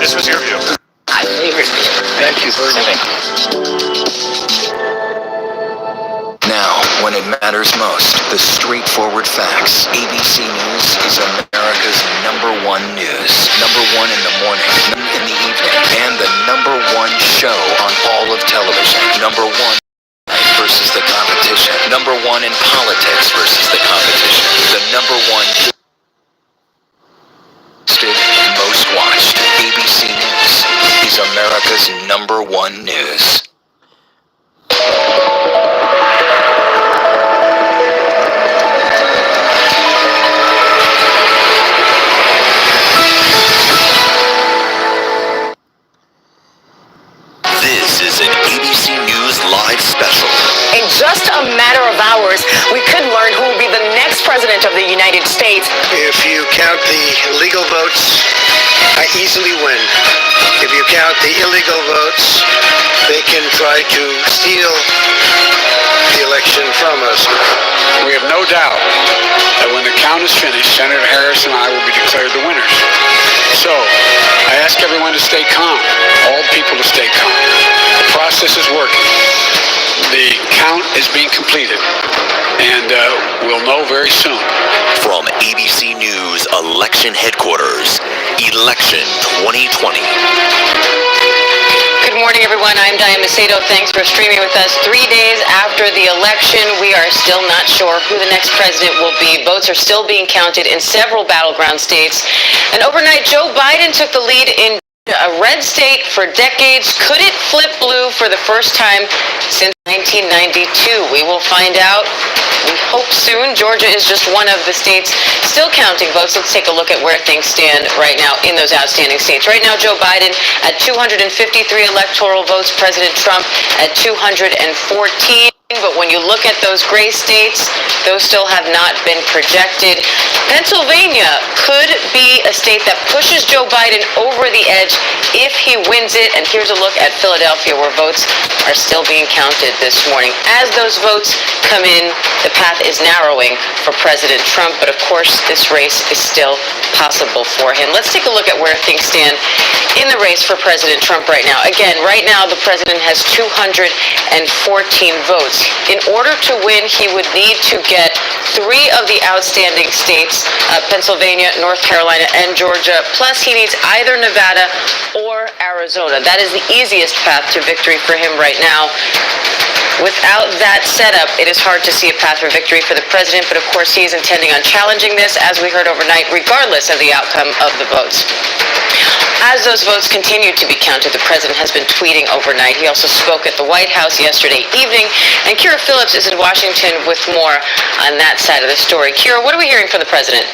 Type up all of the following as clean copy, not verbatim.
This was your view. I favored it. Thank you very much. Now, when it matters most, the straightforward facts. ABC News is America's #1 news. #1 in the morning, in the evening, and the #1 show on all of television. #1 versus the competition. #1 in politics versus the competition. The #1 most watched. ABC News is America's #1 news. This is an ABC News Live special. In just a matter of hours, we could learn who will be the next president of the United States. If you count the legal votes, I easily win. If you count the illegal votes, they can try to steal the election from us. We have no doubt that when the count is finished, Senator Harris and I will be declared the winners. So, I ask everyone to stay calm, all people to stay calm. The process is working. The count is being completed, and we'll know very soon. From ABC News Election Headquarters, Election 2020. Good morning, everyone. I'm Diane Macedo. Thanks for streaming with us. 3 days after the election, we are still not sure who the next president will be. Votes are still being counted in several battleground states. And overnight, Joe Biden took the lead in a red state for decades. Could it flip blue for the first time since 1992? We will find out. We hope soon. Georgia is just one of the states still counting votes. Let's take a look at where things stand right now in those outstanding states. Right now, Joe Biden at 253 electoral votes, President Trump at 214. But when you look at those gray states, those still have not been projected. Pennsylvania could be a state that pushes Joe Biden over the edge if he wins it. And here's a look at Philadelphia, where votes are still being counted this morning. As those votes come in, the path is narrowing for President Trump. But of course, this race is still possible for him. Let's take a look at where things stand in the race for President Trump right now. Again, right now, the president has 214 votes. In order to win, he would need to get 3 of the outstanding states, Pennsylvania, North Carolina, and Georgia. Plus, he needs either Nevada or Arizona. That is the easiest path to victory for him right now. Without that setup, it is hard to see a path for victory for the president, but of course he is intending on challenging this, as we heard overnight, regardless of the outcome of the votes. As those votes continue to be counted, the president has been tweeting overnight. He also spoke at the White House yesterday evening, and Kira Phillips is in Washington with more on that side of the story. Kira, what are we hearing from the president?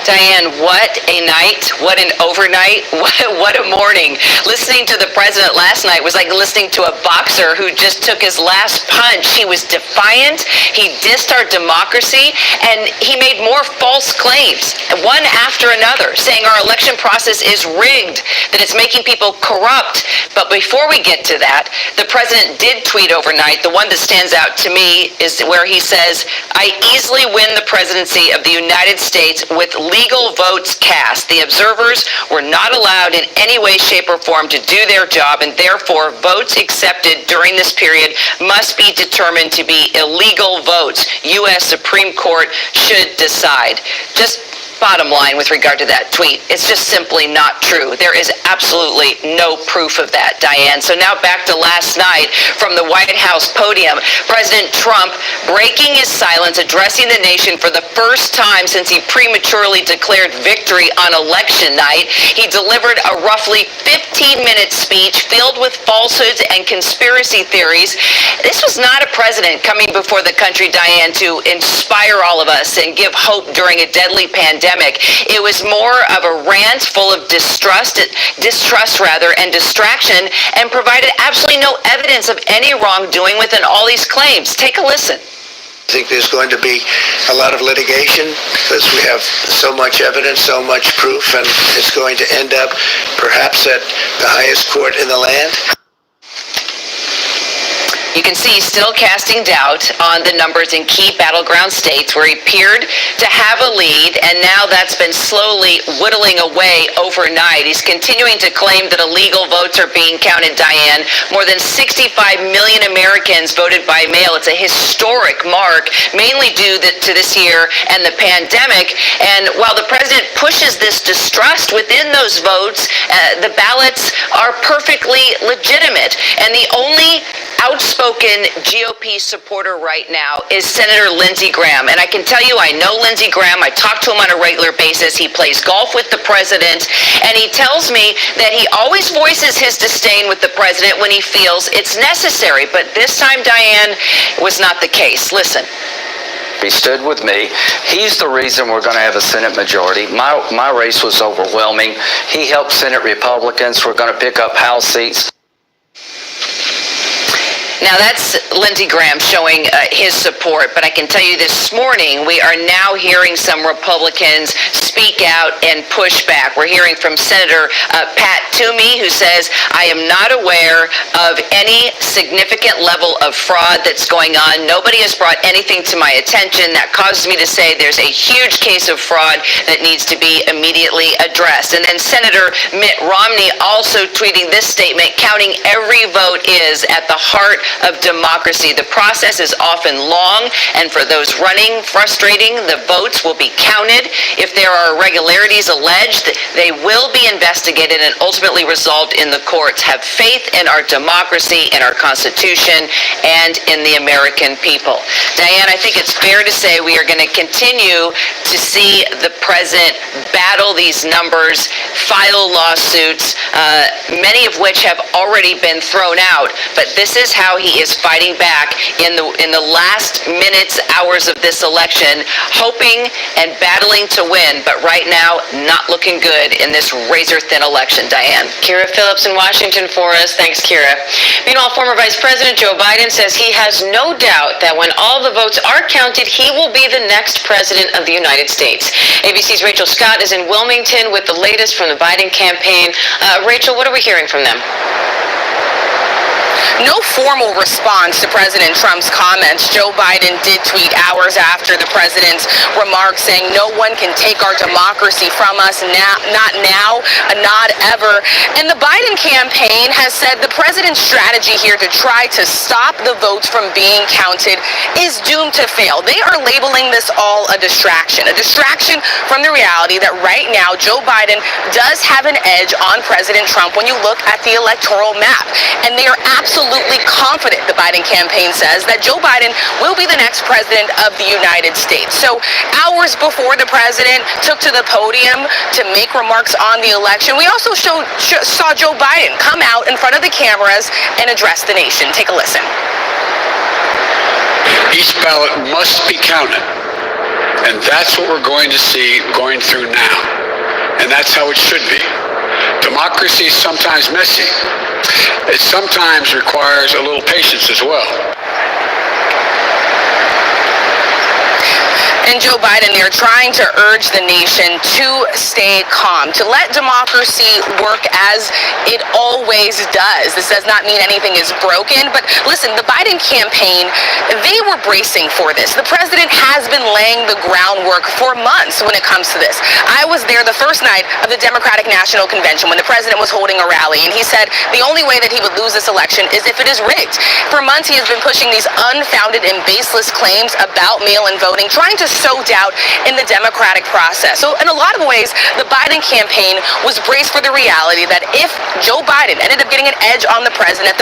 Diane, what a night, what an overnight, what a morning. Listening to the president last night was like listening to a boxer who just took his last punch. He was defiant, he dissed our democracy, and he made more false claims, one after another, saying our election process is rigged, that it's making people corrupt. But before we get to that, the president did tweet overnight. The one that stands out to me is where he says, "I easily win the presidency of the United States with legal votes cast. The observers were not allowed in any way, shape, or form to do their job, and therefore votes accepted during this period must be determined to be illegal votes. U.S. Supreme Court should decide." Just bottom line with regard to that tweet, it's just simply not true. There is absolutely no proof of that, Diane. So now back to last night from the White House podium. President Trump breaking his silence, addressing the nation for the first time since he prematurely declared victory on election night. He delivered a roughly 15-minute speech filled with falsehoods and conspiracy theories. This was not a president coming before the country, Diane, to inspire all of us and give hope during a deadly pandemic. It was more of a rant full of distrust and distraction, and provided absolutely no evidence of any wrongdoing within all these claims. Take a listen. I think there's going to be a lot of litigation because we have so much evidence, so much proof, and it's going to end up perhaps at the highest court in the land. You can see he's still casting doubt on the numbers in key battleground states where he appeared to have a lead, and now that's been slowly whittling away overnight. He's continuing to claim that illegal votes are being counted, Diane. More than 65 million Americans voted by mail. It's a historic mark, mainly due to this year and the pandemic. And while the president pushes this distrust within those votes, the ballots are perfectly legitimate. And the only outspoken GOP supporter right now is Senator Lindsey Graham. And I can tell you, I know Lindsey Graham. I talk to him on a regular basis. He plays golf with the president, and he tells me that he always voices his disdain with the president when he feels it's necessary. But this time, Diane, was not the case. Listen. He stood with me. He's the reason we're going to have a Senate majority. My race was overwhelming. He helped Senate Republicans. We're going to pick up House seats. Now, that's Lindsey Graham showing his support, but I can tell you this morning, we are now hearing some Republicans speak out and push back. We're hearing from Senator Pat Toomey, who says, I am not aware of any significant level of fraud that's going on. Nobody has brought anything to my attention. That causes me to say there's a huge case of fraud that needs to be immediately addressed. And then Senator Mitt Romney also tweeting this statement, counting every vote is at the heart of democracy. The process is often long, and for those running, frustrating. The votes will be counted. If there are irregularities alleged, they will be investigated and ultimately resolved in the courts. Have faith in our democracy, in our Constitution, and in the American people. Diane, I think it's fair to say we are going to continue to see the president battle these numbers, file lawsuits, many of which have already been thrown out. But this is how he is fighting back in the last minutes, hours of this election, hoping and battling to win, but right now not looking good in this razor-thin election. Diane. Kira Phillips in Washington for us. Thanks, Kira. Meanwhile, former Vice President Joe Biden says he has no doubt that when all the votes are counted, he will be the next president of the United States. ABC's Rachel Scott is in Wilmington with the latest from the Biden campaign. Rachel, what are we hearing from them? No formal response to President Trump's comments. Joe Biden did tweet hours after the president's remarks saying no one can take our democracy from us, not now, not ever. And the Biden campaign has said the president's strategy here to try to stop the votes from being counted is doomed to fail. They are labeling this all a distraction from the reality that right now Joe Biden does have an edge on President Trump when you look at the electoral map. And they are absolutely confident, the Biden campaign says, that Joe Biden will be the next president of the United States. So hours before the president took to the podium to make remarks on the election, we also saw Joe Biden come out in front of the cameras and address the nation. Take a listen. Each ballot must be counted. And that's what we're going to see going through now. And that's how it should be. Democracy is sometimes messy. It sometimes requires a little patience as well. And Joe Biden, they're trying to urge the nation to stay calm, to let democracy work as it always does. This does not mean anything is broken, but listen, the Biden campaign, they were bracing for this. The president has been laying the groundwork for months when it comes to this. I was there the first night of the Democratic National Convention when the president was holding a rally, and he said the only way that he would lose this election is if it is rigged. For months, he has been pushing these unfounded and baseless claims about mail-in voting, trying to sow doubt in the democratic process. So in a lot of ways, the Biden campaign was braced for the reality that if Joe Biden ended up getting an edge on the president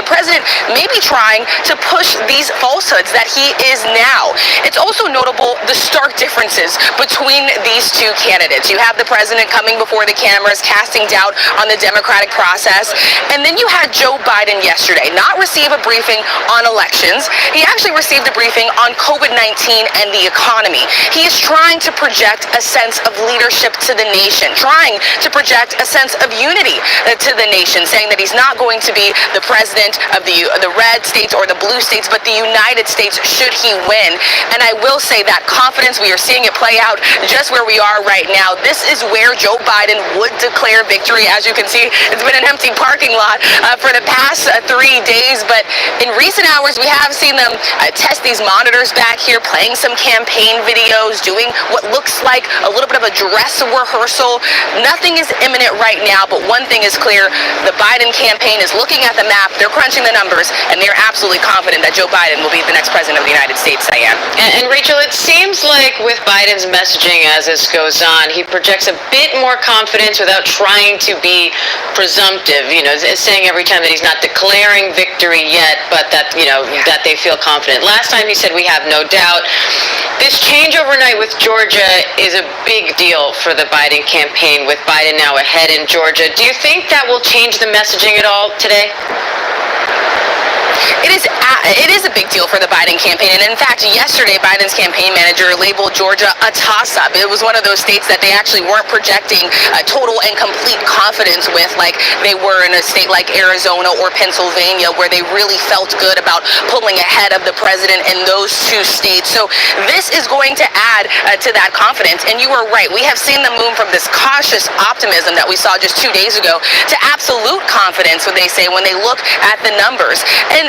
may be trying to push these falsehoods that he is now. It's also notable the stark differences between these two candidates. You have the president coming before the cameras, casting doubt on the democratic process, and then you had Joe Biden yesterday not receive a briefing on elections. He actually received a briefing on COVID-19 and the economy. He is trying to project a sense of leadership to the nation, trying to project a sense of unity to the nation, saying that he's not going to be the president of the red states or the blue states, but the United States should he win. And I will say that confidence, we are seeing it play out just where we are right now. This is where Joe Biden would declare victory. As you can see, it's been an empty parking lot for the past 3 days, but in recent hours, we have seen them test these monitors back here, playing some campaign videos, doing what looks like a little bit of a dress rehearsal. Nothing is imminent right now, but one thing is clear. The Biden campaign is looking at the map, they're crunching the numbers, and they're absolutely confident that Joe Biden will be the next president of the United States, Diane. And Rachel, it seems like with Biden's messaging as this goes on, he projects a bit more confidence without trying to be presumptive, saying every time that he's not declaring victory yet, but that, that they feel confident. Last time he said we have no doubt. This change overnight with Georgia is a big deal for the Biden campaign, with Biden now ahead in Georgia. Do you think that will change the messaging at all today? It is a big deal for the Biden campaign, and in fact, yesterday, Biden's campaign manager labeled Georgia a toss-up. It was one of those states that they actually weren't projecting total and complete confidence with, like they were in a state like Arizona or Pennsylvania, where they really felt good about pulling ahead of the president in those two states. So this is going to add to that confidence, and you are right. We have seen them move from this cautious optimism that we saw just 2 days ago to absolute confidence, when they say, when they look at the numbers.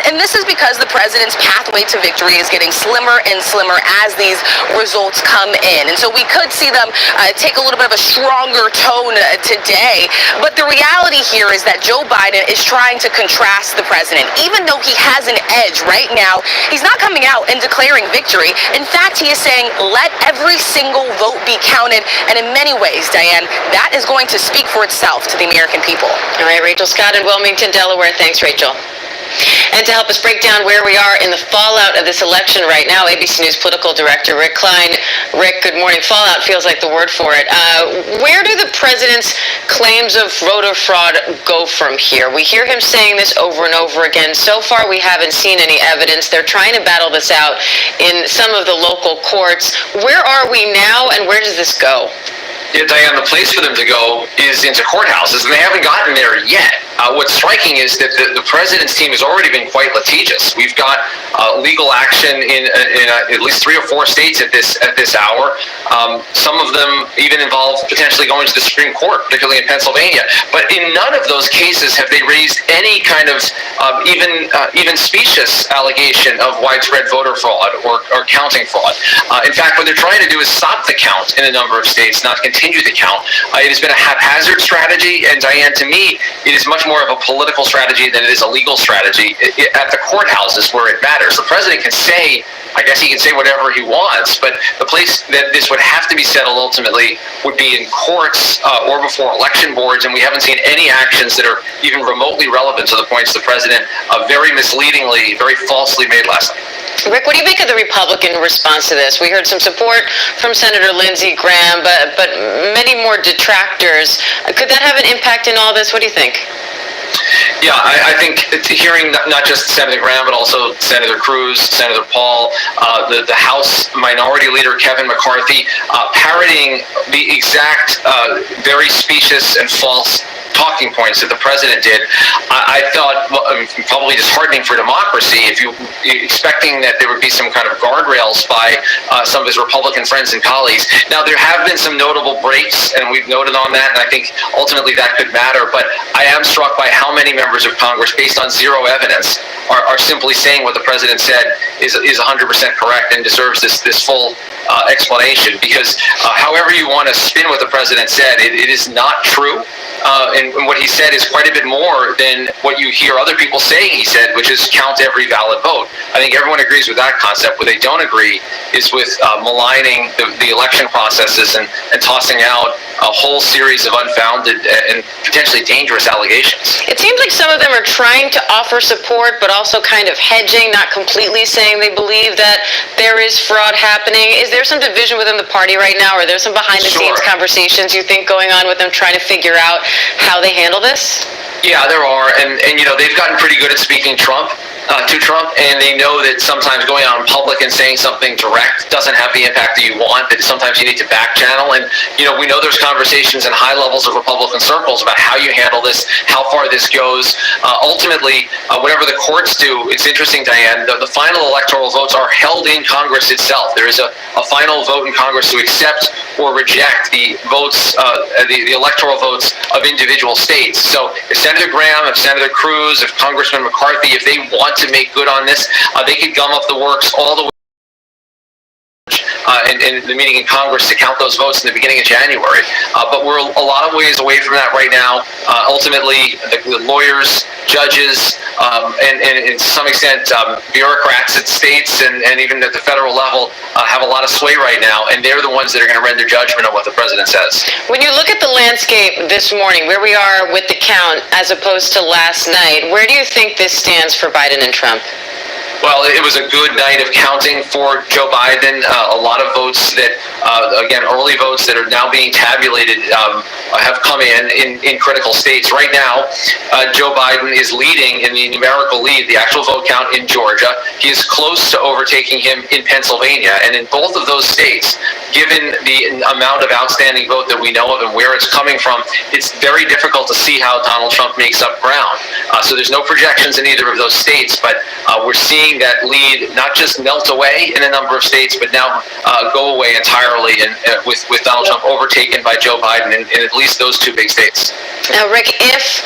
And this is because the president's pathway to victory is getting slimmer and slimmer as these results come in. And so we could see them take a little bit of a stronger tone today. But the reality here is that Joe Biden is trying to contrast the president. Even though he has an edge right now, he's not coming out and declaring victory. In fact, he is saying, let every single vote be counted. And in many ways, Diane, that is going to speak for itself to the American people. All right, Rachel Scott in Wilmington, Delaware. Thanks, Rachel. And to help us break down where we are in the fallout of this election right now, ABC News political director Rick Klein. Rick, good morning. Fallout feels like the word for it. Where do the president's claims of voter fraud go from here? We hear him saying this over and over again. So far, we haven't seen any evidence. They're trying to battle this out in some of the local courts. Where are we now, and where does this go? Yeah, Diane, the place for them to go is into courthouses, and they haven't gotten there yet. What's striking is that the president's team has already been quite litigious. We've got legal action in at least 3 or 4 states at this hour. Some of them even involve potentially going to the Supreme Court, particularly in Pennsylvania. But in none of those cases have they raised any kind of even specious allegation of widespread voter fraud or counting fraud. In fact, what they're trying to do is stop the count in a number of states, not continue the count. It has been a haphazard strategy, and Diane, to me, it is much more of a political strategy than it is a legal strategy at the courthouses where it matters. The president can say, I guess he can say whatever he wants, but the place that this would have to be settled ultimately would be in courts or before election boards, and we haven't seen any actions that are even remotely relevant to the points the president very misleadingly, very falsely made last night. Rick, what do you make of the Republican response to this? We heard some support from Senator Lindsey Graham, but many more detractors. Could that have an impact in all this? What do you think? Yeah, I think hearing not just Senator Graham, but also Senator Cruz, Senator Paul, the House Minority Leader Kevin McCarthy, parroting the exact very specious and false talking points that the president did, I thought probably disheartening for democracy if you're expecting that there would be some kind of guardrails by some of his Republican friends and colleagues. Now, there have been some notable breaks, and we've noted on that, and I think ultimately that could matter, but I am struck by how many members of Congress, based on zero evidence, are simply saying what the president said is 100% correct and deserves this full explanation, because however you want to spin what the president said, it is not true. And what he said is quite a bit more than what you hear other people saying he said, which is count every valid vote. I think everyone agrees with that concept. What they don't agree is with maligning the election processes and tossing out a whole series of unfounded and potentially dangerous allegations. It seems like some of them are trying to offer support, but also kind of hedging, not completely saying they believe that there is fraud happening. Is there some division within the party right now? Or are there some behind-the-scenes conversations you think going on with them trying to figure out how they handle this? Yeah, there are, and they've gotten pretty good at speaking Trump. to Trump, and they know that sometimes going out in public and saying something direct doesn't have the impact that you want, that sometimes you need to back channel. And, we know there's conversations in high levels of Republican circles about how you handle this, how far this goes. Ultimately, whatever the courts do, it's interesting, Diane, the final electoral votes are held in Congress itself. There is a final vote in Congress to accept or reject the votes, the electoral votes of individual states. So if Senator Graham, if Senator Cruz, if Congressman McCarthy, if they want to make good on this, they could gum up the works all the way in the meeting in Congress to count those votes in the beginning of January. But we're a lot of ways away from that right now. Ultimately, the lawyers, judges, and to some extent bureaucrats at states and even at the federal level have a lot of sway right now, and they're the ones that are going to render judgment on what the president says. When you look at the landscape this morning, where we are with the count as opposed to last night, where do you think this stands for Biden and Trump? Well, it was a good night of counting for Joe Biden. A lot of votes that, again, early votes that are now being tabulated have come in critical states. Right now, Joe Biden is leading in the numerical lead, the actual vote count in Georgia. He is close to overtaking him in Pennsylvania. And in both of those states, given the amount of outstanding vote that we know of and where it's coming from, it's very difficult to see how Donald Trump makes up ground. So there's no projections in either of those states, but we're seeing that lead not just melt away in a number of states, but now go away entirely, and with Donald Trump overtaken by Joe Biden in at least those two big states. Now, Rick, if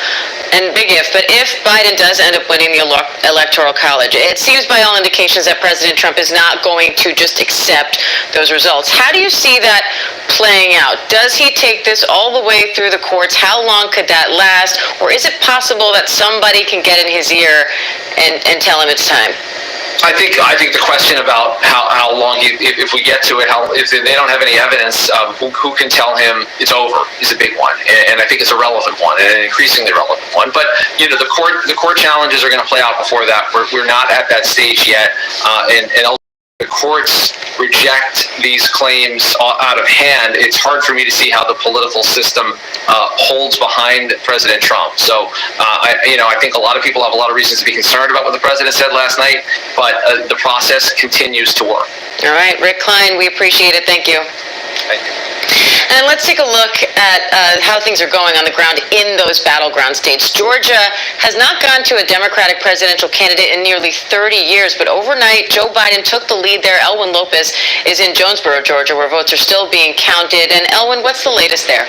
Biden does end up winning the Electoral College, it seems by all indications that President Trump is not going to just accept those results. How do you see that playing out? Does he take this all the way through the courts? How long could that last? Or is it possible that somebody can get in his ear and tell him it's time? I think the question about how long, if we get to it, if they don't have any evidence, who can tell him it's over is a big one, and I think it's a relevant one, and an increasingly relevant one. But the court challenges are going to play out before that. We're not at that stage yet, and the courts reject these claims out of hand. It's hard for me to see how the political system holds behind President Trump. So, I think a lot of people have a lot of reasons to be concerned about what the president said last night, but the process continues to work. All right, Rick Klein, we appreciate it. Thank you. Thank you. And let's take a look at how things are going on the ground in those battleground states. Georgia has not gone to a Democratic presidential candidate in nearly 30 years, but overnight, Joe Biden took the lead there. Elwin Lopez is in Jonesboro, Georgia, where votes are still being counted. And Elwin, what's the latest there?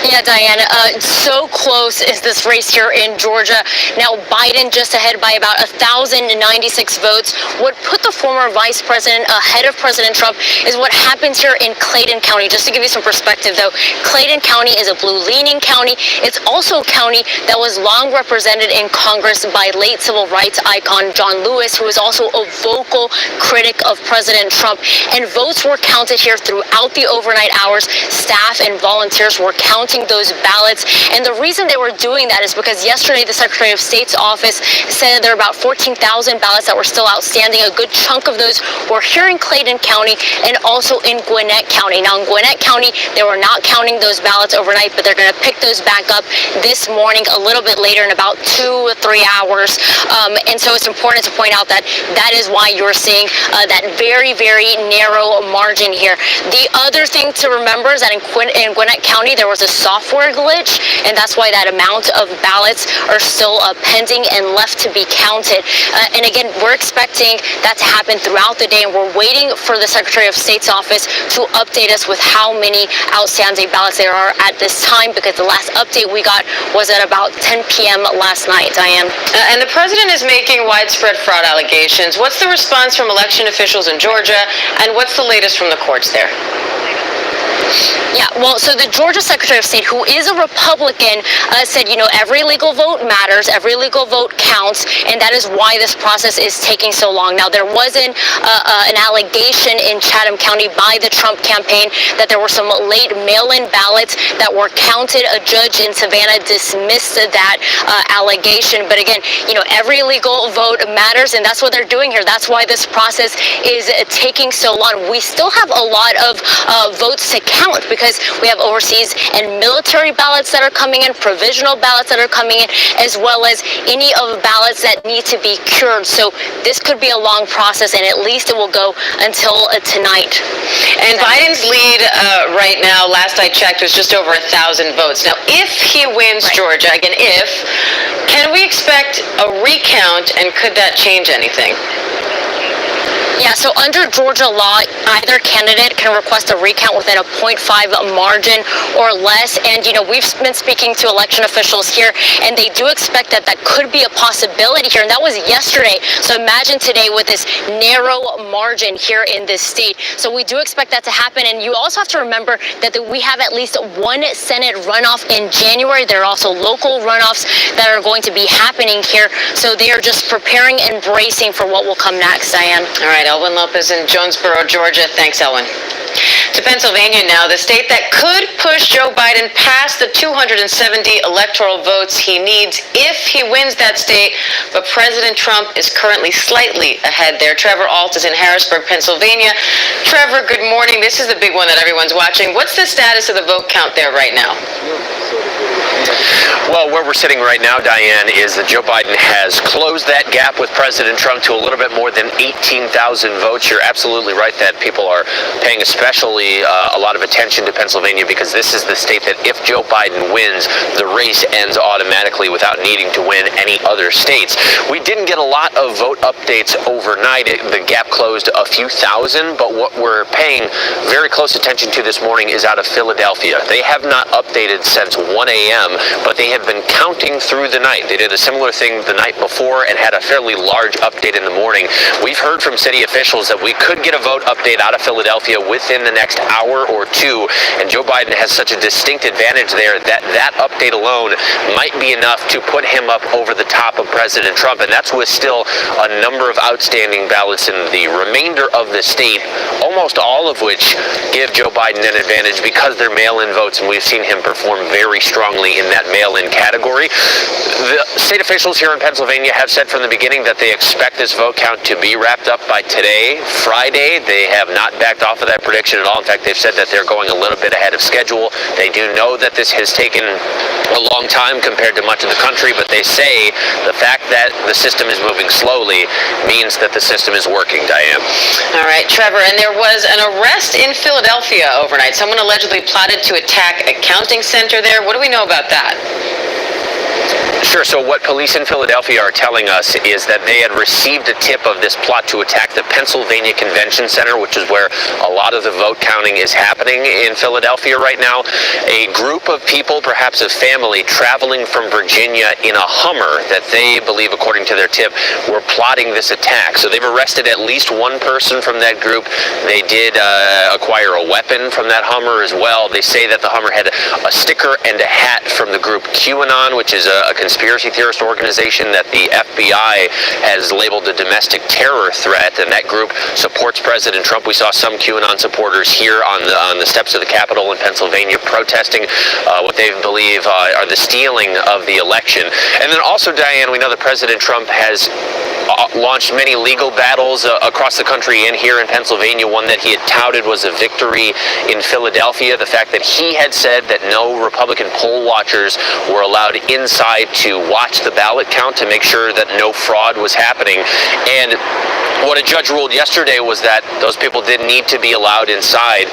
Yeah, Diane, so close is this race here in Georgia. Now, Biden just ahead by about 1,096 votes. What put the former vice president ahead of President Trump is what happens here in Clayton County. Just to give you some perspective, though, Clayton County is a blue-leaning county. It's also a county that was long represented in Congress by late civil rights icon John Lewis, who is also a vocal critic of President Trump. And votes were counted here throughout the overnight hours. Staff and volunteers were counting those ballots, and the reason they were doing that is because yesterday the Secretary of State's office said there are about 14,000 ballots that were still outstanding. A good chunk of those were here in Clayton County and also in Gwinnett County. Now in Gwinnett County, they were not counting those ballots overnight, but they're going to pick those back up this morning a little bit later in about 2 or 3 hours. And so it's important to point out that that is why you're seeing that very, very narrow margin here. The other thing to remember is that in Gwinnett County, there was a software glitch, and that's why that amount of ballots are still pending and left to be counted. And again, we're expecting that to happen throughout the day, and we're waiting for the Secretary of State's office to update us with how many outstanding ballots there are at this time, because the last update we got was at about 10 p.m. last night, Diane. And the president is making widespread fraud allegations. What's the response from election officials in Georgia, and what's the latest from the courts there? Yeah, well, so the Georgia Secretary of State, who is a Republican, said, every legal vote matters, every legal vote counts, and that is why this process is taking so long. Now, there was an allegation in Chatham County by the Trump campaign that there were some late mail-in ballots that were counted. A judge in Savannah dismissed that allegation. But again, every legal vote matters, and that's what they're doing here. That's why this process is taking so long. We still have a lot of votes to to count, because we have overseas and military ballots that are coming in, provisional ballots that are coming in, as well as any of the ballots that need to be cured. So this could be a long process, and at least it will go until tonight. And Biden's lead right now, last I checked, was just over 1,000 votes. Now, if he wins Georgia, again, can we expect a recount, and could that change anything? Yeah, so under Georgia law, either candidate can request a recount within a 0.5 margin or less. And, we've been speaking to election officials here, and they do expect that could be a possibility here. And that was yesterday. So imagine today with this narrow margin here in this state. So we do expect that to happen. And you also have to remember that we have at least one Senate runoff in January. There are also local runoffs that are going to be happening here. So they are just preparing and bracing for what will come next, Diane. All right, Elwin Lopez in Jonesboro, Georgia. Thanks, Elwin. To Pennsylvania now, the state that could push Joe Biden past the 270 electoral votes he needs if he wins that state, but President Trump is currently slightly ahead there. Trevor Ault is in Harrisburg, Pennsylvania. Trevor, good morning. This is the big one that everyone's watching. What's the status of the vote count there right now? Well, where we're sitting right now, Diane, is that Joe Biden has closed that gap with President Trump to a little bit more than 18,000 votes. You're absolutely right that people are paying especially a lot of attention to Pennsylvania, because this is the state that if Joe Biden wins, the race ends automatically without needing to win any other states. We didn't get a lot of vote updates overnight. The gap closed a few thousand, but what we're paying very close attention to this morning is out of Philadelphia. They have not updated since 1 a.m., but they have been counting through the night. They did a similar thing the night before and had a fairly large update in the morning. We've heard from city officials that we could get a vote update out of Philadelphia within the next hour or two, and Joe Biden has such a distinct advantage there that that update alone might be enough to put him up over the top of President Trump, and that's with still a number of outstanding ballots in the remainder of the state, almost all of which give Joe Biden an advantage because they're mail-in votes, and we've seen him perform very strongly in that mail-in category. The state officials here in Pennsylvania have said from the beginning that they expect this vote count to be wrapped up by today, Friday. They have not backed off of that prediction at all. In fact, they've said that they're going a little bit ahead of schedule. They do know that this has taken a long time compared to much of the country, but they say the fact that the system is moving slowly means that the system is working, Diane. All right, Trevor, and there was an arrest in Philadelphia overnight. Someone allegedly plotted to attack a counting center there. What do we know about that? Sure. So what police in Philadelphia are telling us is that they had received a tip of this plot to attack the Pennsylvania Convention Center, which is where a lot of the vote counting is happening in Philadelphia right now. A group of people, perhaps a family, traveling from Virginia in a Hummer that they believe, according to their tip, were plotting this attack. So they've arrested at least one person from that group. They did acquire a weapon from that Hummer as well. They say that the Hummer had a sticker and a hat from the group QAnon, which is a conspiracy theorist organization that the FBI has labeled a domestic terror threat, and that group supports President Trump. We saw some QAnon supporters here on the steps of the Capitol in Pennsylvania protesting what they believe are the stealing of the election. And then also, Diane, we know that President Trump has launched many legal battles across the country and here in Pennsylvania. One that he had touted was a victory in Philadelphia. The fact that he had said that no Republican poll watchers were allowed inside to watch the ballot count to make sure that no fraud was happening. And what a judge ruled yesterday was that those people didn't need to be allowed inside.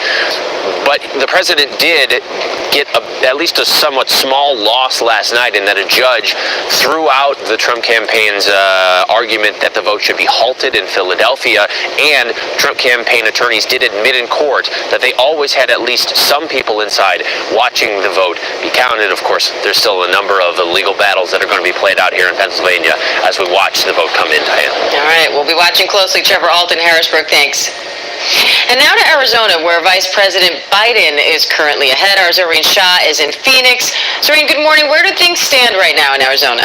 But the president did get at least a somewhat small loss last night, in that a judge threw out the Trump campaign's argument that the vote should be halted in Philadelphia, and Trump campaign attorneys did admit in court that they always had at least some people inside watching the vote be counted. Of course, there's still a number of legal battles that are going to be played out here in Pennsylvania as we watch the vote come in, Diane. All right, we'll be watching closely. Trevor Ault in Harrisburg, thanks. And now to Arizona, where Vice President Biden is currently ahead. Our Zohreen Shah is in Phoenix. Zohreen, good morning. Where do things stand right now in Arizona?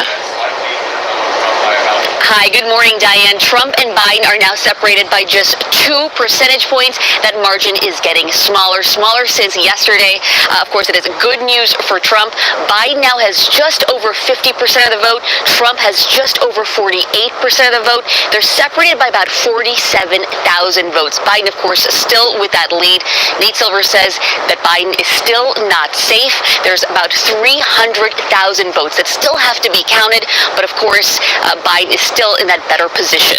Hi, good morning, Diane. Trump and Biden are now separated by just 2 percentage points. That margin is getting smaller since yesterday. Of course, it is good news for Trump. Biden now has just over 50% of the vote. Trump has just over 48% of the vote. They're separated by about 47,000 votes. Biden, of course, still with that lead. Nate Silver says that Biden is still not safe. There's about 300,000 votes that still have to be counted, but of course, Biden is still in that better position.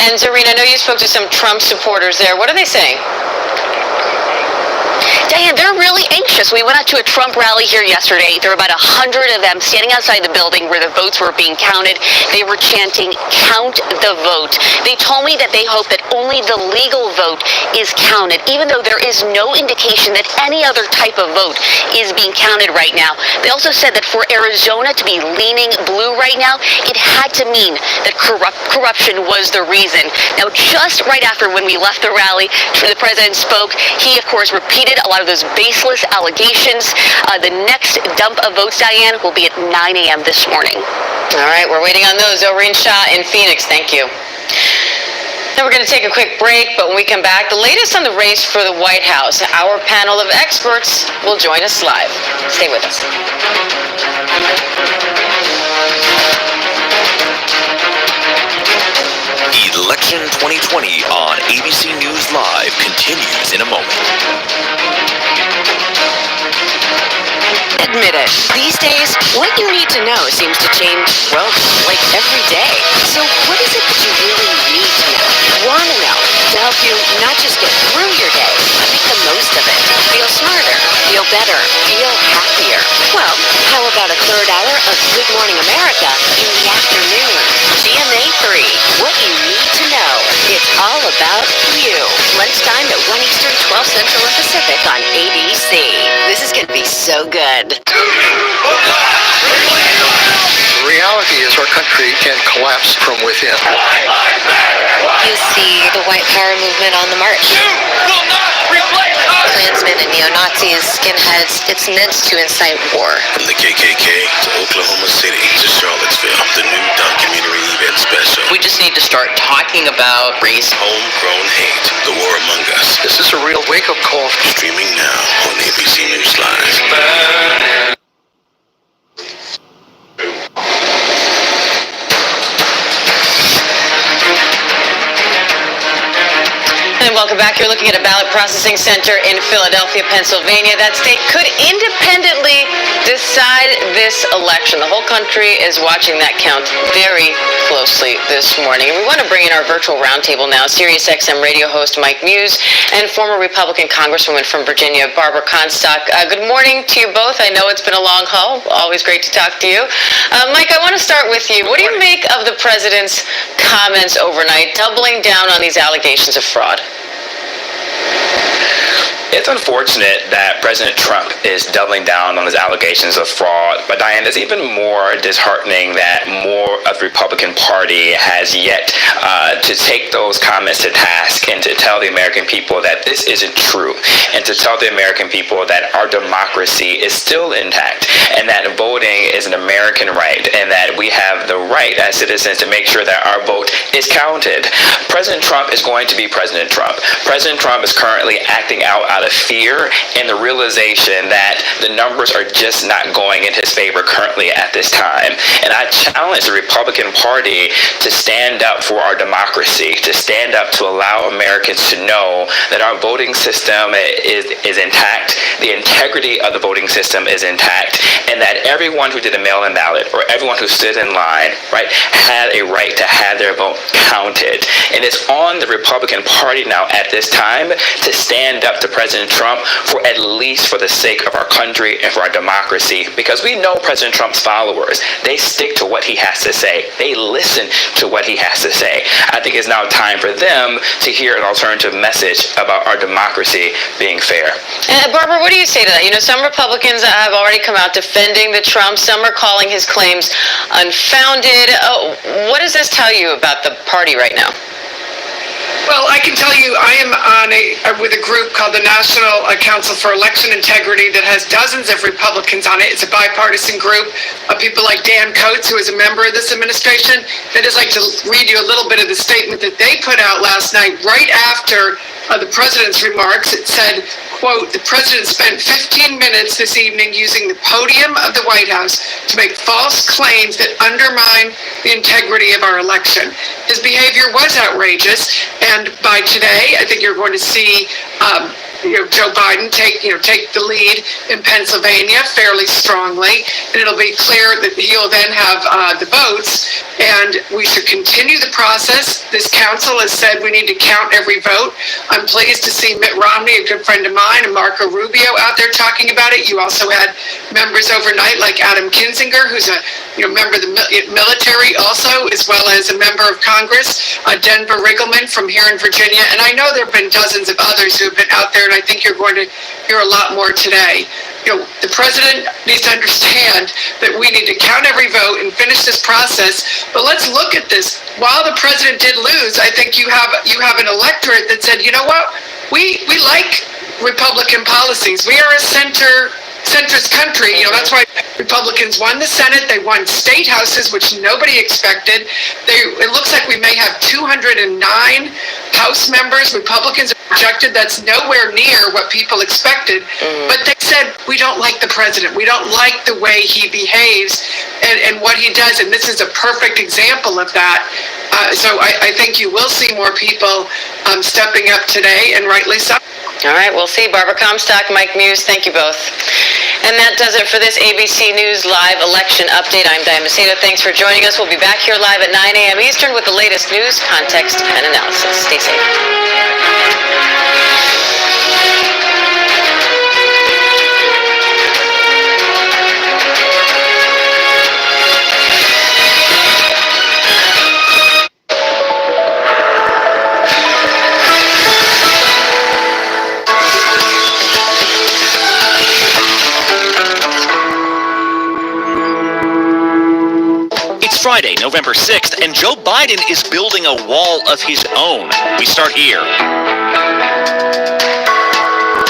And Zarina, I know you spoke to some Trump supporters there. What are they saying? Diane, they're really anxious. We went out to a Trump rally here yesterday. There were about 100 of them standing outside the building where the votes were being counted. They were chanting, "Count the vote." They told me that they hope that only the legal vote is counted, even though there is no indication that any other type of vote is being counted right now. They also said that for Arizona to be leaning blue right now, it had to mean that corruption was the reason. Now, just right after when we left the rally, the president spoke. He, of course, repeated a lot of those baseless allegations. The next dump of votes, Diane, will be at 9 a.m. this morning. All right, we're waiting on those. Oreen Shah in Phoenix, thank you. Now we're going to take a quick break, but when we come back, the latest on the race for the White House. Our panel of experts will join us live. Stay with us. Election 2020 on ABC News Live continues in a moment. Admit it. These days, what you need to know seems to change, well, like every day. So what is it that you really need to know? Want to know to help you not just get through your day, but make the most of it. Feel smarter, feel better, feel happier. Well, how about a third hour of Good Morning America in the afternoon? GMA 3, what you need to know. It's all about you. Lunchtime at 1 Eastern, 12 Central and Pacific on ABC. This is going to be so good. The reality is our country can collapse from within. You see the white power movement on the march. Klansmen and neo-Nazis, skinheads, it's meant to incite war. From the KKK to Oklahoma City to Charlottesville, the new documentary event special. We just need to start talking about race. Homegrown hate, the war among us. This is a real wake-up call. Streaming now on ABC News Live. And welcome back. You're looking at a ballot processing center in Philadelphia, Pennsylvania. That state could independently decide this election. The whole country is watching that count very closely this morning. And we want to bring in our virtual roundtable now. SiriusXM radio host Mike Muse and former Republican Congresswoman from Virginia, Barbara Comstock. Good morning to you both. I know it's been a long haul. Always great to talk to you. Mike, I want to start with you. What do you make of the president's comments overnight, doubling down on these allegations of fraud? It's unfortunate that President Trump is doubling down on his allegations of fraud, but Diane, it's even more disheartening that more of the Republican Party has yet to take those comments to task and to tell the American people that this isn't true, and to tell the American people that our democracy is still intact, and that voting is an American right, and that we have the right as citizens to make sure that our vote is counted. President Trump is going to be President Trump. President Trump is currently acting out of fear and the realization that the numbers are just not going in his favor currently at this time. And I challenge the Republican Party to stand up for our democracy, to stand up to allow Americans to know that our voting system is intact, the integrity of the voting system is intact, and that everyone who did a mail-in ballot or everyone who stood in line, right, had a right to have their vote counted. And it's on the Republican Party now at this time to stand up to President Trump for at least for the sake of our country and for our democracy, because we know President Trump's followers, they stick to what he has to say. They listen to what he has to say. I think it's now time for them to hear an alternative message about our democracy being fair. Barbara, what do you say to that? You know, some Republicans have already come out defending the Trump. Some are calling his claims unfounded. What does this tell you about the party right now? Well, I can tell you, I am on with a group called the National Council for Election Integrity that has dozens of Republicans on it. It's a bipartisan group of people like Dan Coates, who is a member of this administration. I'd just like to read you a little bit of the statement that they put out last night, right after the president's remarks. It said, quote, "The president spent 15 minutes this evening using the podium of the White House to make false claims that undermine the integrity of our election. His behavior was outrageous, and by today, I think you're going to see Joe Biden take the lead in Pennsylvania fairly strongly, and it'll be clear that he'll then have the votes, and we should continue the process. This council has said we need to count every vote. I'm pleased to see Mitt Romney, a good friend of mine, and Marco Rubio out there talking about it. You also had members overnight like Adam Kinzinger, who's a member of the military also, as well as a member of Congress, Denver Riggleman from here in Virginia, and I know there have been dozens of others who have been out there, and I think you're going to hear a lot more today. The president needs to understand that we need to count every vote and finish this process. But let's look at this. While the president did lose, I think you have an electorate that said, you know what, we like Republican policies. We are a centrist country. That's why Republicans won the Senate. They won state houses, which nobody expected. It looks like we may have 209 House members. Republicans have projected that's nowhere near what people expected. But they said, we don't like the president. We don't like the way he behaves and what he does. And this is a perfect example of that. So I think you will see more people stepping up today, and rightly so. All right, we'll see. Barbara Comstock, Mike Muse, thank you both. And that does it for this ABC News Live election update. I'm Diane Macedo. Thanks for joining us. We'll be back here live at 9 a.m. Eastern with the latest news, context, and analysis. Stay safe. Friday, November 6th, and Joe Biden is building a wall of his own. We start here.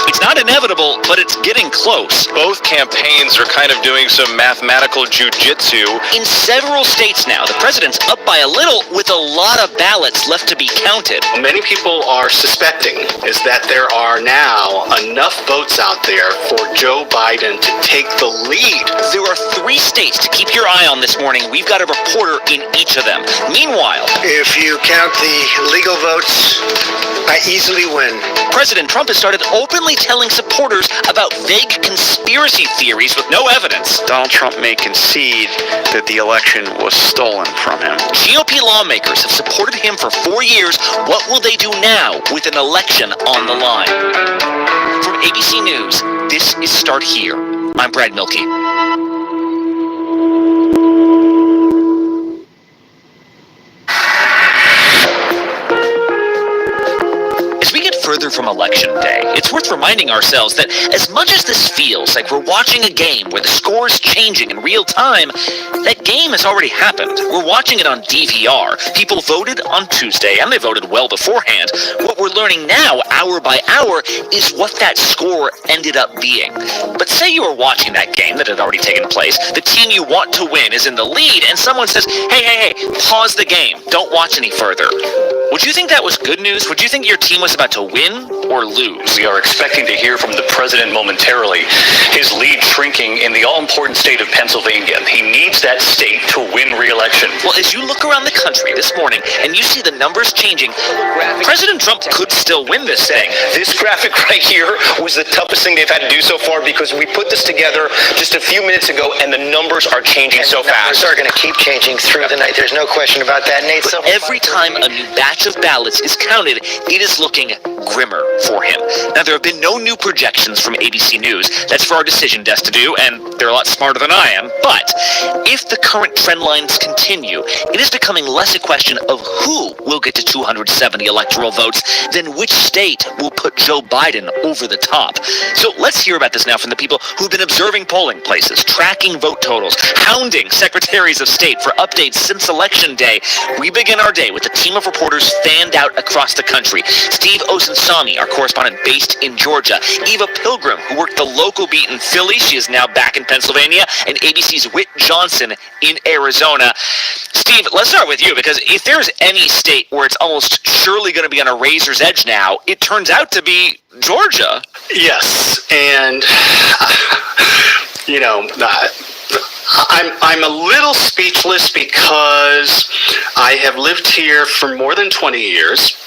It's not inevitable, but it's getting close. Both campaigns are kind of doing some mathematical jujitsu. In several states now, the president's up by a little with a lot of ballots left to be counted. Many people are suspecting is that there are now enough votes out there for Joe Biden to take the lead. There are 3 states to keep your eye on this morning. We've got a reporter in each of them. Meanwhile, if you count the legal votes, I easily win. President Trump has started openly telling supporters about vague conspiracy theories with no evidence. Donald Trump may concede that the election was stolen from him. GOP lawmakers have supported him for 4 years. What will they do now with an election on the line? From ABC News, this is Start Here. I'm Brad Milkey. Further from Election Day, it's worth reminding ourselves that as much as this feels like we're watching a game where the score is changing in real time, that game has already happened. We're watching it on DVR. People voted on Tuesday, and they voted well beforehand. What we're learning now, hour by hour, is what that score ended up being. But say you were watching that game that had already taken place, the team you want to win is in the lead, and someone says, hey, pause the game, don't watch any further. Would you think that was good news? Would you think your team was about to win or lose? We are expecting to hear from the president momentarily. His lead shrinking in the all-important state of Pennsylvania. He needs that state to win re-election. Well, as you look around the country this morning and you see the numbers changing, President Trump could still win this thing. This graphic right here was the toughest thing they've had to do so far because we put this together just a few minutes ago and the numbers are changing so fast. The numbers are going to keep changing through the night. There's no question about that, Nate. But every time a new batch of ballots is counted, it is looking grimmer for him. Now, there have been no new projections from ABC News. That's for our decision desk to do, and they're a lot smarter than I am. But if the current trend lines continue, it is becoming less a question of who will get to 270 electoral votes than which state will put Joe Biden over the top. So let's hear about this now from the people who've been observing polling places, tracking vote totals, hounding secretaries of state for updates since Election Day. We begin our day with a team of reporters fanned out across the country. Steve Osunsami, our correspondent based in Georgia. Eva Pilgrim, who worked the local beat in Philly. She is now back in Pennsylvania. And ABC's Whit Johnson in Arizona. Steve, let's start with you, because if there's any state where it's almost surely going to be on a razor's edge now, it turns out to be Georgia. Yes, and I'm a little speechless because I have lived here for more than 20 years,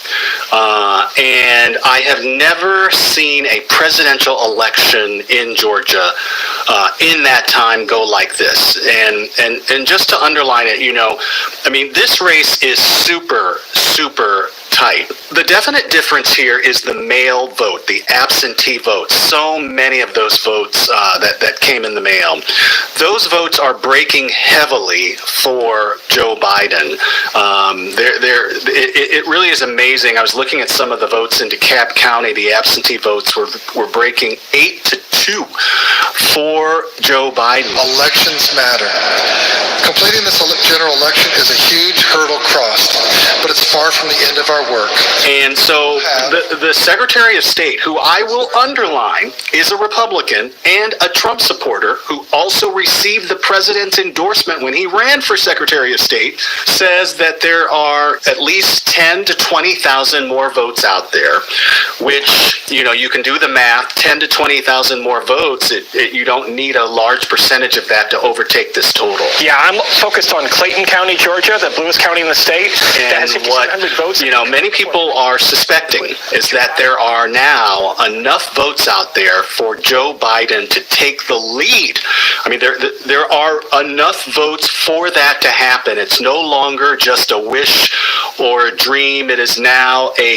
and I have never seen a presidential election in Georgia in that time go like this. And just to underline it, this race is super, super tight. The definite difference here is the mail vote, the absentee vote. So many of those votes that came in the mail. Those votes are breaking heavily for Joe Biden. It really is amazing. I was looking at some of the votes in DeKalb County. The absentee votes were breaking 8-2 for Joe Biden. Elections matter. Completing this general election is a huge hurdle crossed, but it's far from the end of our work. And so the Secretary of State, who I will underline is a Republican and a Trump supporter, who also received the president's endorsement when he ran for Secretary of State, says that there are at least 10 to 20,000 more votes out there, which, you can do the math, 10 to 20,000 more votes, you don't need a large percentage of that to overtake this total. Yeah, I'm focused on Clayton County, Georgia, the bluest county in the state. And what, votes. many people are suspecting is that there are now enough votes out there for Joe Biden to take the lead. I mean, there are enough votes for that to happen. It's no longer just a wish or a dream. It is now a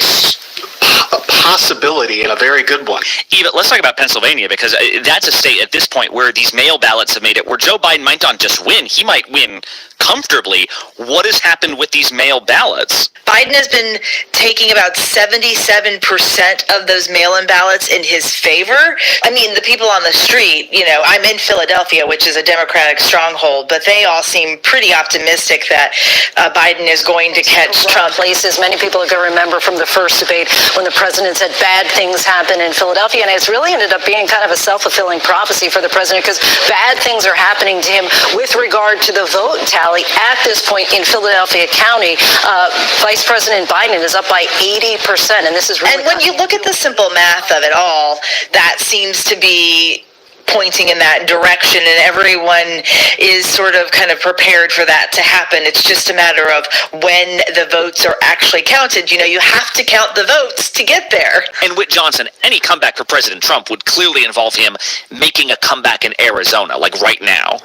possibility, and a very good one. Eva, let's talk about Pennsylvania, because that's a state at this point where these mail ballots have made it where Joe Biden might not just win, he might win comfortably. What has happened with these mail ballots? Biden has been taking about 77% of those mail-in ballots in his favor. I mean, the people on the street, I'm in Philadelphia, which is a Democratic stronghold, but they all seem pretty optimistic that Biden is going to catch Trump. Places, many people are going to remember from the first debate when the president said bad things happen in Philadelphia, and it's really ended up being kind of a self-fulfilling prophecy for the president, because bad things are happening to him with regard to the vote tally at this point in Philadelphia County. Vice President Biden is up by 80%, and this is really... And when you look at the simple math of it all, that seems to be pointing in that direction, and everyone is sort of kind of prepared for that to happen. It's just a matter of when the votes are actually counted. You have to count the votes to get there. And Whit Johnson, any comeback for President Trump would clearly involve him making a comeback in Arizona, like right now.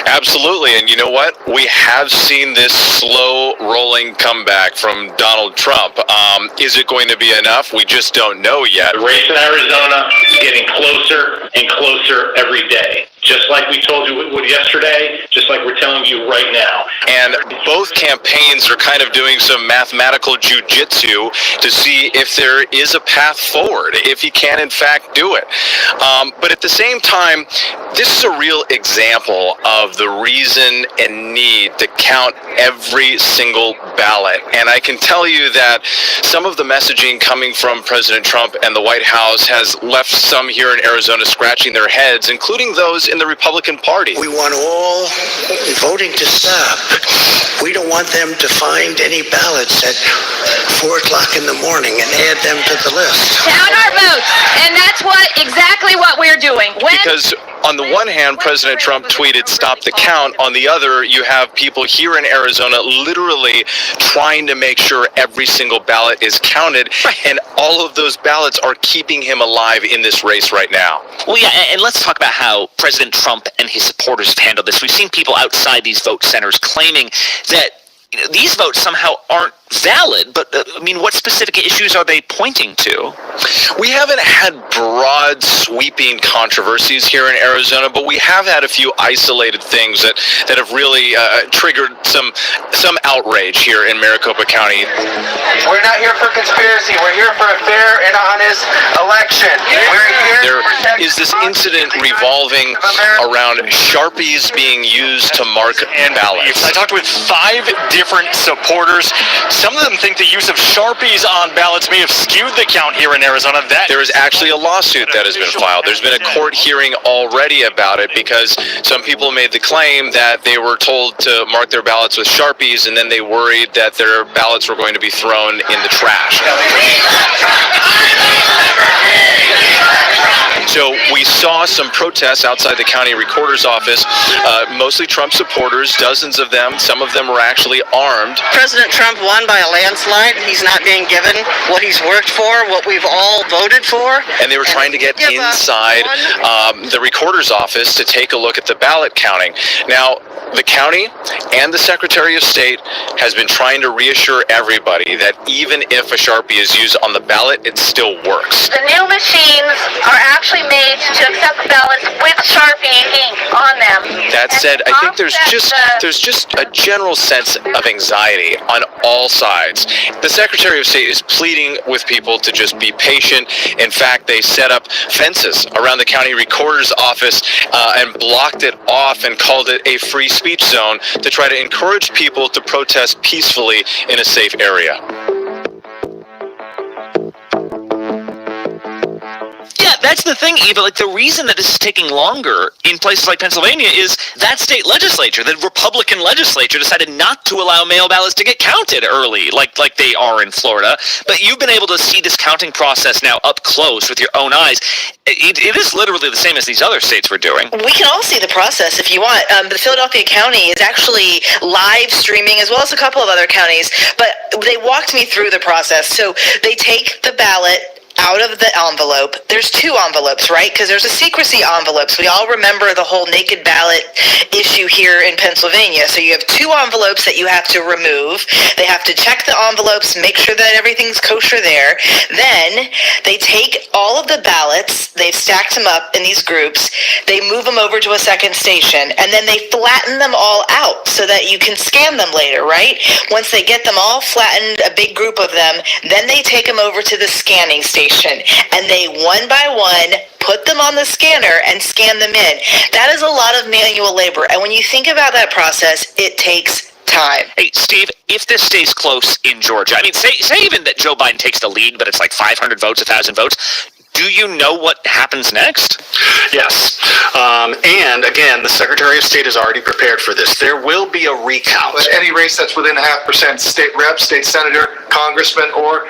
Absolutely, and you know what? We have seen this slow rolling comeback from Donald Trump. Is it going to be enough? We just don't know yet. The race in Arizona is getting closer and closer every day. Just like we told you it would yesterday, just like we're telling you right now. And both campaigns are kind of doing some mathematical jujitsu to see if there is a path forward, if he can in fact do it. But at the same time, this is a real example of the reason and need to count every single ballot. And I can tell you that some of the messaging coming from President Trump and the White House has left some here in Arizona scratching their heads, including those in the Republican Party. We want all voting to stop. We don't want them to find any ballots at 4 o'clock in the morning and add them to the list. Count our votes, and that's exactly what we're doing. Because on the one hand, President Trump tweeted, "Stop the count." On the other, you have people here in Arizona literally trying to make sure every single ballot is counted, and all of those ballots are keeping him alive in this race right now. Well, yeah, and let's talk about how President Trump and his supporters have handled this. We've seen people outside these vote centers claiming that these votes somehow aren't valid, but I mean, what specific issues are they pointing to? We haven't had broad, sweeping controversies here in Arizona, but we have had a few isolated things that have really triggered some outrage here in Maricopa County. We're not here for conspiracy. We're here for a fair and honest election. We're here. There is this incident revolving around Sharpies being used to mark ballots. I talked with 5 different supporters. Some of them think the use of Sharpies on ballots may have skewed the count here in Arizona. There is actually a lawsuit that has been filed. There's been a court hearing already about it because some people made the claim that they were told to mark their ballots with Sharpies and then they worried that their ballots were going to be thrown in the trash. So we saw some protests outside the county recorder's office, mostly Trump supporters, dozens of them. Some of them were actually armed. President Trump won by a landslide. He's not being given what he's worked for, what we've all voted for. And they were trying to get inside the recorder's office to take a look at the ballot counting. Now, the county and the Secretary of State has been trying to reassure everybody that even if a Sharpie is used on the ballot, it still works. The new machines are actually made to accept ballots with Sharpie ink on them. That said, I think there's just a general sense of anxiety on all sides. The Secretary of State is pleading with people to just be patient. In fact, they set up fences around the county recorder's office and blocked it off and called it a free speech zone to try to encourage people to protest peacefully in a safe area. Yeah, that's the thing, Eva. Like, the reason that this is taking longer in places like Pennsylvania is that state legislature, the Republican legislature, decided not to allow mail ballots to get counted early, like they are in Florida. But you've been able to see this counting process now up close with your own eyes. It is literally the same as these other states were doing. We can all see the process if you want. The Philadelphia County is actually live streaming, as well as a couple of other counties, but they walked me through the process. So they take the ballot out of the envelope. There's 2 envelopes, right? Because there's a secrecy envelopes. We all remember the whole naked ballot issue here in Pennsylvania. So you have 2 envelopes that you have to remove. They have to check the envelopes, make sure that everything's kosher there. Then they take all of the ballots, they've stacked them up in these groups, they move them over to a second station, and then they flatten them all out so that you can scan them later, right? Once they get them all flattened, a big group of them, then they take them over to the scanning station. And they one by one put them on the scanner and scan them in. That is a lot of manual labor. And when you think about that process, it takes time. Hey, Steve, if this stays close in Georgia, I mean, say even that Joe Biden takes the lead, but it's like 500 votes, 1,000 votes, do you know what happens next? Yes. And again, the Secretary of State is already prepared for this. There will be a recount. Any race that's within 0.5%, state rep, state senator, congressman, or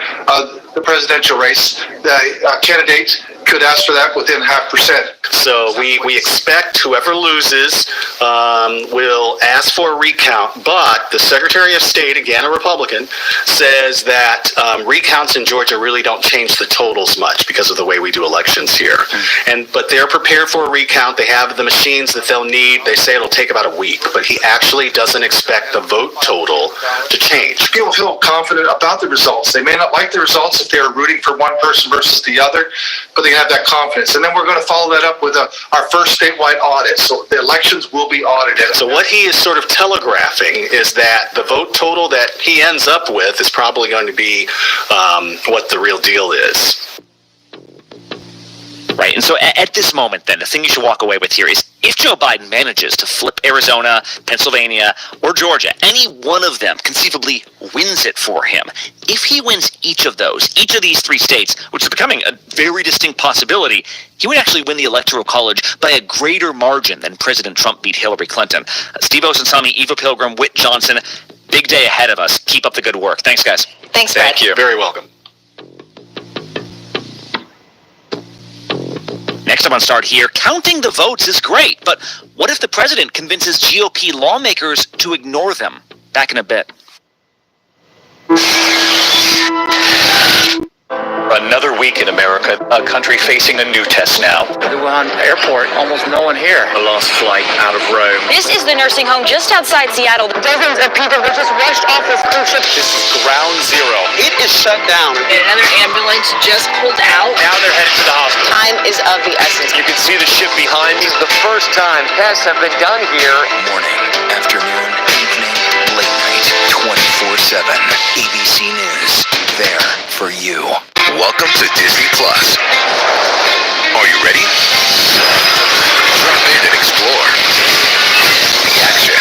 the presidential race, the candidate could ask for that within 0.5%. So we expect whoever loses will ask for a recount, but the Secretary of State, again a Republican, says that recounts in Georgia really don't change the totals much because of the way we do elections here. But they're prepared for a recount. They have the machines that they'll need. They say it'll take about a week, but he actually doesn't expect the vote total to change. People feel confident about the results. They may not like the results if they're rooting for one person versus the other, but they have that confidence. And then we're going to follow that up with our first statewide audit. So the elections will be audited. So what he is sort of telegraphing is that the vote total that he ends up with is probably going to be what the real deal is. Right, and so at this moment then, the thing you should walk away with here is if Joe Biden manages to flip Arizona, Pennsylvania, or Georgia, any one of them conceivably wins it for him. If he wins each of these 3 states, which is becoming a very distinct possibility, he would actually win the Electoral College by a greater margin than President Trump beat Hillary Clinton. Steve Osunsami, Eva Pilgrim, Whit Johnson, big day ahead of us. Keep up the good work. Thanks, guys. Thanks, Brad. Thank you. Very welcome. Next up on Start Here, counting the votes is great, but what if the president convinces GOP lawmakers to ignore them? Back in a bit. Another week in America, a country facing a new test now. The Wuhan airport, almost no one here. A lost flight out of Rome. This is the nursing home just outside Seattle. Dozens of people were just rushed off this cruise ship. This is ground zero. It is shut down. Another ambulance just pulled out. Now they're headed to the hospital. Time is of the essence. You can see the ship behind me. The first time tests have been done here. Morning, afternoon, evening, late night, 24/7. ABC News, there for you. Welcome to Disney Plus. Are you ready? Drop in and explore. The action,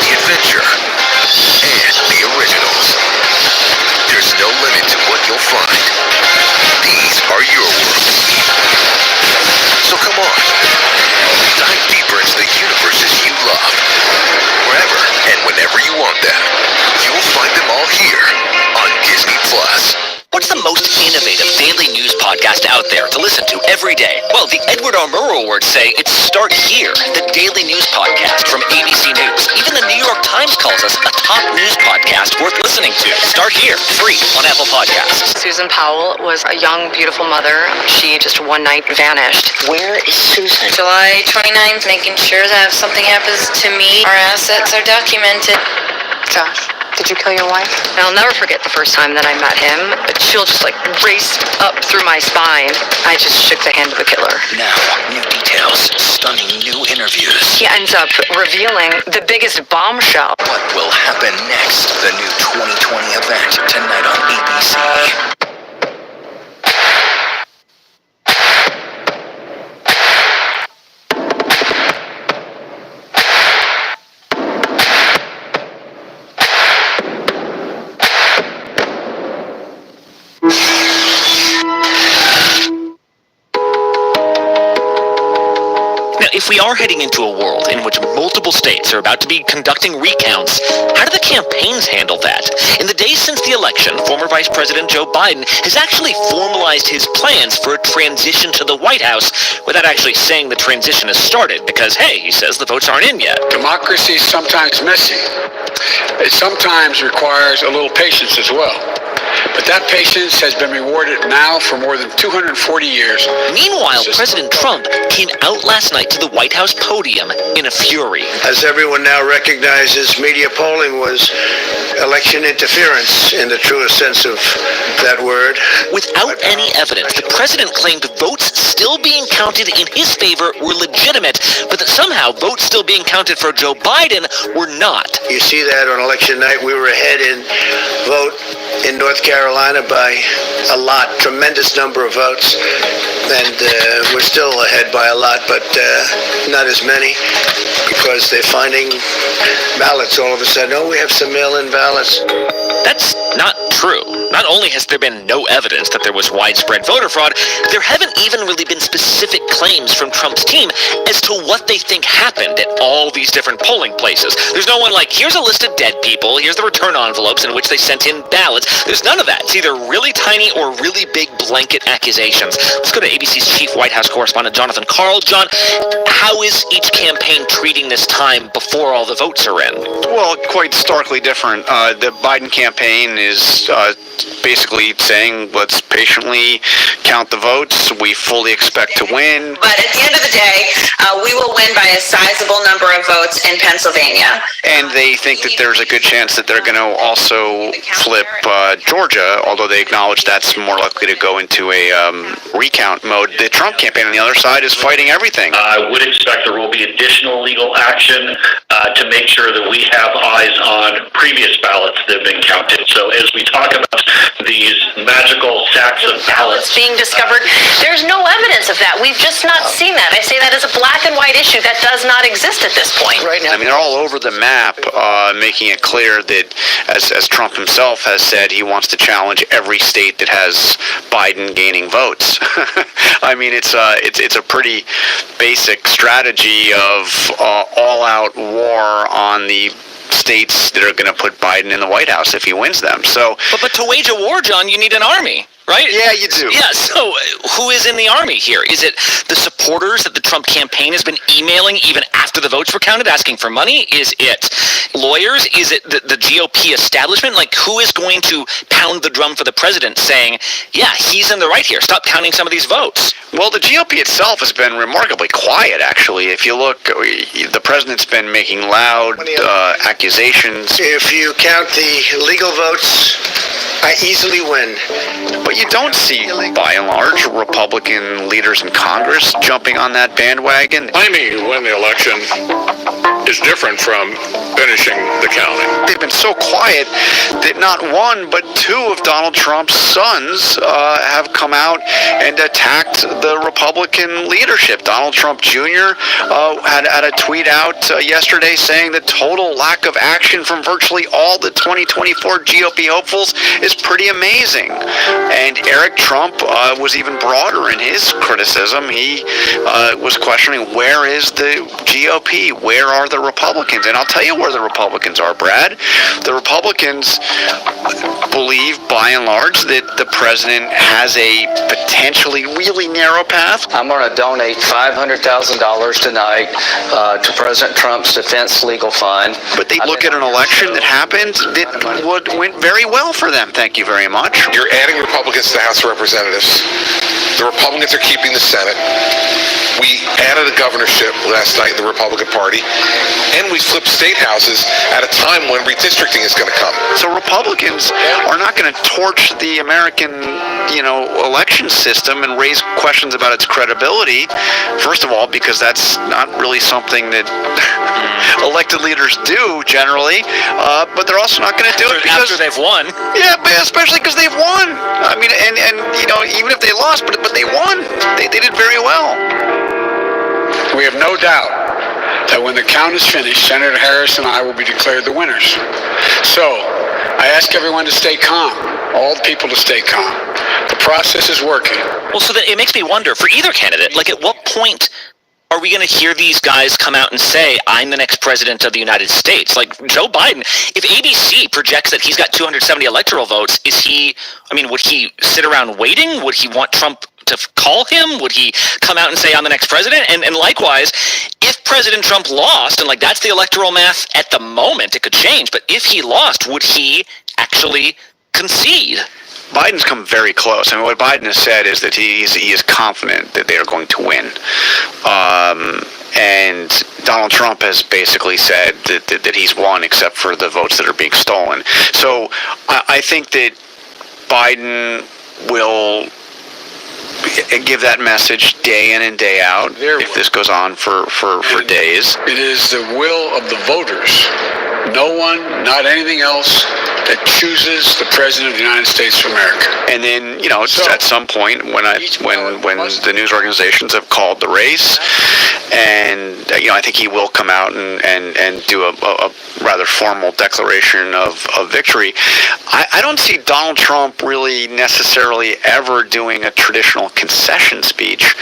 the adventure, and the originals. There's no limit to what you'll find. These are your worlds. So come on, dive deeper into the universes you love. Wherever and whenever you want them, you'll find them all here on Disney Plus. What's the most innovative daily news podcast out there to listen to every day? Well, the Edward R. Murrow Awards say it's Start Here, the daily news podcast from ABC News. Even the New York Times calls us a top news podcast worth listening to. Start Here, free on Apple Podcasts. Susan Powell was a young, beautiful mother. She just one night vanished. Where is Susan? July 29th, making sure that if something happens to me, our assets are documented. Josh, did you kill your wife? And I'll never forget the first time that I met him. A chill just like raced up through my spine. I just shook the hand of the killer. Now, new details, stunning new interviews. He ends up revealing the biggest bombshell. What will happen next? The new 2020 event tonight on ABC. Now, if we are heading into a world in which multiple states are about to be conducting recounts, how do the campaigns handle that? In the days since the election, former Vice President Joe Biden has actually formalized his plans for a transition to the White House without actually saying the transition has started because, hey, he says the votes aren't in yet. Democracy is sometimes messy. It sometimes requires a little patience as well. But that patience has been rewarded now for more than 240 years. Meanwhile, President Trump came out last night to the White House podium in a fury. As everyone now recognizes, media polling was election interference in the truest sense of that word. Without any evidence, the president claimed votes still being counted in his favor were legitimate, but that somehow votes still being counted for Joe Biden were not. You see that on election night. We were ahead in vote in North Carolina by a lot, tremendous number of votes, and we're still ahead by a lot, but not as many because they're finding ballots all of a sudden. Oh, we have some mail-in ballots. That's not true. Not only has there been no evidence that there was widespread voter fraud, there haven't even really been specific claims from Trump's team as to what they think happened at all these different polling places. There's no one like, here's a list of dead people, here's the return envelopes in which they sent in ballots. There's none of that. It's either really tiny or really big blanket accusations. Let's go to ABC's chief White House correspondent, Jonathan Karl. John, how is each campaign treating this time before all the votes are in? Well, quite starkly different. The Biden campaign is basically saying, let's patiently count the votes. We fully expect to win. But at the end of the day, we will win by a sizable number of votes in Pennsylvania. And they think that there's a good chance that they're going to also flip Georgia, although they acknowledge that's more likely to go into a recount mode. The Trump campaign on the other side is fighting everything. I would expect there will be additional legal action to make sure that we have eyes on previous ballots that have been counted. So as we talk about these magical sacks of ballots being discovered, there's no evidence of that. We've just not seen that. I say that as a black and white issue that does not exist at this point. Right now, I mean, they're all over the map, making it clear that, as Trump himself has said, he wants to challenge every state that has Biden gaining votes. I mean, it's a pretty basic strategy of all-out war on the states that are going to put Biden in the White House if he wins them. So, but to wage a war, John, you need an army. right? Yeah, you do. Yeah, so who is in the army here? Is it the supporters that the Trump campaign has been emailing even after the votes were counted, asking for money? Is it lawyers? Is it the GOP establishment? Like, who is going to pound the drum for the president saying, yeah, he's in the right here, stop counting some of these votes? Well, the GOP itself has been remarkably quiet, actually. If you look, the president's been making loud accusations. If you count the legal votes, I easily win. But you don't see, by and large, Republican leaders in Congress jumping on that bandwagon. Claiming you win the election is different from finishing the counting. They've been so quiet that not one but two of Donald Trump's sons have come out and attacked the Republican leadership. Donald Trump Jr. Had a tweet out yesterday saying the total lack of action from virtually all the 2024 GOP hopefuls is pretty amazing. And Eric Trump was even broader in his criticism. He was questioning, where is the GOP? Where are the Republicans? And I'll tell you where the Republicans are, Brad. The Republicans believe, by and large, that the president has a potentially really narrow path. I'm going to donate $500,000 tonight to President Trump's defense legal fund. But they look at an election that happened that went very well for them. Thank you very much. You're adding Republicans to the House of Representatives. The Republicans are keeping the Senate. We added a governorship last night in the Republican Party, and we flipped state houses at a time when redistricting is going to come. So Republicans are not going to torch the American, election system and raise questions about its credibility. First of all, because that's not really something that elected leaders do generally. But they're also not going to do it because after they've won. Yeah, but especially because they've won. I mean, and even if they lost, but they won. They did very well. We have no doubt that when the count is finished, Senator Harris and I will be declared the winners. So, I ask everyone to stay calm, all the people to stay calm. The process is working. Well, so then it makes me wonder, for either candidate, like, at what point are we going to hear these guys come out and say, I'm the next president of the United States? Like, Joe Biden, if ABC projects that he's got 270 electoral votes, would he sit around waiting? Would he want Trump to call him? Would he come out and say, I'm the next president? And likewise, if President Trump lost, and that's the electoral math at the moment, it could change, but if he lost, would he actually concede? Biden's come very close. I mean, what Biden has said is that he is confident that they are going to win. And Donald Trump has basically said that he's won except for the votes that are being stolen. So I think that Biden will give that message day in and day out if this goes on for days. It is the will of the voters. No one, not anything else, that chooses the President of the United States of America. And then, at some point when the news organizations have called the race, and I think he will come out and do a rather formal declaration of victory. I don't see Donald Trump really necessarily ever doing a traditional concession speech,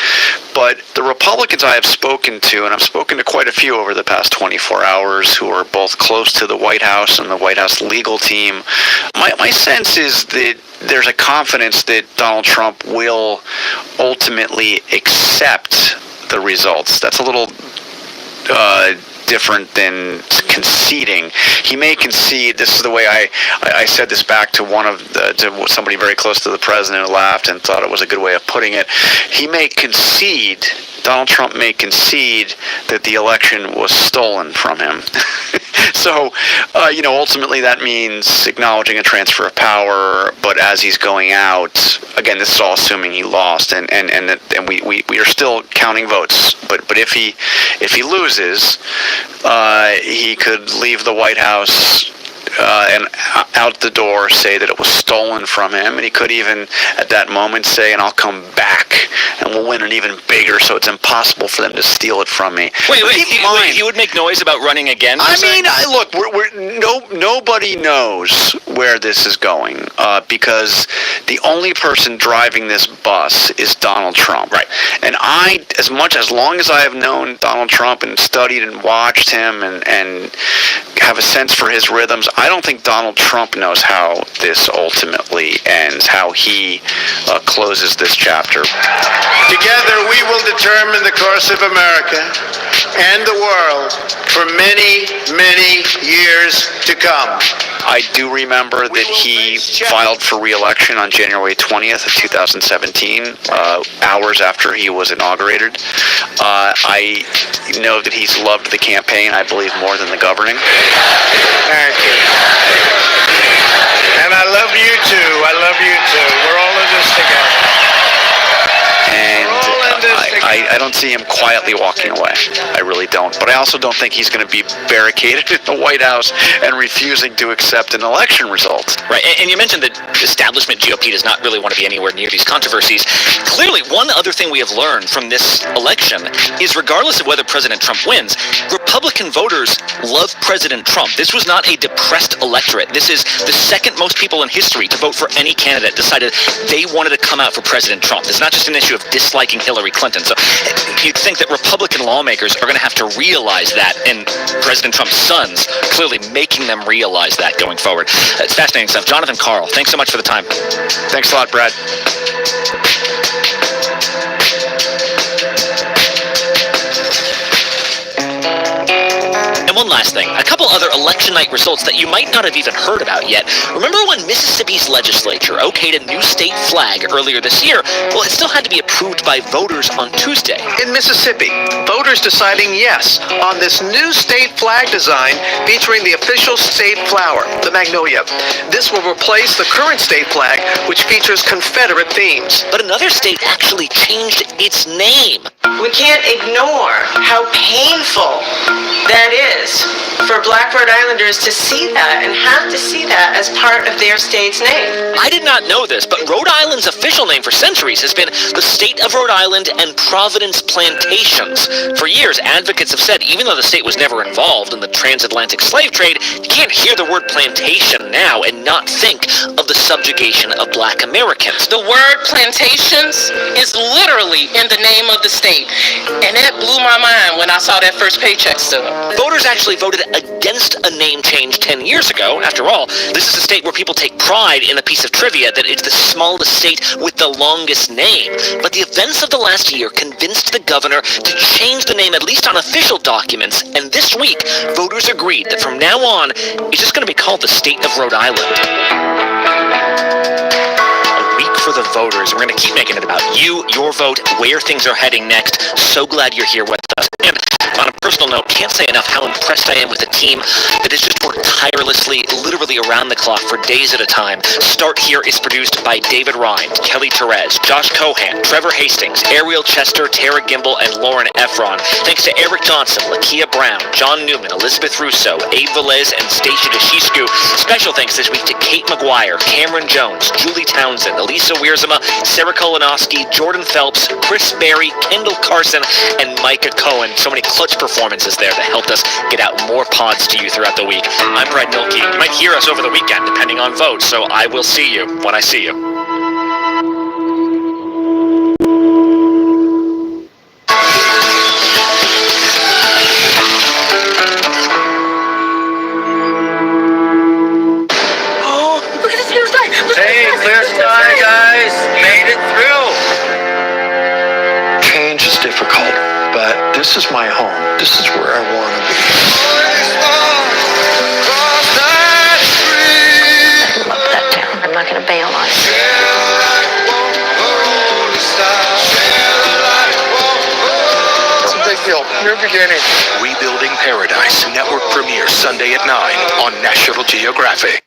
but the Republicans I have spoken to, and I've spoken to quite a few over the past 24 hours who are both close to the White House and the White House legal team, my sense is that there's a confidence that Donald Trump will ultimately accept the results. That's a little different than conceding. He may concede. This is the way I said this back to to somebody very close to the president who laughed and thought it was a good way of putting it. He may concede. Donald Trump may concede that the election was stolen from him. So, ultimately that means acknowledging a transfer of power, but as he's going out, again, this is all assuming he lost, and we are still counting votes, but if he loses, he could leave the White House and out the door say that it was stolen from him, and he could even at that moment say, and I'll come back and we'll win an even bigger, so it's impossible for them to steal it from me. Wait, he would make noise about running again? Look, nobody knows where this is going because the only person driving this bus is Donald Trump. Right. And as long as I have known Donald Trump and studied and watched him and have a sense for his rhythms, I don't think Donald Trump knows how this ultimately ends, how he closes this chapter. Together we will determine the course of America and the world for many, many years to come. I do remember that he filed for re-election on January 20th of 2017, hours after he was inaugurated. I know that he's loved the campaign, I believe, more than the governing. Thank you. And I love you too. I love you too. We're all in this together. And I don't see him quietly walking away. I really don't. But I also don't think he's going to be barricaded in the White House and refusing to accept an election result. Right, and you mentioned that establishment GOP does not really want to be anywhere near these controversies. Clearly, one other thing we have learned from this election is regardless of whether President Trump wins, Republican voters love President Trump. This was not a depressed electorate. This is the second most people in history to vote for any candidate decided they wanted to come out for President Trump. It's not just an issue of disliking Hillary Clinton. So you'd think that Republican lawmakers are going to have to realize that, and President Trump's sons clearly making them realize that going forward. It's fascinating stuff. Jonathan Karl, thanks so much for the time. Thanks a lot, Brad. And one last thing, a couple other election night results that you might not have even heard about yet. Remember when Mississippi's legislature okayed a new state flag earlier this year? Well, it still had to be approved by voters on Tuesday. In Mississippi, voters deciding yes on this new state flag design featuring the official state flower, the magnolia. This will replace the current state flag, which features Confederate themes. But another state actually changed its name. We can't ignore how painful that is for Black Rhode Islanders to see that and have to see that as part of their state's name. I did not know this, but Rhode Island's official name for centuries has been the State of Rhode Island and Providence Plantations. For years, advocates have said even though the state was never involved in the transatlantic slave trade, you can't hear the word plantation now and not think of the subjugation of Black Americans. The word plantations is literally in the name of the state, and it blew my mind when I saw that first paycheck stub. Voters actually voted against a name change 10 years ago. After all, this is a state where people take pride in a piece of trivia that it's the smallest state with the longest name. But the events of the last year convinced the governor to change the name, at least on official documents, and this week, voters agreed that from now on, it's just going to be called the State of Rhode Island. For the voters. We're going to keep making it about you, your vote, where things are heading next. So glad you're here with us. And on a personal note, can't say enough how impressed I am with a team that has just worked tirelessly, literally around the clock for days at a time. Start Here is produced by David Rind, Kelly Therese, Josh Cohan, Trevor Hastings, Ariel Chester, Tara Gimbel, and Lauren Efron. Thanks to Eric Johnson, Lakia Brown, John Newman, Elizabeth Russo, Abe Velez, and Stacia DeShisku. Special thanks this week to Kate McGuire, Cameron Jones, Julie Townsend, Elisa Wiersma, Sarah Kolonowski, Jordan Phelps, Chris Berry, Kendall Carson, and Micah Cohen. So many clutch performances there that helped us get out more pods to you throughout the week. I'm Brad Milkey. You might hear us over the weekend, depending on votes, so I will see you when I see you. Hey, clear sky, guys. Made it through. Change is difficult, but this is my home. This is where I want to be. I love that town. I'm not going to bail on it. It's a big deal. New beginning. Rebuilding Paradise, network premiere Sunday at 9 on National Geographic.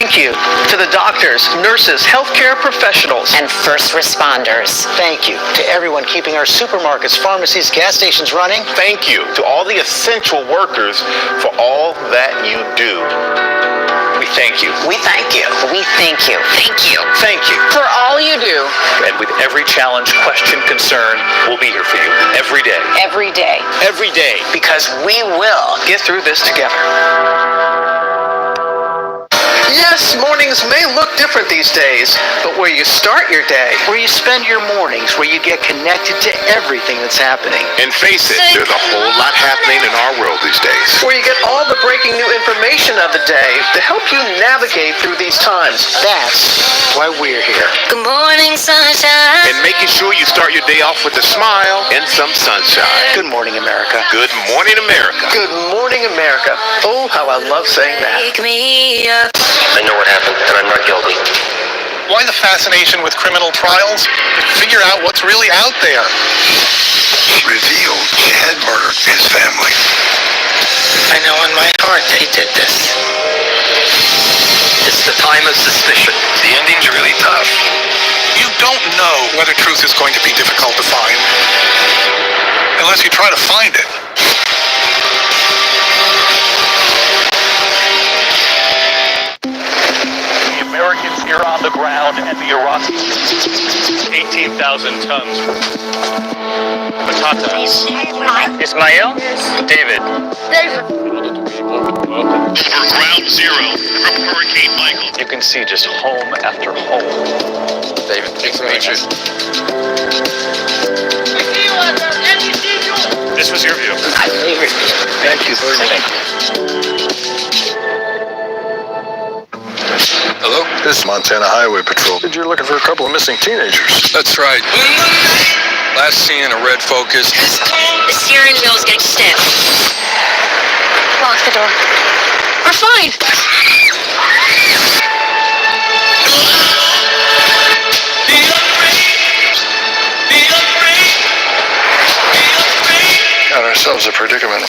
Thank you to the doctors, nurses, healthcare professionals, and first responders. Thank you to everyone keeping our supermarkets, pharmacies, gas stations running. Thank you to all the essential workers for all that you do. We thank you. We thank you. We thank you. Thank you. Thank you for all you do. And with every challenge, question, concern, we'll be here for you every day. Every day. Every day. Because we will get through this together. Yes, mornings may look different these days, but where you start your day, where you spend your mornings, where you get connected to everything that's happening. And face it, there's a whole lot happening in our world these days. Where you get all the breaking new information of the day to help you navigate through these times. That's why we're here. Good morning, sunshine. And making sure you start your day off with a smile and some sunshine. Good morning, America. Good morning, America. Good morning, America. Oh, how I love saying that. Wake me up. I know what happened, and I'm not guilty. Why the fascination with criminal trials? Figure out what's really out there. Revealed Chad murdered his family. I know in my heart that he did this. It's the time of suspicion. The ending's really tough. You don't know whether truth is going to be difficult to find unless you try to find it. Americans here on the ground and the Iraqis. 18,000 tons. Patatas. Ismail? David. Over ground zero from Hurricane Michael. You can see just home after home. David, thanks for meeting you. This was your view. My favorite. Thank you very much. Hello? This is Montana Highway Patrol. You're looking for a couple of missing teenagers. That's right. Last seen in a red Focus. The steering wheel's getting stiff. Lock the door. We're fine. Got ourselves a predicament.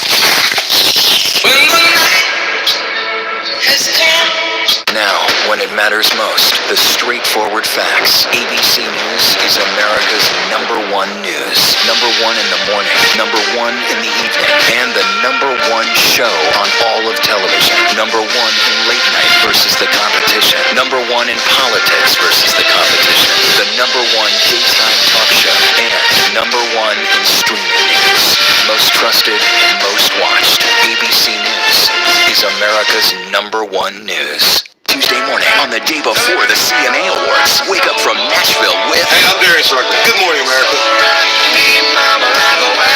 Now, when it matters most, the straightforward facts. ABC News is America's #1 news. #1 in the morning, #1 in the evening, and the #1 show on all of television. #1 in late night versus the competition. #1 in politics versus the competition. The #1 daytime talk show. And #1 in streaming news. Most trusted, most watched. ABC News is America's #1 news. Tuesday morning, on the day before the CMA Awards, wake up from Nashville with... Hey, I'm Darius Rucker. Good morning, America.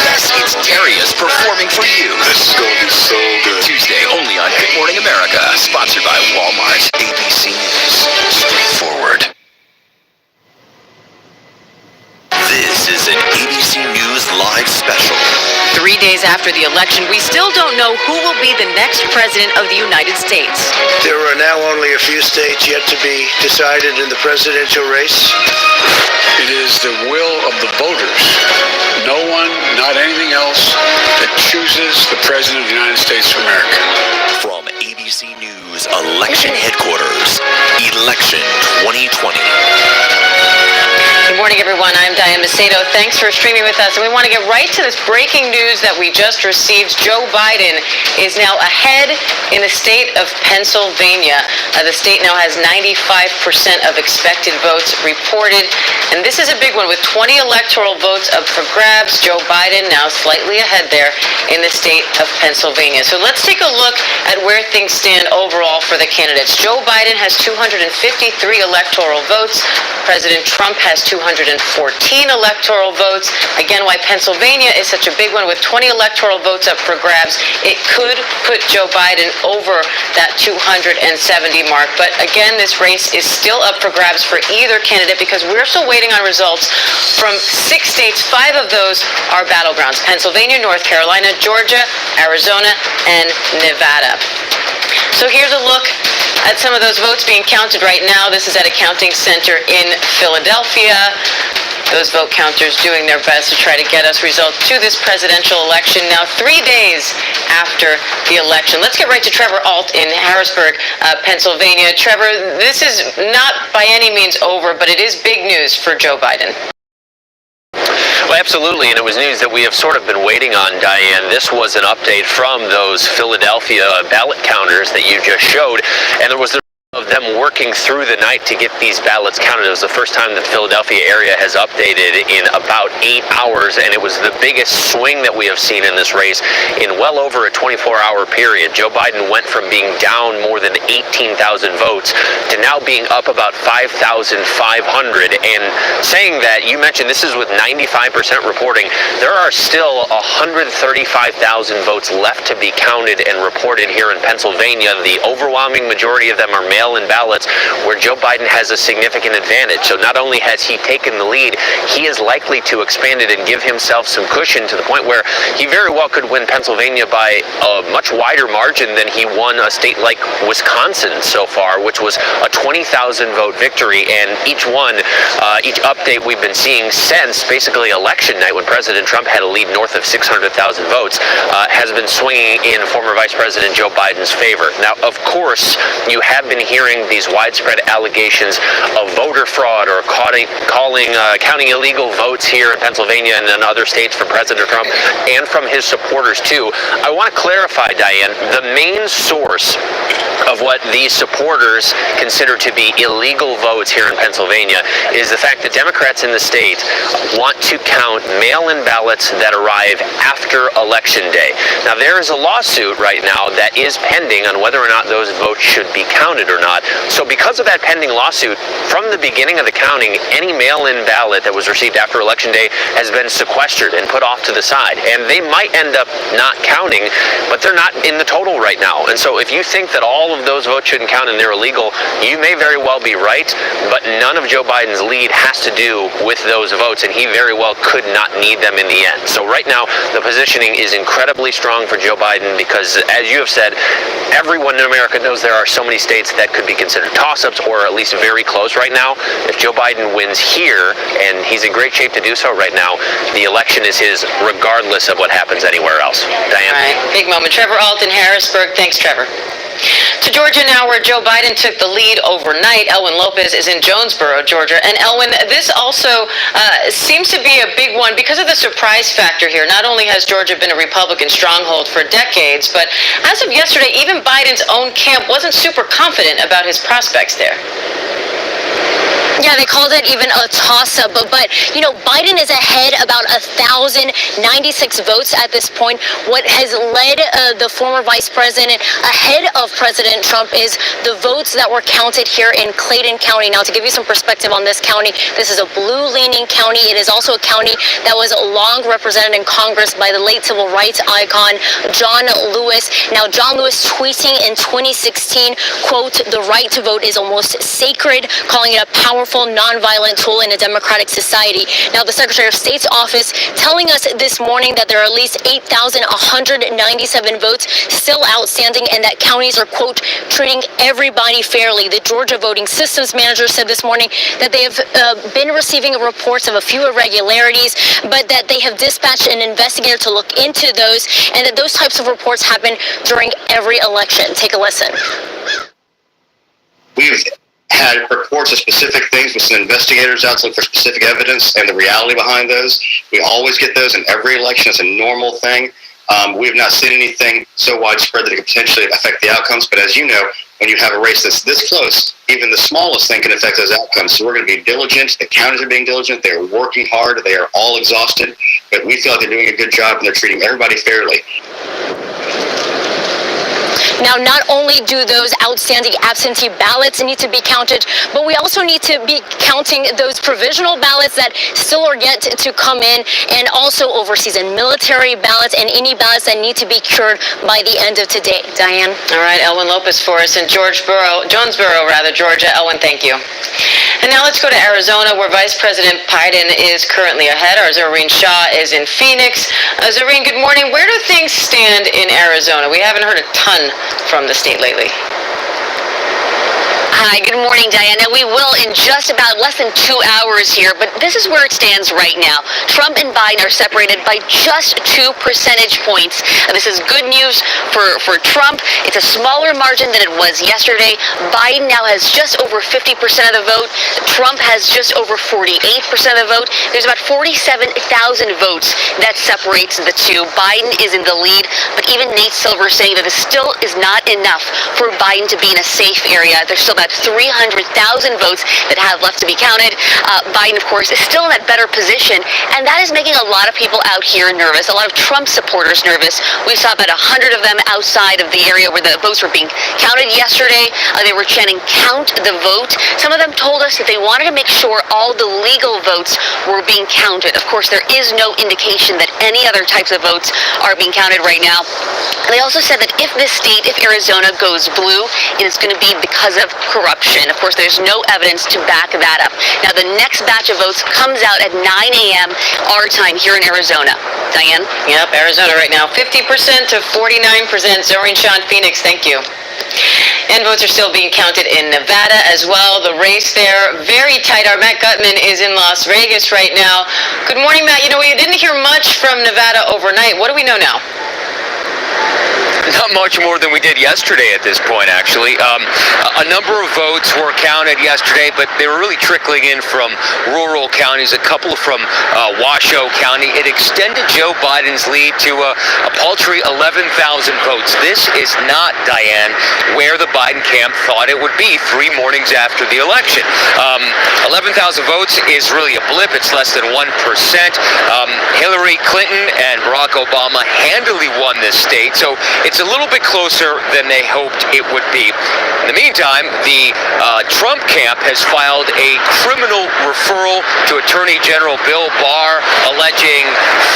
Yes, it's Darius performing for you. This is going to be so good. Tuesday, only on Good Morning America, sponsored by Walmart. ABC News. Straightforward. This is an ABC News Live special. 3 days after the election, we still don't know who will be the next president of the United States. There are now only a few states yet to be decided in the presidential race. It is the will of the voters. No one, not anything else, that chooses the President of the United States of America. From ABC News Election Headquarters, Election 2020. Good morning, everyone. I'm Diane Macedo. Thanks for streaming with us. And we want to get right to this breaking news that we just received. Joe Biden is now ahead in the state of Pennsylvania. The state now has 95% of expected votes reported. And this is a big one with 20 electoral votes up for grabs. Joe Biden now slightly ahead there in the state of Pennsylvania. So let's take a look at where things stand overall for the candidates. Joe Biden has 253 electoral votes. President Trump has 214 electoral votes. Again, why Pennsylvania is such a big one with 20 electoral votes up for grabs. It could put Joe Biden over that 270 mark. But again, this race is still up for grabs for either candidate because we're still waiting on results from 6 states. 5 of those are battlegrounds: Pennsylvania, North Carolina, Georgia, Arizona, and Nevada. So here's a look at some of those votes being counted right now. This is at a counting center in Philadelphia. Those vote counters doing their best to try to get us results to this presidential election now 3 days after the election. Let's get right to Trevor Ault in Harrisburg, Pennsylvania. Trevor, this is not by any means over, but it is big news for Joe Biden. Well, absolutely, and it was news that we have sort of been waiting on, Diane. This was an update from those Philadelphia ballot counters that you just showed, and there was of them working through the night to get these ballots counted. It was the first time the Philadelphia area has updated in about 8 hours, and it was the biggest swing that we have seen in this race in well over a 24-hour period. Joe Biden went from being down more than 18,000 votes to now being up about 5,500, and saying that, you mentioned this is with 95% reporting, there are still 135,000 votes left to be counted and reported here in Pennsylvania. The overwhelming majority of them are mail-in ballots where Joe Biden has a significant advantage. So not only has he taken the lead, he is likely to expand it and give himself some cushion to the point where he very well could win Pennsylvania by a much wider margin than he won a state like Wisconsin so far, which was a 20,000 vote victory. And each update we've been seeing since basically election night, when President Trump had a lead north of 600,000 votes, has been swinging in former Vice President Joe Biden's favor. Now, of course, you have been hearing these widespread allegations of voter fraud or counting illegal votes here in Pennsylvania and in other states from President Trump and from his supporters too. I want to clarify, Diane, the main source of what these supporters consider to be illegal votes here in Pennsylvania is the fact that Democrats in the state want to count mail-in ballots that arrive after Election Day. Now, there is a lawsuit right now that is pending on whether or not those votes should be counted or not. So because of that pending lawsuit, from the beginning of the counting, any mail-in ballot that was received after Election Day has been sequestered and put off to the side. And they might end up not counting, but they're not in the total right now. And so if you think that all of those votes shouldn't count and they're illegal, you may very well be right, but none of Joe Biden's lead has to do with those votes, and he very well could not need them in the end. So right now, the positioning is incredibly strong for Joe Biden because, as you have said, everyone in America knows there are so many states that could be considered toss-ups or at least very close right now. If Joe Biden wins here, and he's in great shape to do so right now, the election is his regardless of what happens anywhere else. Diane? All right, big moment. Trevor Ault in Harrisburg. Thanks, Trevor. To Georgia now, where Joe Biden took the lead overnight. Elwin Lopez is in Jonesboro, Georgia. And Elwin, this also seems to be a big one because of the surprise factor here. Not only has Georgia been a Republican stronghold for decades, but as of yesterday, even Biden's own camp wasn't super confident about his prospects there. Yeah, they called it even a toss-up, but you know, Biden is ahead about 1,096 votes at this point. What has led the former vice president ahead of President Trump is the votes that were counted here in Clayton County. Now, to give you some perspective on this county, this is a blue-leaning county. It is also a county that was long represented in Congress by the late civil rights icon John Lewis. Now, John Lewis tweeting in 2016, quote, "The right to vote is almost sacred," calling it a powerful nonviolent tool in a democratic society. Now, the Secretary of State's office telling us this morning that there are at least 8,197 votes still outstanding and that counties are, quote, "treating everybody fairly." The Georgia voting systems manager said this morning that they have been receiving reports of a few irregularities, but that they have dispatched an investigator to look into those, and that those types of reports happen during every election. Take a listen. We've had reports of specific things with some investigators out to look for specific evidence and the reality behind those. We always get those in every election. It's a normal thing. We have not seen anything so widespread that it could potentially affect the outcomes. But as you know, when you have a race that's this close, even the smallest thing can affect those outcomes. So we're going to be diligent. The counties are being diligent. They're working hard. They are all exhausted. But we feel like they're doing a good job and they're treating everybody fairly. Now, not only do those outstanding absentee ballots need to be counted, but we also need to be counting those provisional ballots that still are yet to come in, and also overseas and military ballots and any ballots that need to be cured by the end of today. Diane? All right, Elwin Lopez for us in Jonesboro, Georgia. Elwin, thank you. And now let's go to Arizona, where Vice President Biden is currently ahead. Our Zohreen Shah is in Phoenix. Zohreen, good morning. Where do things stand in Arizona? We haven't heard a ton from the state lately. Hi, good morning, Diana. We will in just about less than 2 hours here, but this is where it stands right now. Trump and Biden are separated by just 2 percentage points. This is good news for Trump. It's a smaller margin than it was yesterday. Biden now has just over 50% of the vote. Trump has just over 48% of the vote. There's about 47,000 votes that separates the two. Biden is in the lead, but even Nate Silver saying that this still is not enough for Biden to be in a safe area. There's still about 300,000 votes that have left to be counted. Biden, of course, is still in that better position, and that is making a lot of people out here nervous, a lot of Trump supporters nervous. We saw about 100 of them outside of the area where the votes were being counted yesterday. They were chanting, "Count the vote." Some of them told us that they wanted to make sure all the legal votes were being counted. Of course, there is no indication that any other types of votes are being counted right now. They also said that if this state, if Arizona goes blue, it is going to be because of corruption. Of course, there's no evidence to back that up. Now, the next batch of votes comes out at 9 a.m. our time here in Arizona. Diane? Yep, Arizona right now, 50% to 49%. Zohreen Shah in Phoenix, thank you. And votes are still being counted in Nevada as well. The race there, very tight. Our Matt Gutman is in Las Vegas right now. Good morning, Matt. You know, we didn't hear much from Nevada overnight. What do we know now? Not much more than we did yesterday at this point, actually. A number of votes were counted yesterday, but they were really trickling in from rural counties, a couple from Washoe County. It extended Joe Biden's lead to a paltry 11,000 votes. This is not, Diane, where the Biden camp thought it would be 3 mornings after the election. 11,000 votes is really a blip. It's less than 1%. Hillary Clinton and Barack Obama handily won this state, so it's a little bit closer than they hoped it would be. In the meantime, the Trump camp has filed a criminal referral to Attorney General Bill Barr, alleging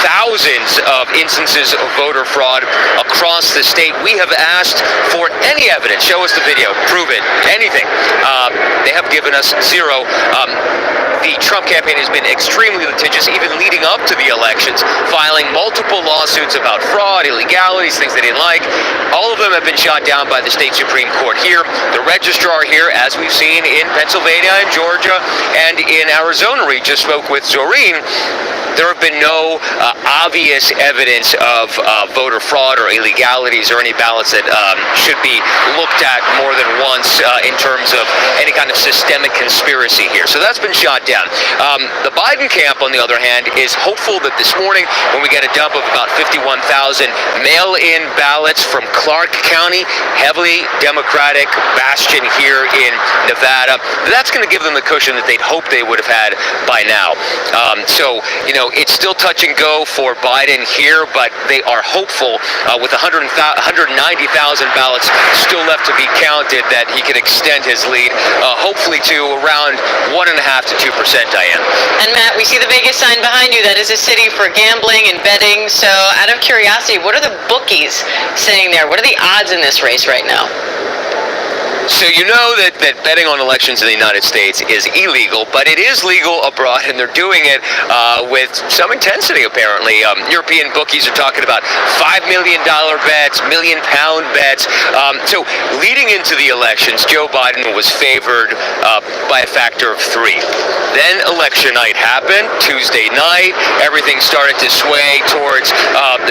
thousands of instances of voter fraud across the state. We have asked for any evidence. Show us the video. Prove it. Anything. They have given us zero. The Trump campaign has been extremely litigious, even leading up to the elections, filing multiple lawsuits about fraud, illegalities, things they didn't like. All of them have been shot down by the state Supreme Court here. The registrar here, as we've seen in Pennsylvania and Georgia and in Arizona, we just spoke with Zohreen. There have been no obvious evidence of voter fraud or illegalities or any ballots that should be looked at more than once in terms of any kind of systemic conspiracy here. So that's been shot down. The Biden camp, on the other hand, is hopeful that this morning, when we get a dump of about 51,000 mail-in ballots from Clark County, heavily Democratic bastion here in Nevada, that's going to give them the cushion that they'd hoped they would have had by now. So, you know, it's still touch and go for Biden here, but they are hopeful with 190,000 ballots still left to be counted that he can extend his lead, hopefully to around 1.5% to 2%, Diane. And Matt, we see the Vegas sign behind you. That is a city for gambling and betting. So out of curiosity, what are the bookies saying there? What are the odds in this race right now? So you know that betting on elections in the United States is illegal, but it is legal abroad, and they're doing it with some intensity, apparently. European bookies are talking about $5 million bets, £1 million bets. So leading into the elections, Joe Biden was favored by a factor of 3. Then election night happened, Tuesday night. Everything started to sway towards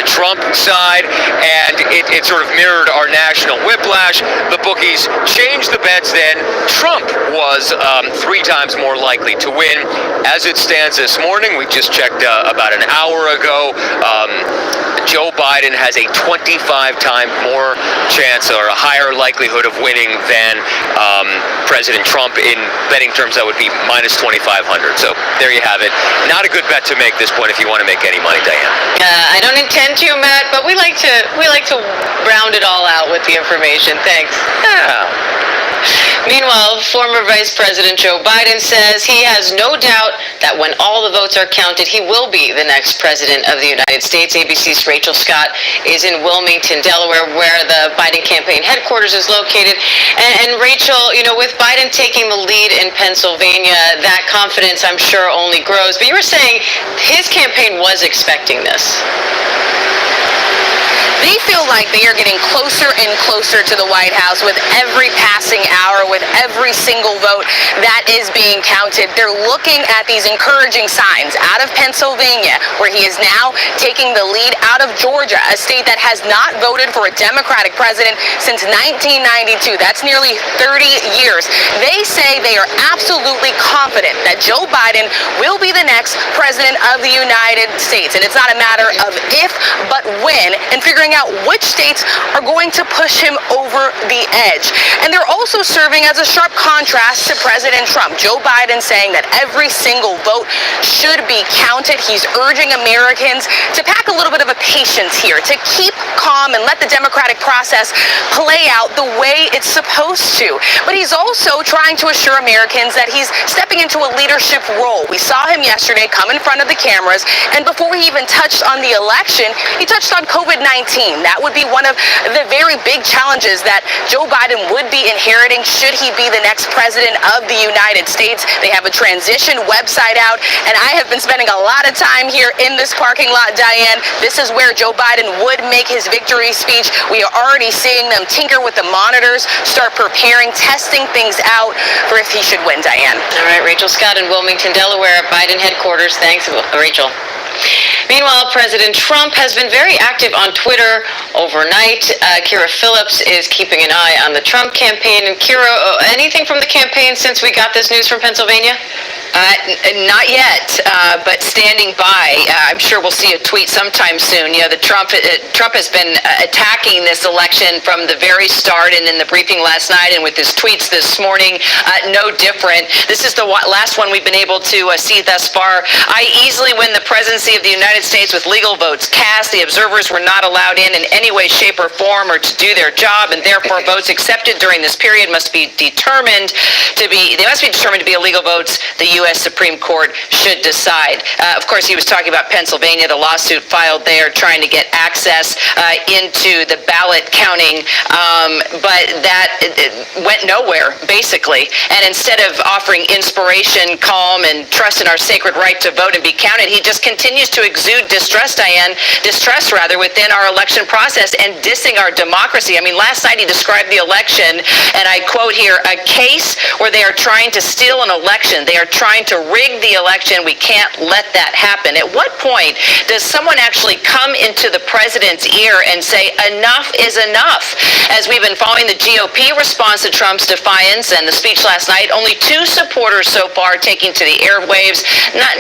the Trump side, and it sort of mirrored our national whiplash. The bookies changed the bets then. Trump was 3 times more likely to win. As it stands this morning, we just checked about an hour ago, Joe Biden has a 25-time more chance or a higher likelihood of winning than President Trump. In betting terms, that would be minus 2,500. So there you have it. Not a good bet to make this point if you want to make any money, Diane. I don't intend to, Matt, but we like to round it all out with the information. Thanks. Yeah. Meanwhile, former Vice President Joe Biden says he has no doubt that when all the votes are counted, he will be the next president of the United States. ABC's Rachel Scott is in Wilmington, Delaware, where the Biden campaign headquarters is located. And Rachel, you know, with Biden taking the lead in Pennsylvania, that confidence, I'm sure, only grows. But you were saying his campaign was expecting this. They feel like they are getting closer and closer to the White House with every passing hour, with every single vote that is being counted. They're looking at these encouraging signs out of Pennsylvania, where he is now taking the lead, out of Georgia, a state that has not voted for a Democratic president since 1992. That's nearly 30 years. They say they are absolutely confident that Joe Biden will be the next president of the United States. And it's not a matter of if, but when, and figuring out which states are going to push him over the edge. And they're also serving as a sharp contrast to President Trump. Joe Biden saying that every single vote should be counted. He's urging Americans to pack a little bit of a patience here, to keep calm and let the democratic process play out the way it's supposed to. But he's also trying to assure Americans that he's stepping into a leadership role. We saw him yesterday come in front of the cameras, and before he even touched on the election, he touched on COVID-19. That would be one of the very big challenges that Joe Biden would be inheriting should he be the next president of the United States. They have a transition website out, and I have been spending a lot of time here in this parking lot, Diane. This is where Joe Biden would make his victory speech. We are already seeing them tinker with the monitors, start preparing, testing things out for if he should win, Diane. All right, Rachel Scott in Wilmington, Delaware, Biden headquarters. Thanks, Rachel. Meanwhile, President Trump has been very active on Twitter overnight. Kira Phillips is keeping an eye on the Trump campaign. And Kira, anything from the campaign since we got this news from Pennsylvania? Not yet, but standing by. I'm sure we'll see a tweet sometime soon. You know, Trump has been attacking this election from the very start, and in the briefing last night and with his tweets this morning, no different. This is the last one we've been able to see thus far. I easily win the presidency of the United States with legal votes cast. The observers were not allowed in any way, shape, or form or to do their job, and therefore votes accepted during this period must be determined to be illegal votes. The U.S. Supreme Court should decide. Of course, he was talking about Pennsylvania, the lawsuit filed there trying to get access into the ballot counting, but that went nowhere, basically. And instead of offering inspiration, calm, and trust in our sacred right to vote and be counted, he just continues to exude distrust within our election process and dissing our democracy. I mean, last night he described the election, and I quote here, a case where they are trying to steal an election. They are trying to rig the election. We can't let that happen. At what point does someone actually come into the president's ear and say, enough is enough? As we've been following the GOP response to Trump's defiance and the speech last night, only 2 supporters so far taking to the airwaves.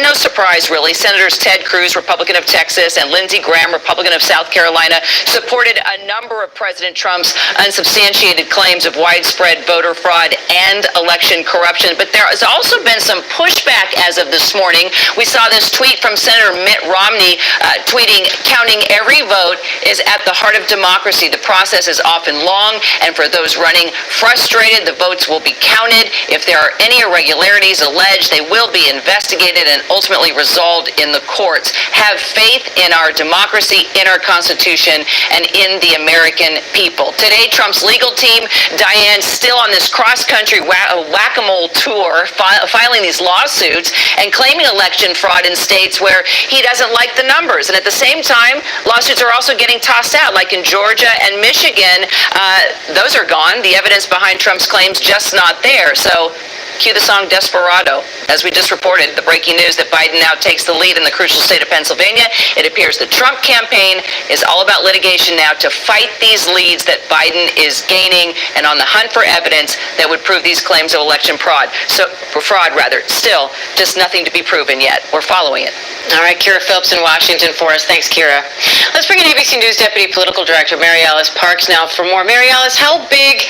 No surprise, really. Senators Ted Cruz, Republican of Texas, and Lindsey Graham, Republican of South Carolina, supported a number of President Trump's unsubstantiated claims of widespread voter fraud and election corruption. But there has also been some pushback as of this morning. We saw this tweet from Senator Mitt Romney tweeting, counting every vote is at the heart of democracy. The process is often long, and for those running frustrated, the votes will be counted. If there are any irregularities alleged, they will be investigated and ultimately resolved in the courts. Have faith in our democracy, in our Constitution, and in the American people. Today, Trump's legal team, Diane, still on this cross-country whack-a-mole tour, filing these lawsuits and claiming election fraud in states where he doesn't like the numbers. And at the same time, lawsuits are also getting tossed out, like in Georgia and Michigan. Those are gone. The evidence behind Trump's claims just not there. So cue the song Desperado. As we just reported, the breaking news that Biden now takes the lead in the crucial state of Pennsylvania. It appears the Trump campaign is all about litigation now to fight these leads that Biden is gaining and on the hunt for evidence that would prove these claims of election fraud. Still, just nothing to be proven yet. We're following it. All right, Kira Phillips in Washington for us. Thanks, Kira. Let's bring in ABC News Deputy Political Director Mary Alice Parks now for more. Mary Alice, how big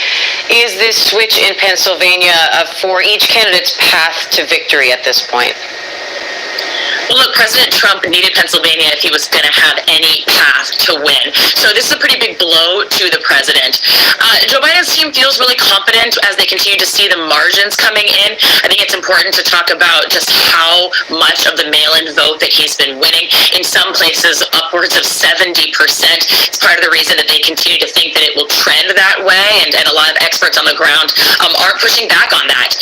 is this switch in Pennsylvania for each candidate's path to victory at this point? Well, look, President Trump needed Pennsylvania if he was going to have any path to win. So this is a pretty big blow to the president. Joe Biden's team feels really confident as they continue to see the margins coming in. I think it's important to talk about just how much of the mail-in vote that he's been winning. In some places, upwards of 70%. It's part of the reason that they continue to think that it will trend that way, and a lot of experts on the ground are pushing back on that.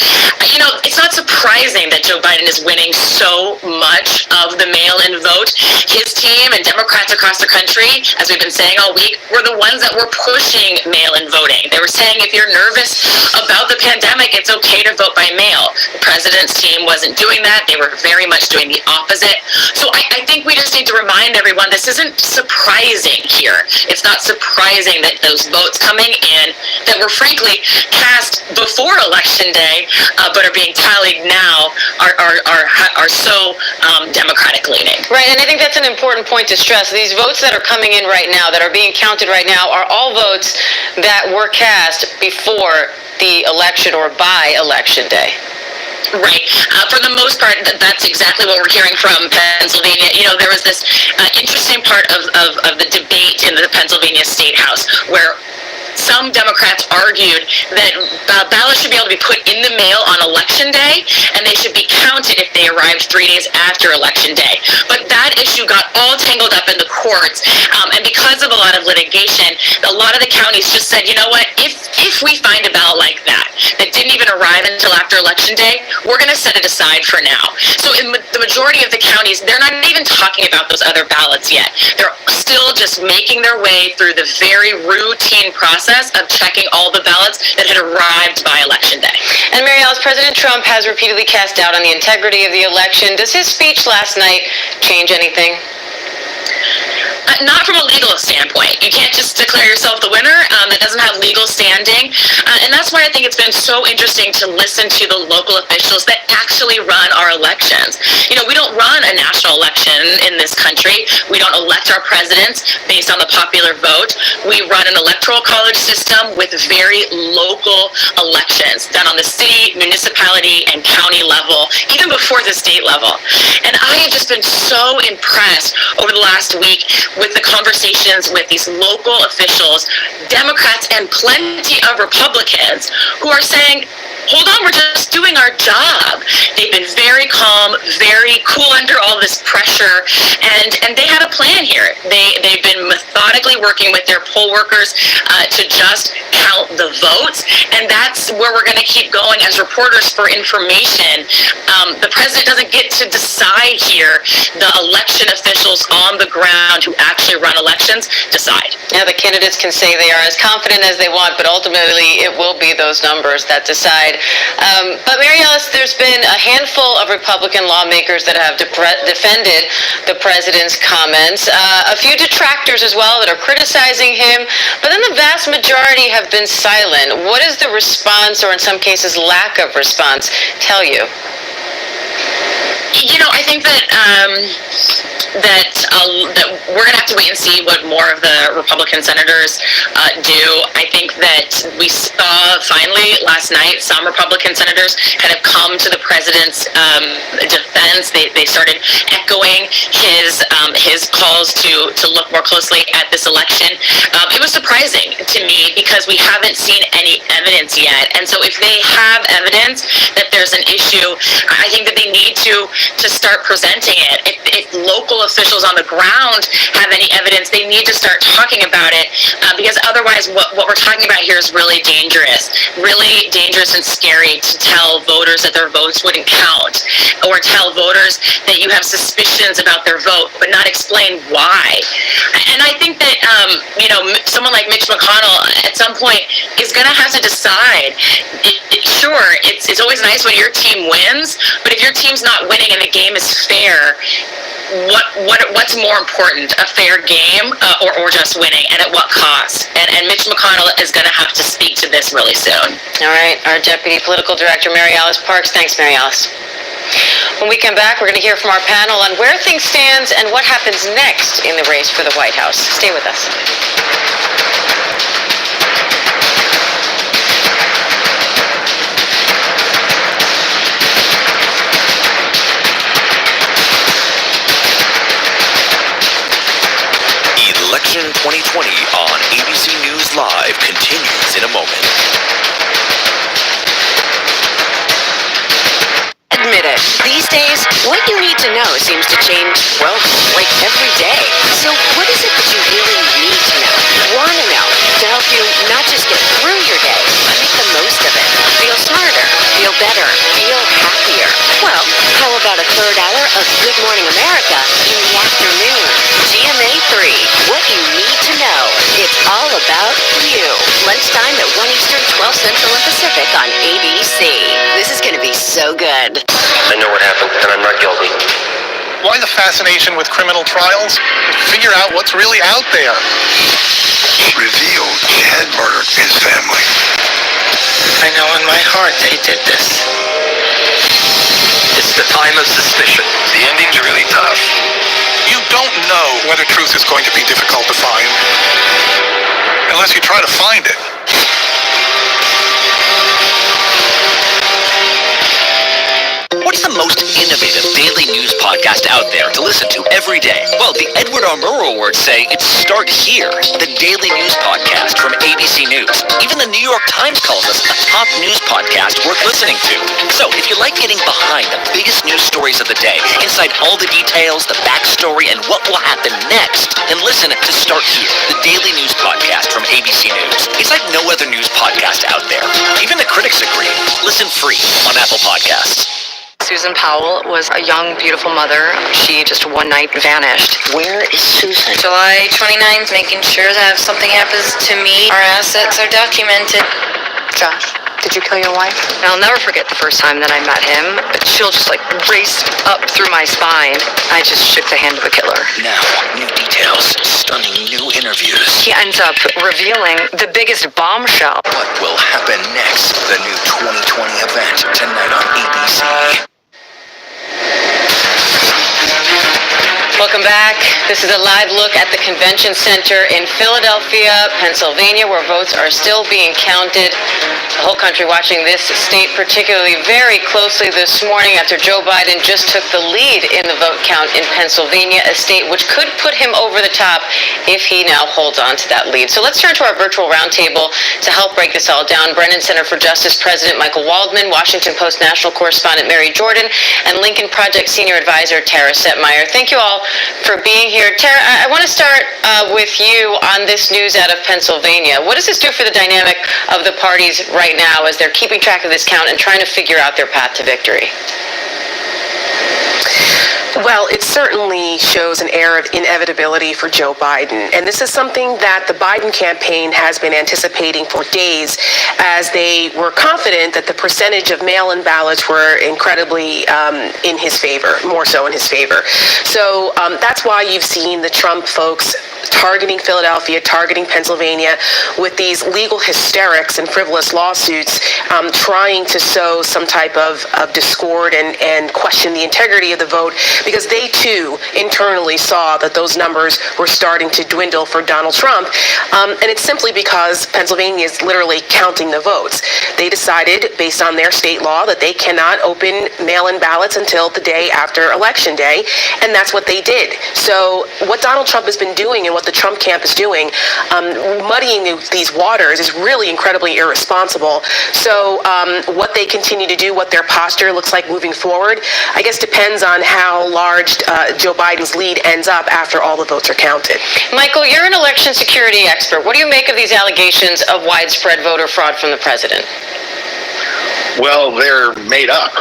You know, it's not surprising that Joe Biden is winning so much of the mail-in vote. His team and Democrats across the country, as we've been saying all week, were the ones that were pushing mail-in voting. They were saying if you're nervous about the pandemic, it's okay to vote by mail. The president's team wasn't doing that. They were very much doing the opposite. So I think we just need to remind everyone this isn't surprising here. It's not surprising that those votes coming in that were frankly cast before Election Day, but are being tallied now, are so Democratic leaning. Right, and I think that's an important point to stress. These votes that are coming in right now, that are being counted right now, are all votes that were cast before the election or by Election Day. Right. For the most part, that's exactly what we're hearing from Pennsylvania. You know, there was this interesting part of the debate in the Pennsylvania State House where some Democrats argued that ballots should be able to be put in the mail on Election Day, and they should be counted if they arrived 3 days after Election Day. But that issue got all tangled up in the courts, and because of a lot of litigation, a lot of the counties just said, you know what, if we find a ballot like that didn't even arrive until after Election Day, we're going to set it aside for now. So in the majority of the counties, they're not even talking about those other ballots yet. They're still just making their way through the very routine process of checking all the ballots that had arrived by Election Day. And Mary Alice, President Trump has repeatedly cast doubt on the integrity of the election. Does his speech last night change anything? Not from a legal standpoint. You can't just declare yourself the winner. That doesn't have legal standing. And that's why I think it's been so interesting to listen to the local officials that actually run our elections. You know, we don't run a national election in this country. We don't elect our presidents based on the popular vote. We run an electoral college system with very local elections done on the city, municipality, and county level, even before the state level. And I have just been so impressed over the last week with the conversations with these local officials, Democrats and plenty of Republicans, who are saying, hold on, we're just doing our job. They've been very calm, very cool under all this pressure, and they had a plan here. They've been methodically working with their poll workers to just count the votes, and that's where we're going to keep going as reporters for information. The president doesn't get to decide here. The election officials on the ground who actually run elections decide. Now, the candidates can say they are as confident as they want, but ultimately it will be those numbers that decide. But Mary Alice, there's been a handful of Republican lawmakers that have defended the president's comments, a few detractors as well that are criticizing him, but then the vast majority have been silent. What does the response, or in some cases lack of response, tell you? You know, I think that that we're going to have to wait and see what more of the Republican senators do. I think that we saw finally last night some Republican senators kind of come to the president's defense. They started echoing his calls to look more closely at this election. It was surprising to me because we haven't seen any evidence yet. And so if they have evidence that there's an issue, I think that they need to start presenting it. If local officials on the ground have any evidence, they need to start talking about it, because otherwise what we're talking about here is really dangerous and scary to tell voters that their votes wouldn't count, or tell voters that you have suspicions about their vote but not explain why. And I think that someone like Mitch McConnell at some point is going to have to decide. Sure, it's always nice when your team wins, but if your team's not winning and the game is fair, what's more important, a fair game or just winning, and at what cost? And Mitch McConnell is going to have to speak to this really soon. All right, our Deputy Political Director, Mary Alice Parks. Thanks, Mary Alice. When we come back, we're going to hear from our panel on where things stand and what happens next in the race for the White House. Stay with us. Live continues in a moment. Admit it. These days, what you need to know seems to change, well, like every day. So what is it that you really need to know, want to know, to help you not just get through your day, but make the most of it? Feel smarter, feel better, feel happier. Well, how about a third hour of Good Morning America in the afternoon? GMA 3, what you need to know. It's all about you. Lunchtime at 1 Eastern, 12 Central and Pacific on ABC. This is going to be so good. I know what happened, and I'm not guilty. Why the fascination with criminal trials? Figure out what's really out there. Revealed Chad murdered his family. I know in my heart they did this. It's the time of suspicion. The ending's really tough. You don't know whether truth is going to be difficult to find unless you try to find it. What's the most innovative daily news podcast out there to listen to every day? Well, the Edward R. Murrow Awards say it's Start Here, the daily news podcast from ABC News. Even the New York Times calls us a top news podcast worth listening to. So, if you like getting behind the biggest news stories of the day, inside all the details, the backstory, and what will happen next, then listen to Start Here, the daily news podcast from ABC News. It's like no other news podcast out there. Even the critics agree. Listen free on Apple Podcasts. Susan Powell was a young, beautiful mother. She just one night vanished. Where is Susan? July 29th, making sure that if something happens to me, our assets are documented. Josh, did you kill your wife? I'll never forget the first time that I met him. A chill just raced up through my spine. I just shook the hand of the killer. Now, new details, stunning new interviews. He ends up revealing the biggest bombshell. What will happen next? The new 2020 event tonight on ABC. Welcome back. This is a live look at the convention center in Philadelphia, Pennsylvania, where votes are still being counted. The whole country watching this state particularly very closely this morning after Joe Biden just took the lead in the vote count in Pennsylvania, a state which could put him over the top if he now holds on to that lead. So let's turn to our virtual roundtable to help break this all down. Brennan Center for Justice President Michael Waldman, Washington Post national correspondent Mary Jordan, and Lincoln Project Senior Advisor Tara Setmeyer. Thank you all for being here. Tara, I want to start with you on this news out of Pennsylvania. What does this do for the dynamic of the parties right now as they're keeping track of this count and trying to figure out their path to victory? Well, it certainly shows an air of inevitability for Joe Biden. And this is something that the Biden campaign has been anticipating for days, as they were confident that the percentage of mail-in ballots were incredibly in his favor, more so in his favor. So that's why you've seen the Trump folks targeting Philadelphia, targeting Pennsylvania with these legal hysterics and frivolous lawsuits, trying to sow some type of discord and question the integrity of the vote, because they too internally saw that those numbers were starting to dwindle for Donald Trump. And it's simply because Pennsylvania is literally counting the votes. They decided, based on their state law, that they cannot open mail-in ballots until the day after Election Day, and that's what they did. So what Donald Trump has been doing and what the Trump camp is doing, muddying these waters, is really incredibly irresponsible. So what they continue to do, what their posture looks like moving forward, I guess depends on how large Joe Biden's lead ends up after all the votes are counted. Michael, you're an election security expert. What do you make of these allegations of widespread voter fraud from the president? Well, they're made up.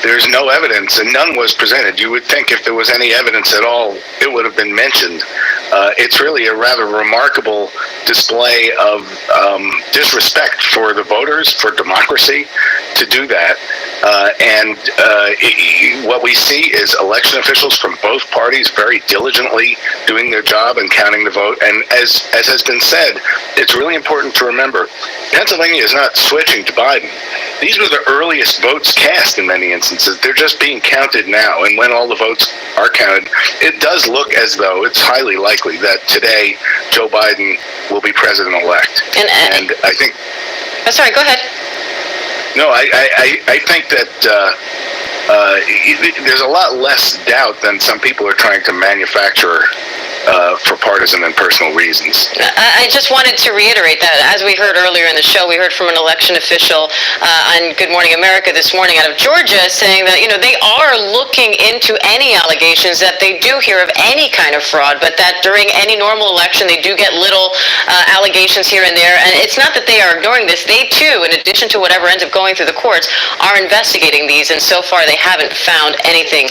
There's no evidence, and none was presented. You would think if there was any evidence at all, it would have been mentioned. It's really a rather remarkable display of disrespect for the voters, for democracy, to do that. What we see is election officials from both parties very diligently doing their job and counting the vote. And as has been said, it's really important to remember, Pennsylvania is not switching to Biden. These were the earliest votes cast in many instances. They're just being counted now. And when all the votes are counted, it does look as though it's highly likely that today Joe Biden will be president-elect. And I think... Sorry, go ahead. No, I think that there's a lot less doubt than some people are trying to manufacture for partisan and personal reasons. I just wanted to reiterate that, as we heard earlier in the show, we heard from an election official on Good Morning America this morning out of Georgia saying that, they are looking into any allegations that they do hear of any kind of fraud, but that during any normal election they do get little allegations here and there. And it's not that they are ignoring this. They too, in addition to whatever ends up going through the courts, are investigating these, and so far they haven't found anything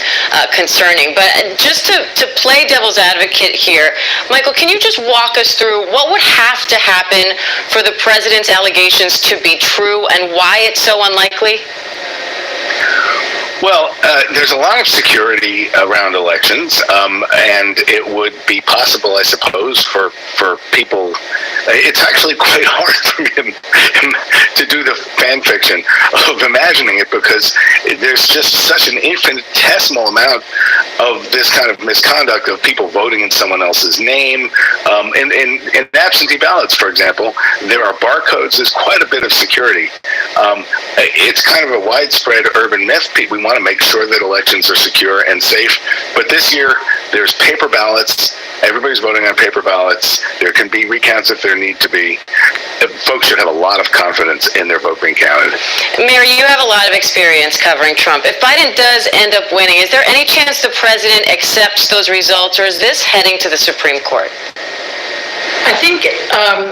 concerning. But just to play devil's advocate here, Michael, can you just walk us through what would have to happen for the president's allegations to be true and why it's so unlikely? Well, there's a lot of security around elections, and it would be possible, I suppose, for people. It's actually quite hard for him to do the fan fiction of imagining it, because there's just such an infinitesimal amount of this kind of misconduct of people voting in someone else's name. In absentee ballots, for example, there are barcodes. There's quite a bit of security. It's kind of a widespread urban myth. We want to make sure that elections are secure and safe. But this year, there's paper ballots. Everybody's voting on paper ballots. There can be recounts if there need to be. Folks should have a lot of confidence in their vote being counted. Mary, you have a lot of experience covering Trump. If Biden does end up winning, is there any chance the president accepts those results, or is this heading to the Supreme Court? I think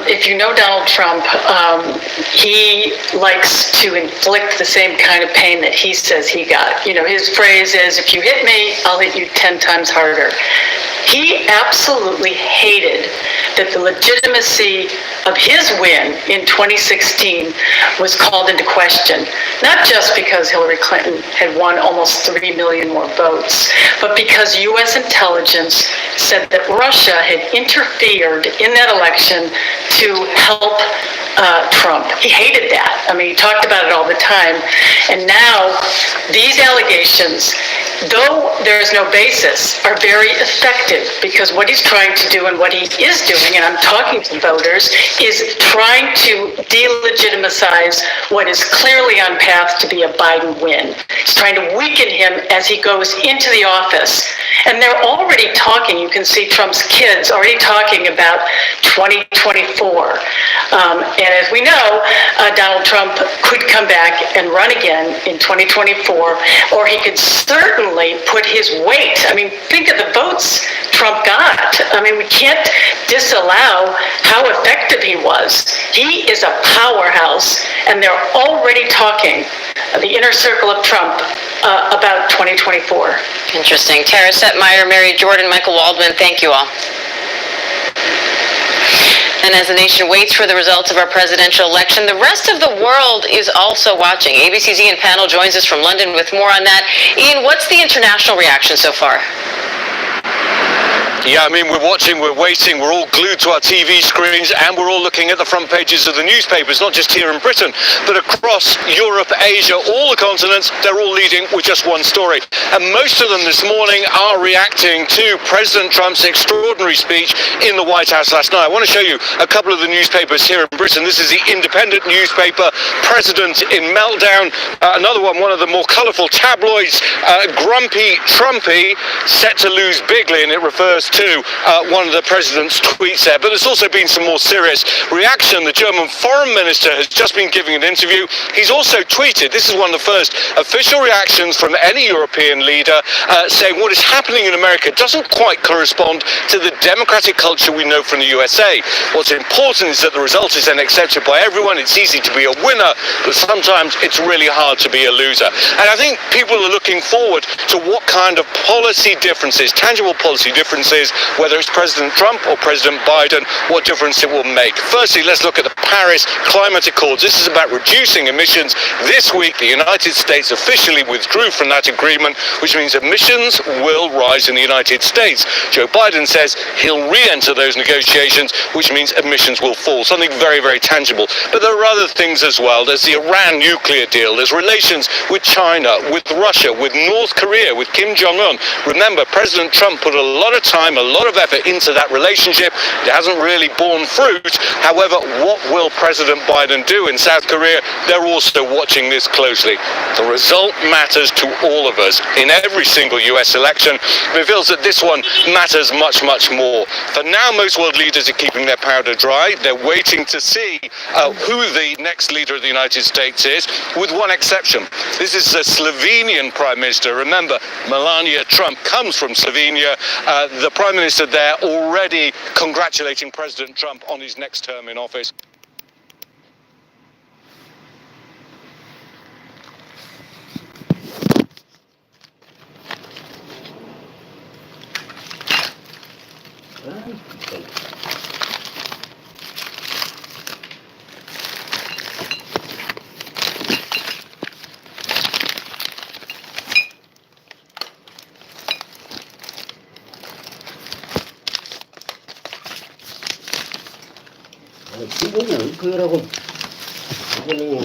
if you know Donald Trump, he likes to inflict the same kind of pain that he says he got. His phrase is, if you hit me, I'll hit you 10 times harder. He absolutely hated that the legitimacy of his win in 2016 was called into question, not just because Hillary Clinton had won almost 3 million more votes, but because U.S. intelligence said that Russia had interfered in that election to help Trump. He hated that. He talked about it all the time. And now these allegations, though there is no basis, are very effective, because what he's trying to do and what he is doing, and I'm talking to voters, is trying to delegitimize what is clearly on path to be a Biden win. He's trying to weaken him as he goes into the office. And they're already talking, you can see Trump's kids already talking about 2024. And as we know, Donald Trump could come back and run again in 2024, or he could certainly put his weight. Think of the votes Trump got. We can't disallow how effective he was. He is a powerhouse, and they're already talking, the inner circle of Trump, about 2024. Interesting. Tara Setmeyer, Mary Jordan, Michael Waldman, thank you all. And as the nation waits for the results of our presidential election, the rest of the world is also watching. ABC's Ian Pannell joins us from London with more on that. Ian, what's the international reaction so far? Yeah, we're watching, we're waiting, we're all glued to our TV screens, and we're all looking at the front pages of the newspapers, not just here in Britain, but across Europe, Asia, all the continents. They're all leading with just one story. And most of them this morning are reacting to President Trump's extraordinary speech in the White House last night. I want to show you a couple of the newspapers here in Britain. This is the Independent newspaper, President in Meltdown. Another one of the more colourful tabloids, Grumpy Trumpy, set to lose bigly, and it refers to one of the president's tweets there. But there's also been some more serious reaction. The German foreign minister has just been giving an interview. He's also tweeted, this is one of the first official reactions from any European leader, saying what is happening in America doesn't quite correspond to the democratic culture we know from the USA. What's important is that the result is then accepted by everyone. It's easy to be a winner, but sometimes it's really hard to be a loser. And I think people are looking forward to what kind of policy differences, tangible policy differences, whether it's President Trump or President Biden, what difference it will make. Firstly, let's look at the Paris Climate Accords. This is about reducing emissions. This week, the United States officially withdrew from that agreement, which means emissions will rise in the United States. Joe Biden says he'll re-enter those negotiations, which means emissions will fall. Something very, very tangible. But there are other things as well. There's the Iran nuclear deal. There's relations with China, with Russia, with North Korea, with Kim Jong-un. Remember, President Trump put a lot of time time, a lot of effort into that relationship. It hasn't really borne fruit. However, what will President Biden do in South Korea? They're also watching this closely. The result matters to all of us in every single US election. It feels that this one matters much, much more. For now, most world leaders are keeping their powder dry. They're waiting to see who the next leader of the United States is, with one exception. This is the Slovenian Prime Minister. Remember, Melania Trump comes from Slovenia. The Prime Minister there already congratulating President Trump on his next term in office. 기본은 그거라고 그거는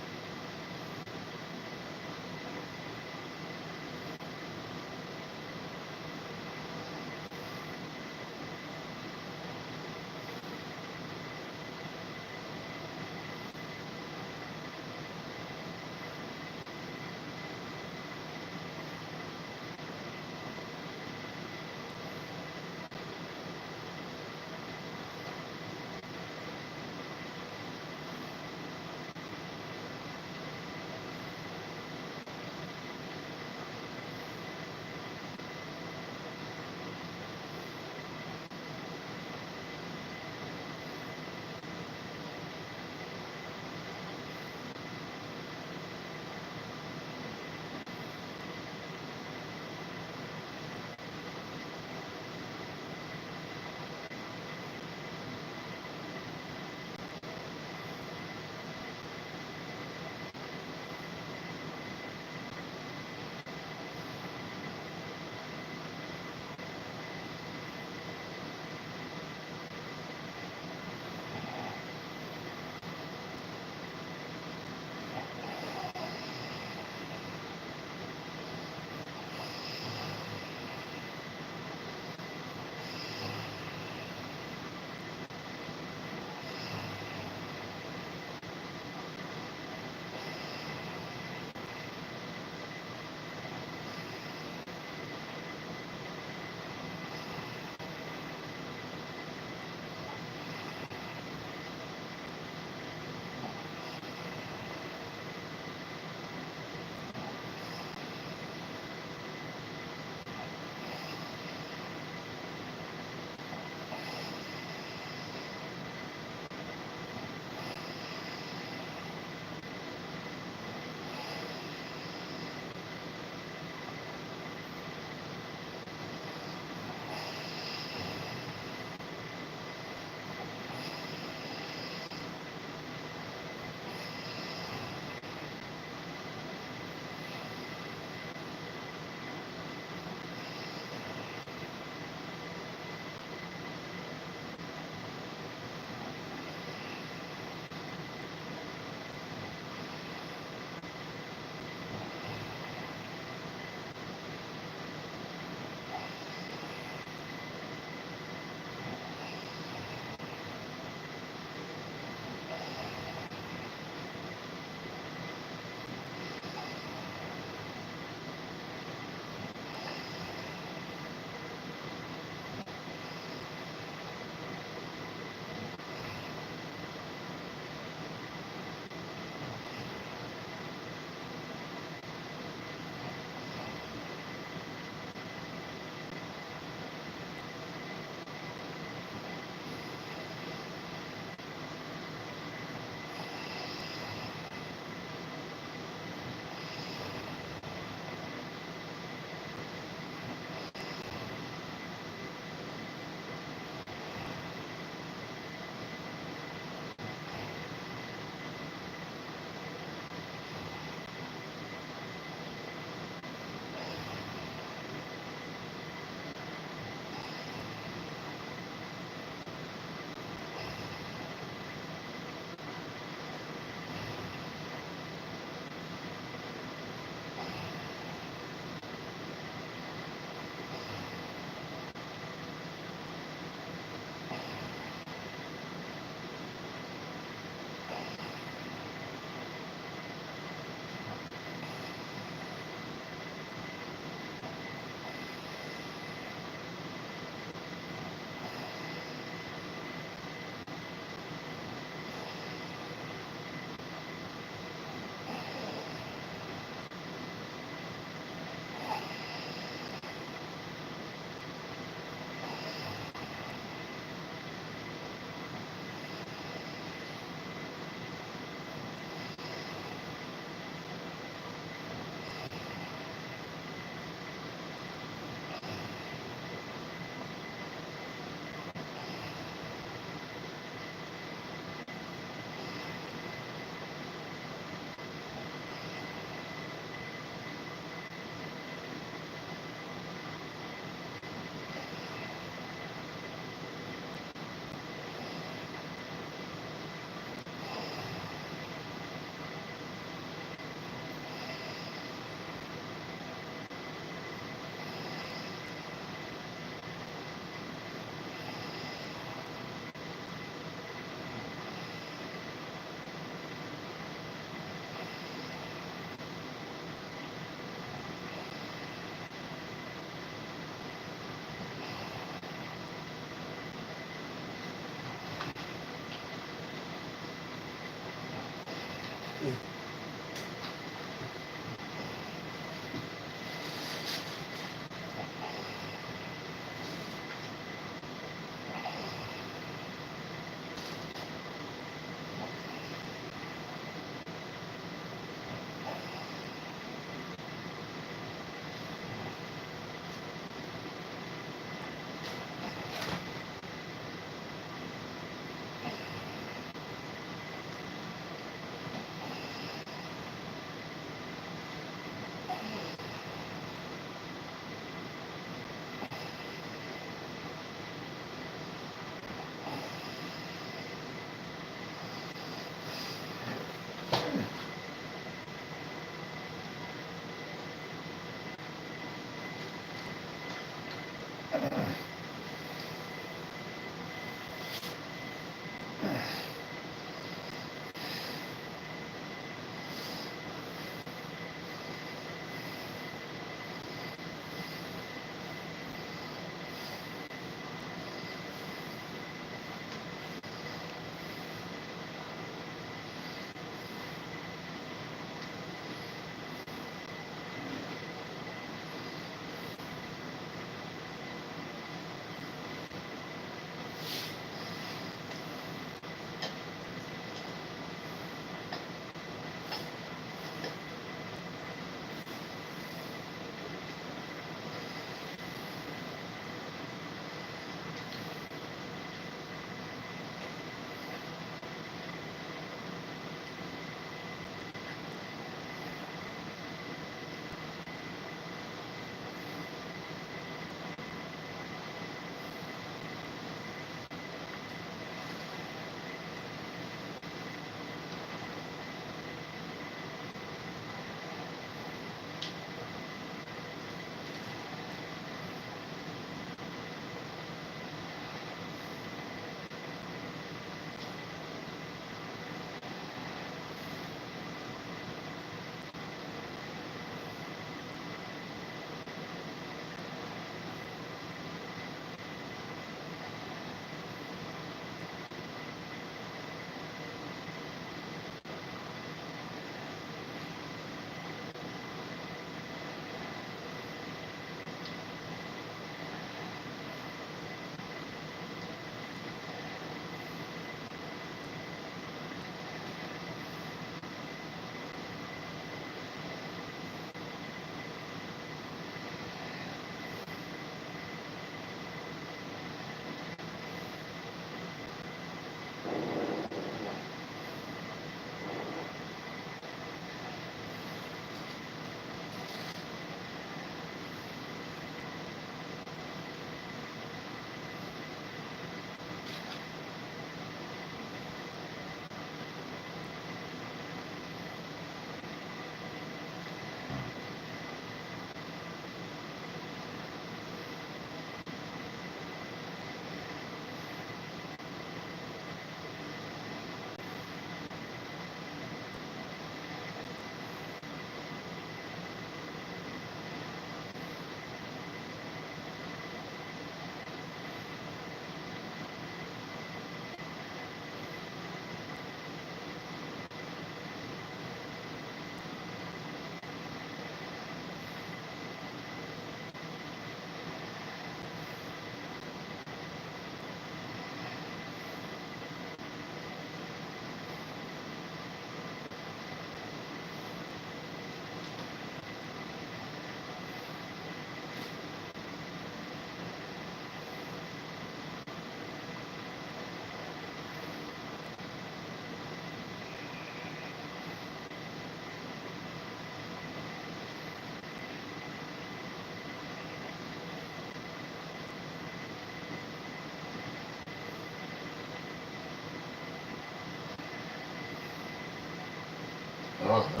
I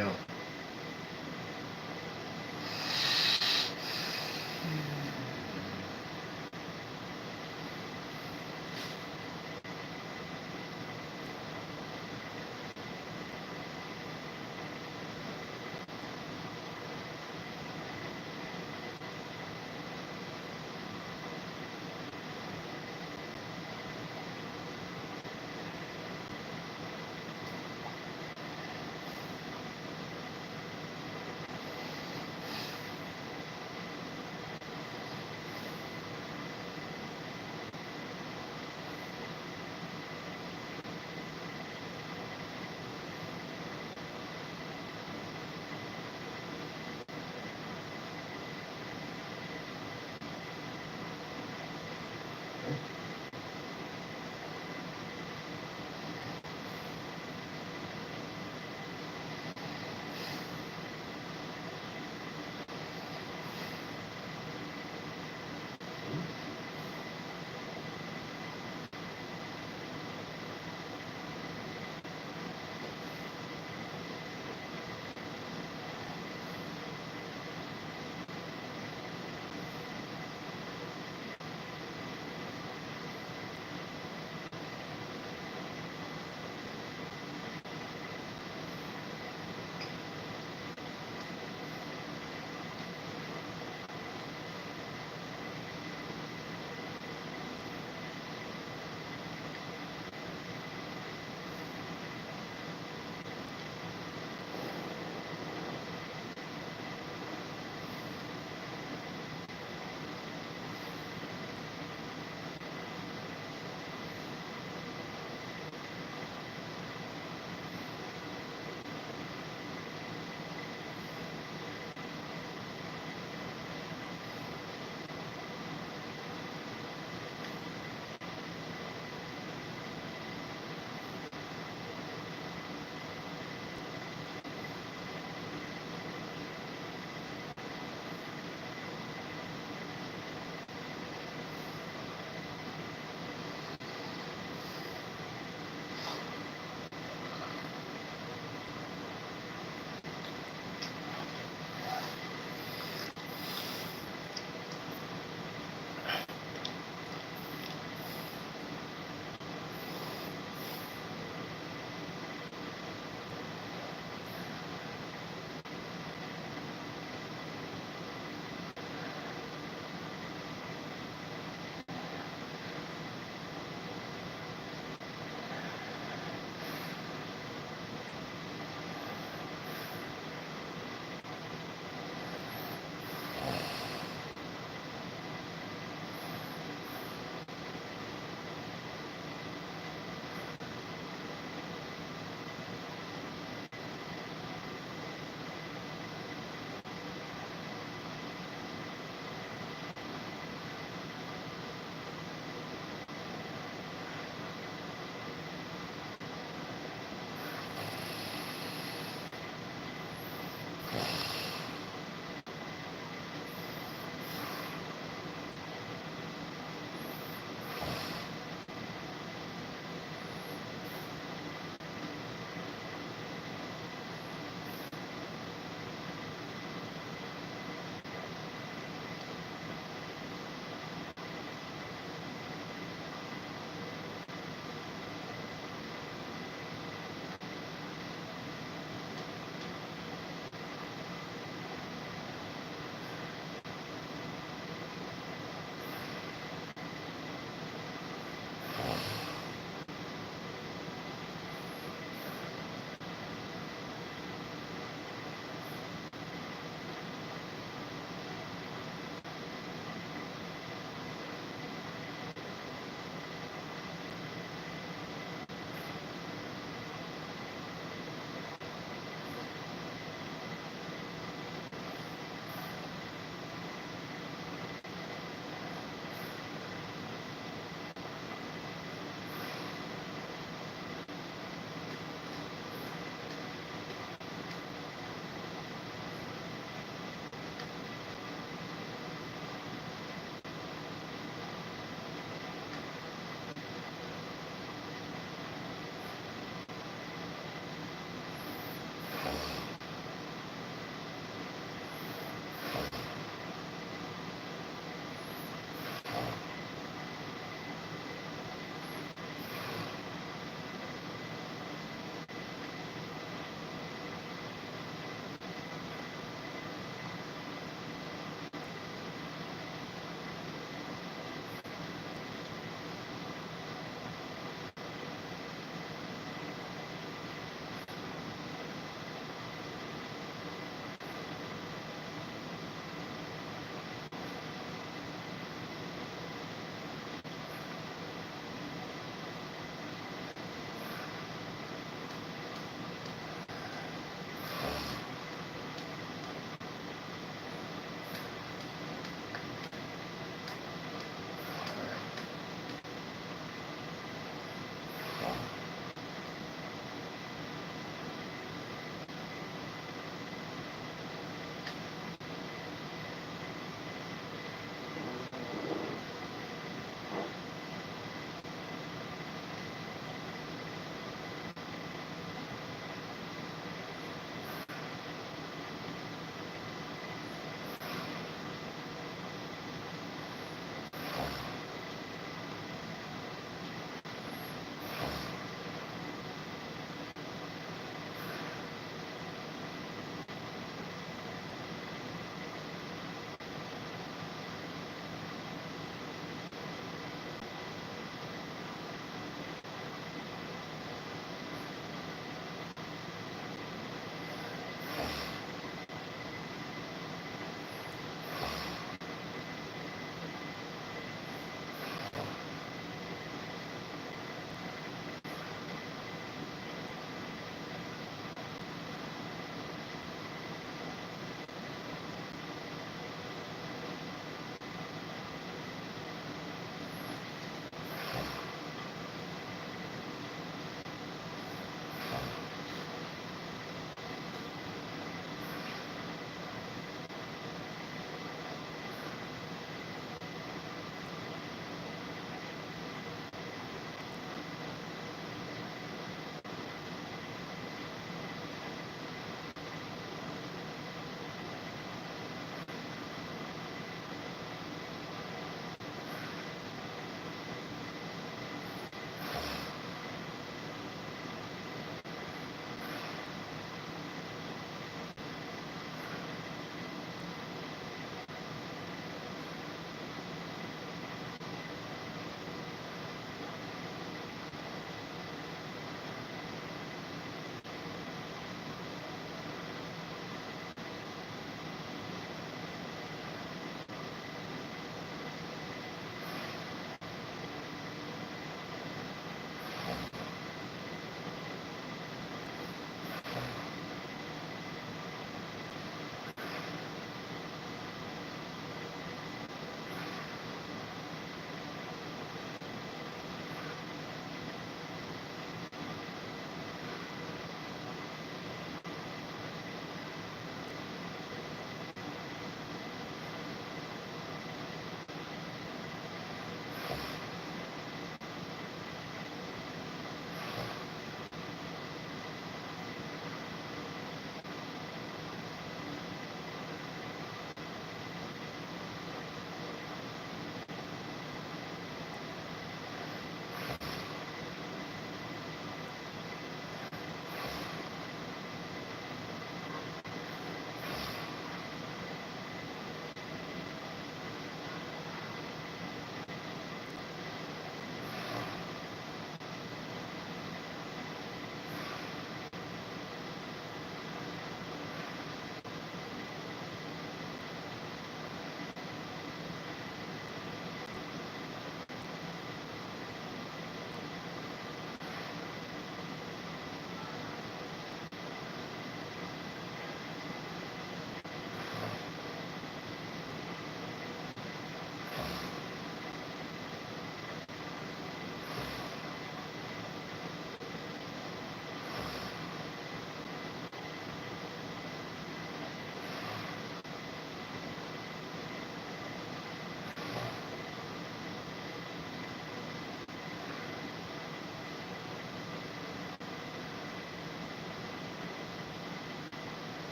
know.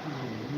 Yeah.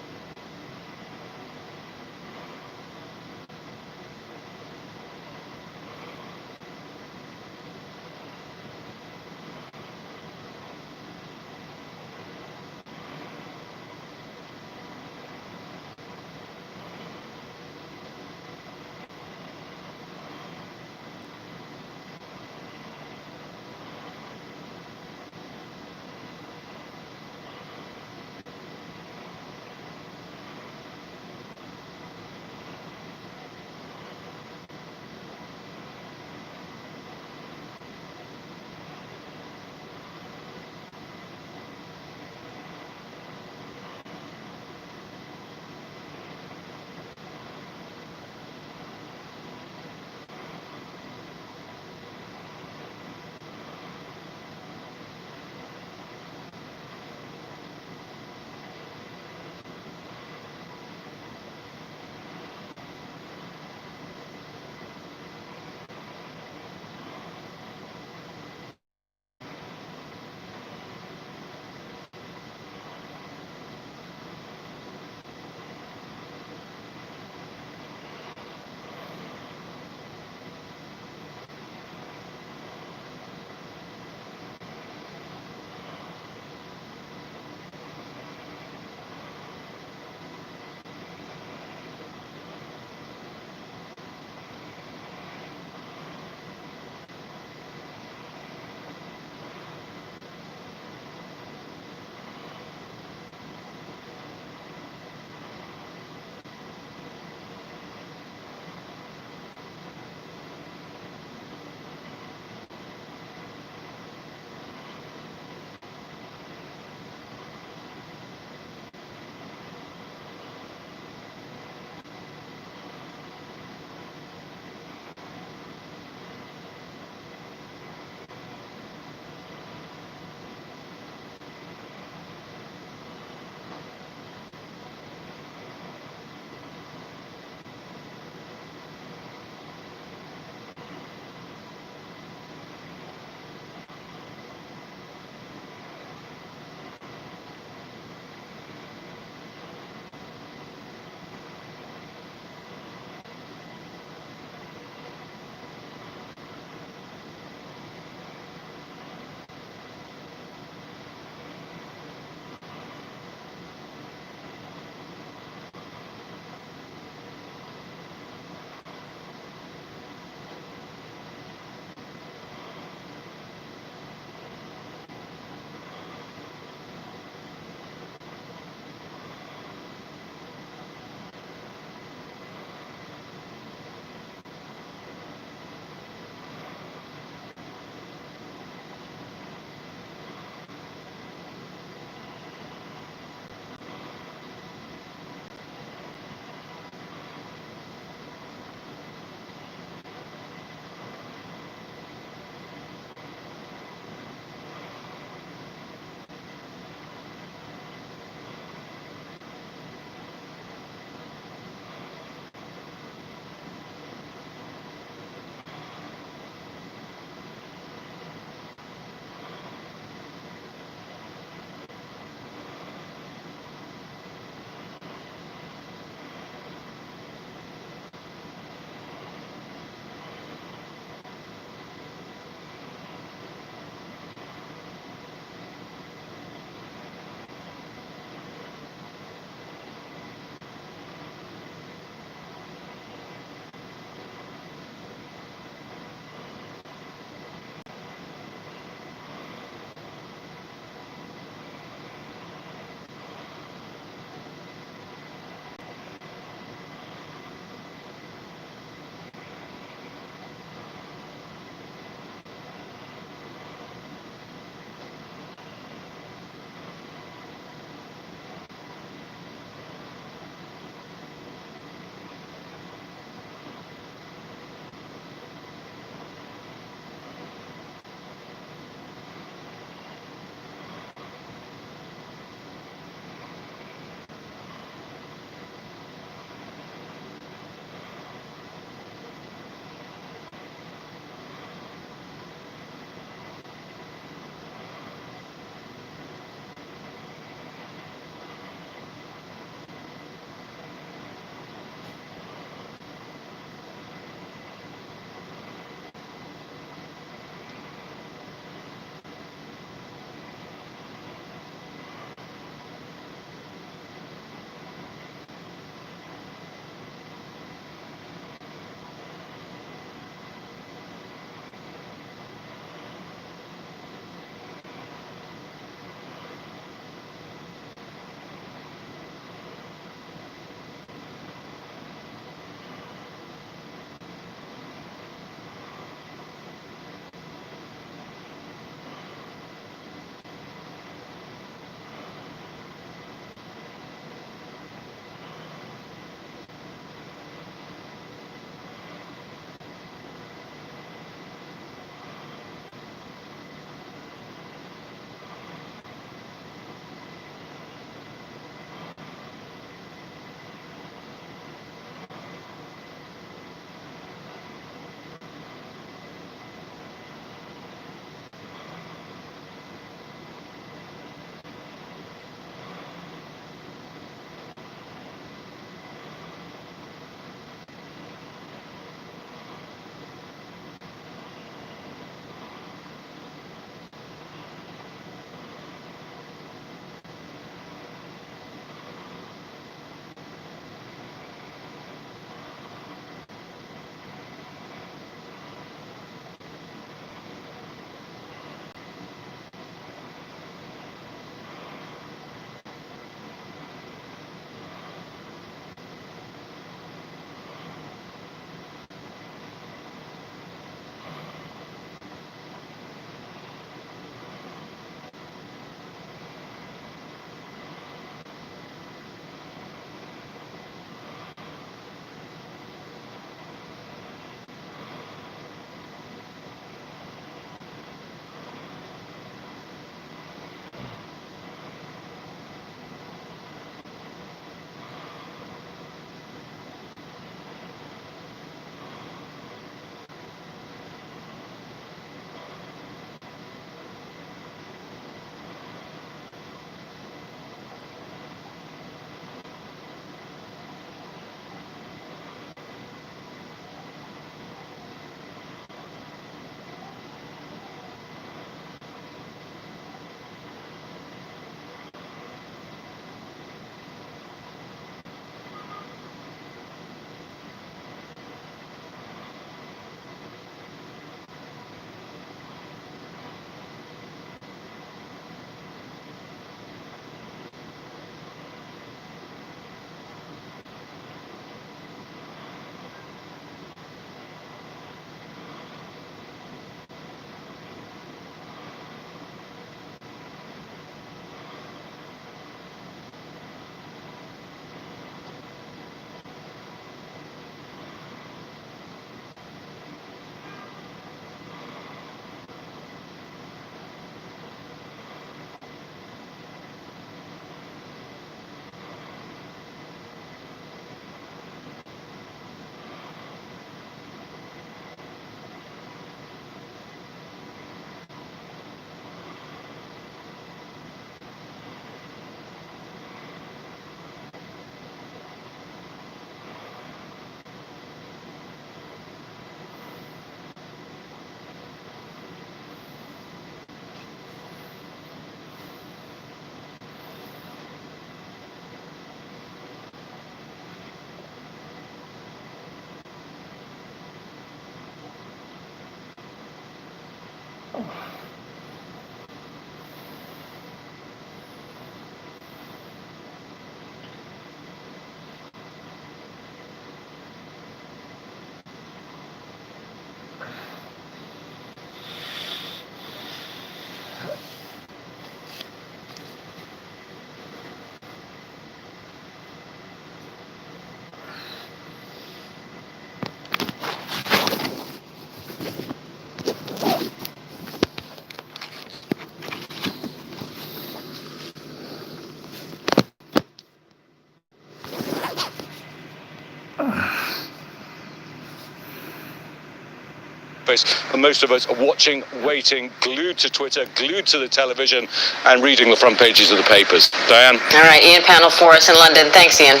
And most of us are watching, waiting, glued to Twitter, glued to the television, and reading the front pages of the papers. Diane? All right, Ian Panel for us in London. Thanks, Ian.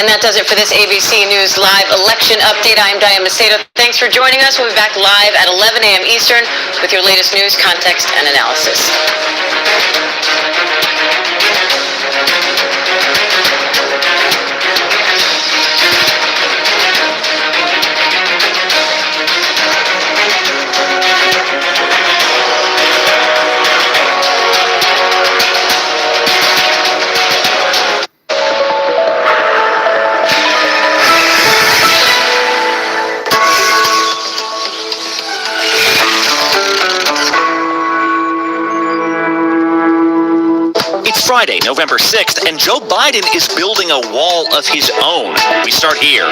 And that does it for this ABC News Live election update. I'm Diane Macedo. Thanks for joining us. We'll be back live at 11 a.m. Eastern with your latest news, context, and analysis. Friday, November 6th, and Joe Biden is building a wall of his own. We start here.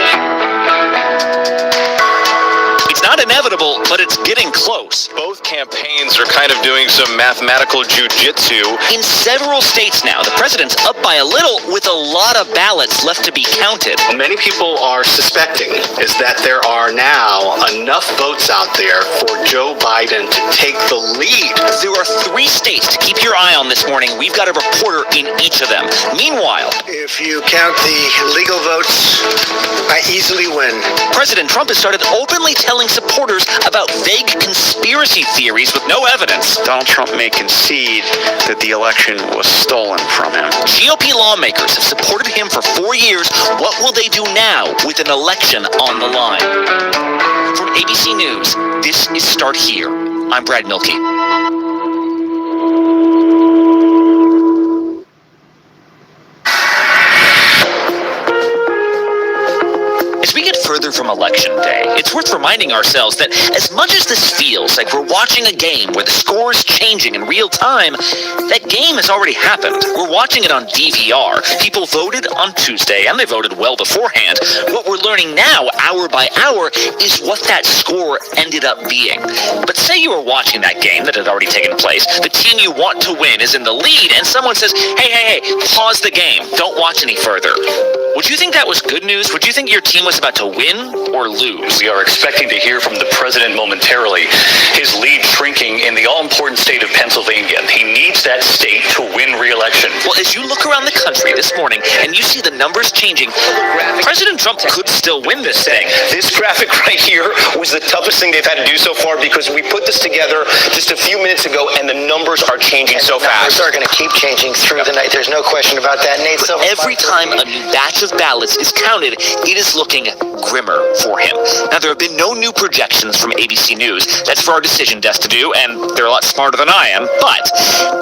It's not inevitable, but it's getting close. Both campaigns are kind of doing some mathematical jujitsu. In several states now, the president's up by a little with a lot of ballots left to be counted. What many people are suspecting is that there are now enough votes out there for Joe Biden to take the lead. There are 3 states to keep your eye on this morning. We've got a reporter in each of them. Meanwhile, if you count the legal votes, I easily win. President Trump has started openly telling supporters about vague conspiracy theories with no evidence. Donald Trump may concede that the election was stolen from him. GOP lawmakers have supported him for 4 years. What will they do now with an election on the line? From ABC News, this is Start Here. I'm Brad Milkey. As we get further from Election Day, it's worth reminding ourselves that as much as this feels like we're watching a game where the score is changing in real time, that game has already happened. We're watching it on DVR. People voted on Tuesday, and they voted well beforehand. What we're learning now, hour by hour, is what that score ended up being. But say you were watching that game that had already taken place, the team you want to win is in the lead, and someone says, hey, pause the game, don't watch any further. Would you think that was good news? Would you think your team was about to win or lose? We are expecting to hear from the president momentarily. His lead shrinking in the all-important state of Pennsylvania. He needs that state to win re-election. Well, as you look around the country this morning and you see the numbers changing, President Trump could still win this thing. This graphic right here was the toughest thing they've had to do so far because we put this together just a few minutes ago and the numbers are changing so fast. The numbers are going to keep changing through the night. There's no question about that. Nate, but every time a new batch of ballots is counted, it is looking grimmer for him. Now, there have been no new projections from ABC News. That's for our decision desk to do, and they're a lot smarter than I am. But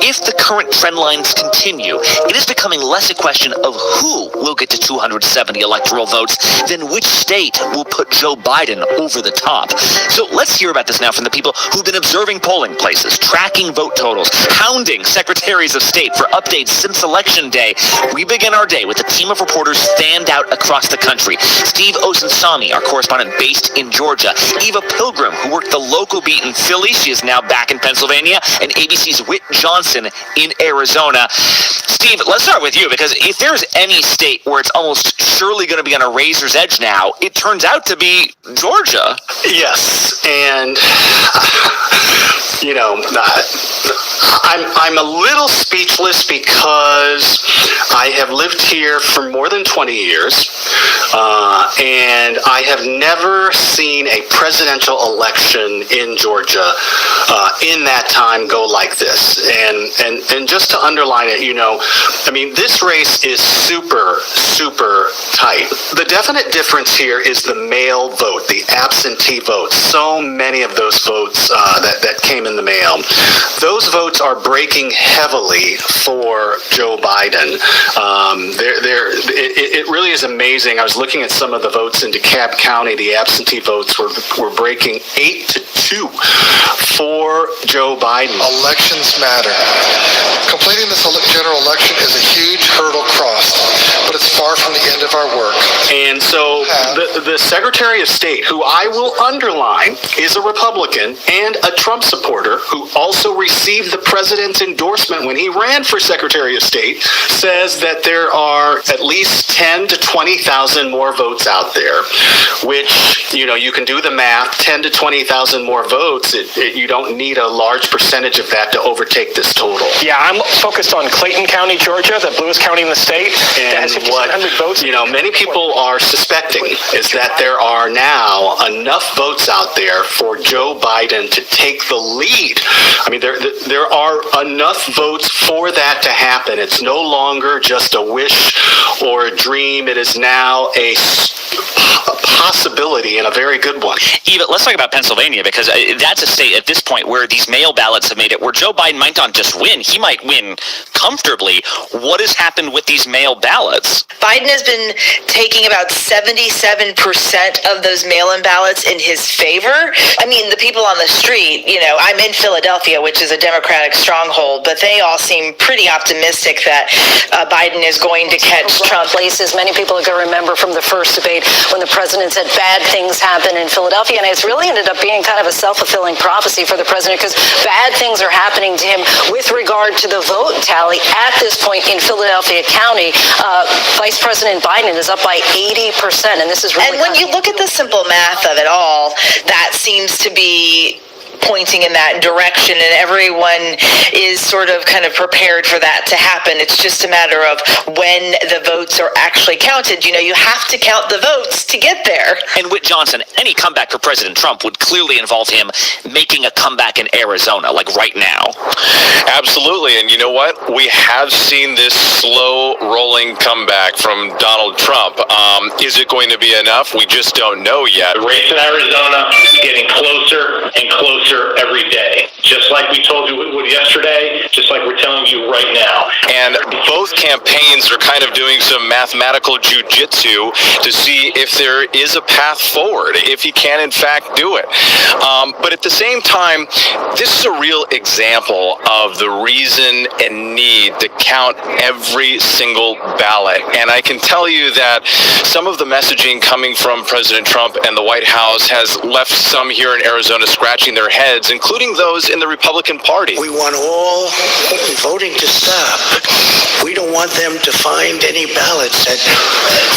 if the current trend lines continue, it is becoming less a question of who will get to 270 electoral votes than which state will put Joe Biden over the top. So let's hear about this now from the people who've been observing polling places, tracking vote totals, hounding secretaries of state for updates since Election Day. We begin our day with a team of reporters fanned out across the country. Steve Osunsami, our correspondent based in Georgia. Eva Pilgrim, who worked the local beat in Philly. She is now back in Pennsylvania. And ABC's Whit Johnson in Arizona. Steve, let's start with you, because if there's any state where it's almost surely going to be on a razor's edge now, it turns out to be Georgia. Yes, and I'm a little speechless because I have lived here for more than 20 years, and I have never seen a presidential election in Georgia in that time go like this. And just to underline it, this race is super, super tight. The definite difference here is the mail vote, the absentee vote. So many of those votes that came in the mail. Those votes are breaking heavily for Joe Biden. It really is amazing. I was looking at some of the votes in DeKalb County. The absentee votes were breaking 8-2 for Joe Biden. Elections matter. Completing this general election is a huge hurdle crossed, but it's far from the end of our work. And so the Secretary of State, who I will underline is a Republican and a Trump supporter, who also received the president's endorsement when he ran for Secretary of State, says that there are at least 10 to 20,000 more votes out there, which, you can do the math, 10 to 20,000 more votes. You don't need a large percentage of that to overtake this total. Yeah, I'm focused on Clayton County, Georgia, the bluest county in the state. And what votes, many people are suspecting is that there are now enough votes out there for Joe Biden to take the lead. I mean, there are enough votes for that to happen. It's no longer just a wish or a dream. It is now a possibility, and a very good one. Eva, let's talk about Pennsylvania, because that's a state at this point where these mail ballots have made it where Joe Biden might not just win, he might win comfortably. What has happened with these mail ballots? Biden has been taking about 77% of those mail-in ballots in his favor. I mean, the people on the street, I'm in Philadelphia, which is a Democratic stronghold, but they all seem pretty optimistic that Biden is going to catch Trump. Places many people are going to remember from the first debate when the president said bad things happen in Philadelphia, and it's really ended up being kind of a self-fulfilling prophecy for the president, because bad things are happening to him with regard to the vote tally. At this point in Philadelphia County, Vice President Biden is up by 80%, and this is really... And when you look at the simple math of it all, that seems to be pointing in that direction, and everyone is sort of kind of prepared for that to happen. It's just a matter of when the votes are actually counted. You have to count the votes to get there. And Whit Johnson, any comeback for President Trump would clearly involve him making a comeback in Arizona, like right now. Absolutely, and you know what? We have seen this slow rolling comeback from Donald Trump. Is it going to be enough? We just don't know yet. The race in Arizona is getting closer and closer every day. Just like we told you it would yesterday, just like we're telling you right now. And both campaigns are kind of doing some mathematical jujitsu to see if there is a path forward, if he can in fact do it. But at the same time, this is a real example of the reason and need to count every single ballot. And I can tell you that some of the messaging coming from President Trump and the White House has left some here in Arizona scratching their heads, including those in the Republican Party. We want all voting to stop. We don't want them to find any ballots at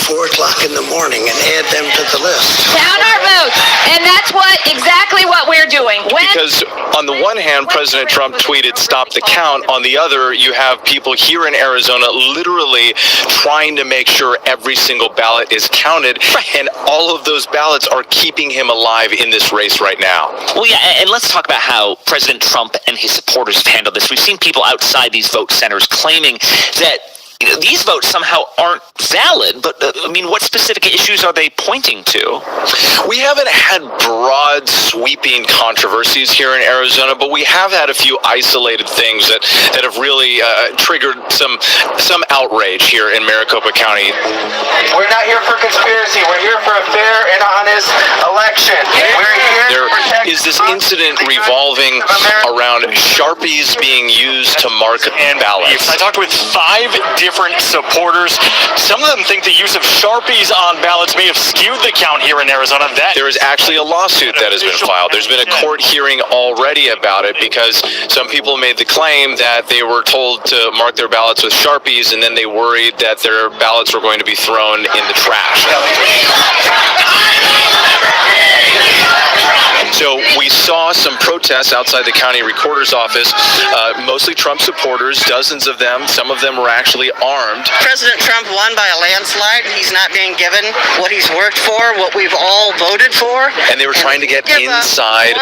4 o'clock in the morning and add them to the list. Count our votes, and that's exactly what we're doing. Because on the one hand, President Trump tweeted, "Stop the count." On the other, you have people here in Arizona literally trying to make sure every single ballot is counted, and all of those ballots are keeping him alive in this race right now. Well, yeah, and let's talk about how President Trump and his supporters have handled this. We've seen people outside these vote centers claiming that these votes somehow aren't valid, but what specific issues are they pointing to? We haven't had broad, sweeping controversies here in Arizona, but we have had a few isolated things that have really triggered some outrage here in Maricopa County. We're not here for conspiracy. We're here for a fair and honest election. We're here There is this incident revolving around Sharpies being used to mark ballots. I talked with 5 different supporters. Some of them think the use of Sharpies on ballots may have skewed the count here in Arizona. There is actually a lawsuit that has been filed. There's been a court hearing already about it because some people made the claim that they were told to mark their ballots with Sharpies, and then they worried that their ballots were going to be thrown in the trash. So we saw some protests outside the county recorder's office, mostly Trump supporters, dozens of them. Some of them were actually armed. President Trump won by a landslide. He's not being given what he's worked for, what we've all voted for. And they were trying to get inside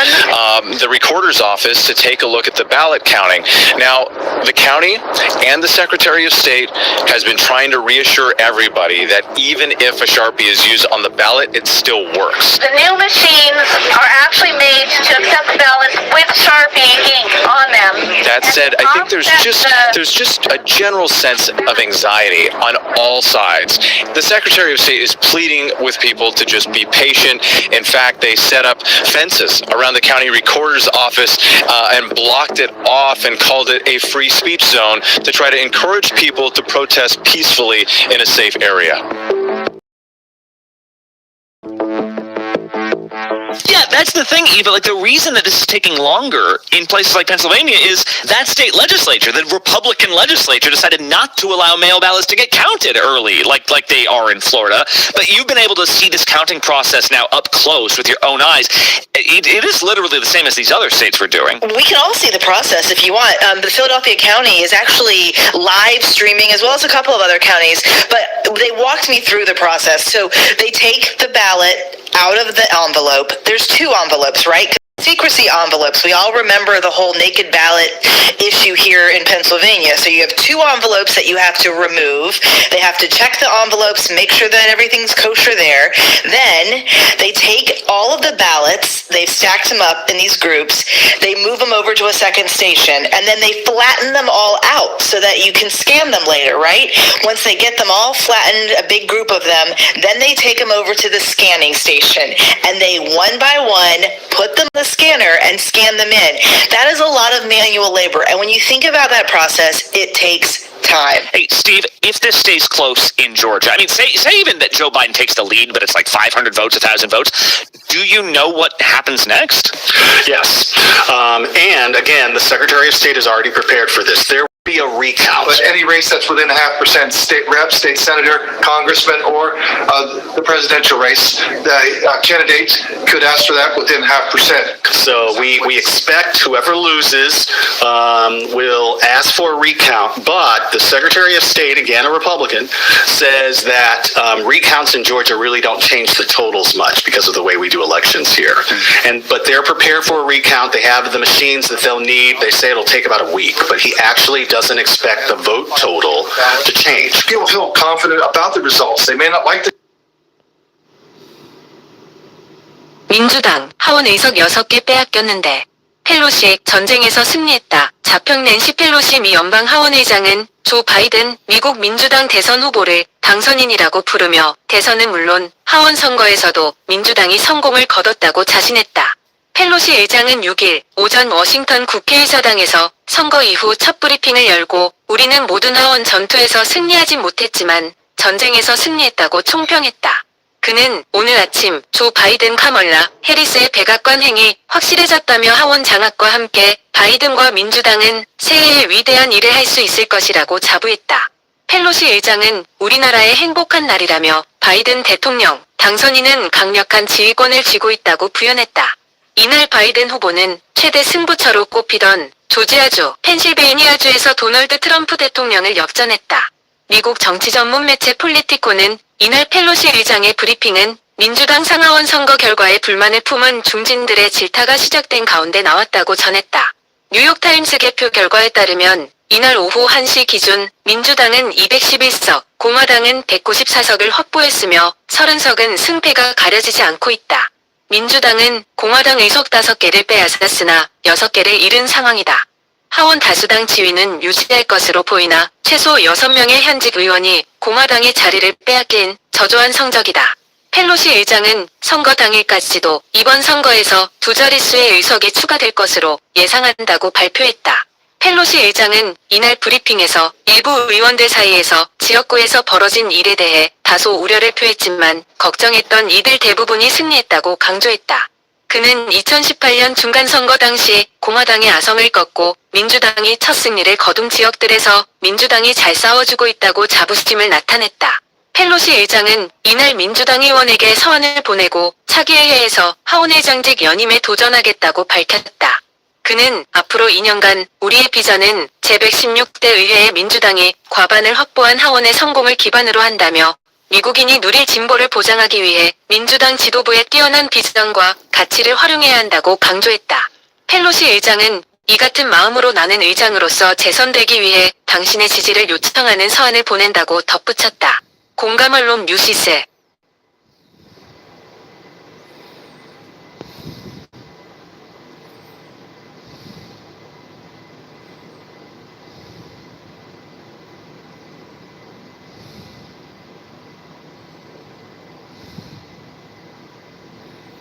the recorder's office to take a look at the ballot counting. Now, the county and the Secretary of State has been trying to reassure everybody that even if a Sharpie is used on the ballot, it still works. The new machines are actually made to accept the ballots with Sharpie ink on them. That said, I think there's just a general sense of anxiety on all sides. The Secretary of State is pleading with people to just be patient. In fact, they set up fences around the county recorder's office and blocked it off and called it a free speech zone to try to encourage people to protest peacefully in a safe area. Yeah, that's the thing, Eva. Like, the reason that this is taking longer in places like Pennsylvania is that state legislature, the Republican legislature, decided not to allow mail ballots to get counted early, like they are in Florida. But you've been able to see this counting process now up close with your own eyes. It is literally the same as these other states were doing. We can all see the process if you want. The Philadelphia County is actually live streaming, as well as a couple of other counties, but they walked me through the process. So they take the ballot out of the envelope. There's two envelopes, right? Secrecy envelopes. We all remember the whole naked ballot issue here in Pennsylvania. So you have two envelopes that you have to remove. They have to check the envelopes, make sure that everything's kosher there. Then they take all of the ballots, they've stacked them up in these groups, they move them over to a second station, and then they flatten them all out so that you can scan them later, right? Once they get them all flattened, a big group of them, then they take them over to the scanning station, and they one by one put them in the scanner and scan them in. That is a lot of manual labor, and when you think about that process, it takes time. Hey, Steve, if this stays close in Georgia, I mean, say even that Joe Biden takes the lead, but it's like 500 votes, 1,000 votes, do you know what happens next? Yes. And again, the Secretary of State is already prepared for this. There will be a recount. But any race that's within 0.5%, state rep, state senator, congressman, or the presidential race, the candidate could ask for that within 0.5%. So we expect whoever loses will ask for a recount, but the Secretary of State, again a Republican, says that recounts in Georgia really don't change the totals much because of the way we do elections here. But they're prepared for a recount. They have the machines that they'll need. They say it'll take about a week, but he actually doesn't expect the vote total to change. People feel confident about the results. They may not like the 민주당 하원 의석 6개 빼앗겼는데 펠로시 전쟁에서 승리했다. 자평 낸시 펠로시 미 연방 하원의장은 조 바이든 미국 민주당 대선 후보를 당선인이라고 부르며 대선은 물론 하원 선거에서도 민주당이 성공을 거뒀다고 자신했다. 펠로시 의장은 6일 오전 워싱턴 국회의사당에서 선거 이후 첫 브리핑을 열고 우리는 모든 하원 전투에서 승리하진 못했지만 전쟁에서 승리했다고 총평했다. 그는 오늘 아침 조 바이든 카멀라 해리스의 백악관 행이 확실해졌다며 하원 장악과 함께 바이든과 민주당은 새해에 위대한 일을 할 수 있을 것이라고 자부했다. 펠로시 의장은 우리나라의 행복한 날이라며 바이든 대통령 당선인은 강력한 지휘권을 쥐고 있다고 부연했다. 이날 바이든 후보는 최대 승부처로 꼽히던 조지아주, 펜실베이니아주에서 도널드 트럼프 대통령을 역전했다. 미국 정치 전문 매체 폴리티코는 이날 펠로시 의장의 브리핑은 민주당 상하원 선거 결과에 불만을 품은 중진들의 질타가 시작된 가운데 나왔다고 전했다. 뉴욕타임스 개표 결과에 따르면 이날 오후 1시 기준 민주당은 211석, 공화당은 194석을 확보했으며 30석은 승패가 가려지지 않고 있다. 민주당은 공화당 의석 5개를 빼앗았으나 6개를 잃은 상황이다. 하원 다수당 지위는 유지할 것으로 보이나 최소 6명의 현직 의원이 공화당의 자리를 빼앗긴 저조한 성적이다. 펠로시 의장은 선거 당일까지도 이번 선거에서 2자릿수의 의석이 추가될 것으로 예상한다고 발표했다. 펠로시 의장은 이날 브리핑에서 일부 의원들 사이에서 지역구에서 벌어진 일에 대해 다소 우려를 표했지만 걱정했던 이들 대부분이 승리했다고 강조했다. 그는 2018년 중간선거 당시 공화당의 아성을 꺾고 민주당이 첫 승리를 거둔 지역들에서 민주당이 잘 싸워주고 있다고 자부심을 나타냈다. 펠로시 의장은 이날 민주당 의원에게 서한을 보내고 차기 회의에서 하원의장직 연임에 도전하겠다고 밝혔다. 그는 앞으로 2년간 우리의 비전은 제116대 의회의 민주당이 과반을 확보한 하원의 성공을 기반으로 한다며 미국인이 누릴 진보를 보장하기 위해 민주당 지도부의 뛰어난 비전과 가치를 활용해야 한다고 강조했다. 펠로시 의장은 이 같은 마음으로 나는 의장으로서 재선되기 위해 당신의 지지를 요청하는 서한을 보낸다고 덧붙였다. 공감 언론 뉴시스.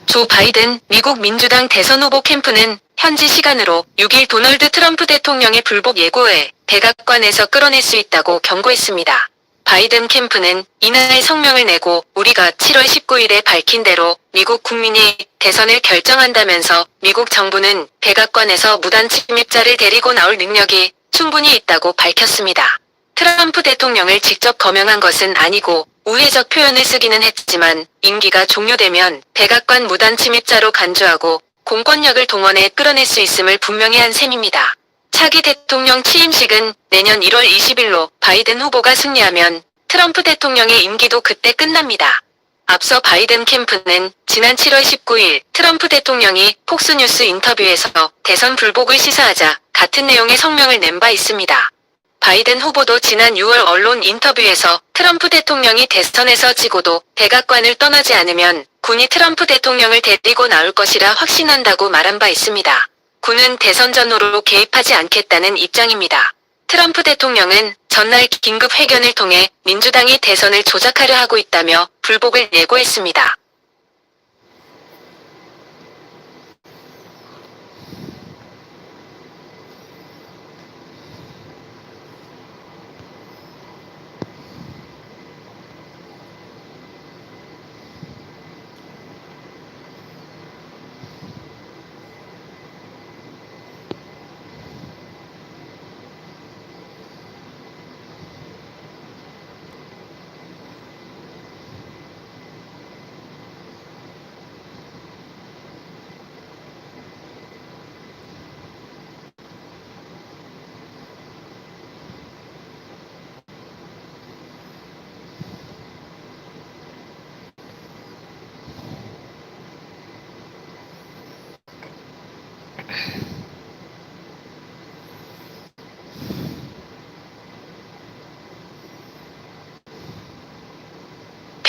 조 바이든 미국 민주당 대선 후보 캠프는 현지 시간으로 6일 도널드 트럼프 대통령의 불복 예고에 백악관에서 끌어낼 수 있다고 경고했습니다. 바이든 캠프는 이날 성명을 내고 우리가 7월 19일에 밝힌 대로 미국 국민이 대선을 결정한다면서 미국 정부는 백악관에서 무단 침입자를 데리고 나올 능력이 충분히 있다고 밝혔습니다. 트럼프 대통령을 직접 거명한 것은 아니고 우회적 표현을 쓰기는 했지만 임기가 종료되면 백악관 무단 침입자로 간주하고 공권력을 동원해 끌어낼 수 있음을 분명히 한 셈입니다. 차기 대통령 취임식은 내년 1월 20일로 바이든 후보가 승리하면 트럼프 대통령의 임기도 그때 끝납니다. 앞서 바이든 캠프는 지난 7월 19일 트럼프 대통령이 폭스뉴스 인터뷰에서 대선 불복을 시사하자 같은 내용의 성명을 낸 바 있습니다. 바이든 후보도 지난 6월 언론 인터뷰에서 트럼프 대통령이 대선에서 지고도 백악관을 떠나지 않으면 군이 트럼프 대통령을 데리고 나올 것이라 확신한다고 말한 바 있습니다. 군은 대선 전후로 개입하지 않겠다는 입장입니다. 트럼프 대통령은 전날 긴급 회견을 통해 민주당이 대선을 조작하려 하고 있다며 불복을 예고했습니다.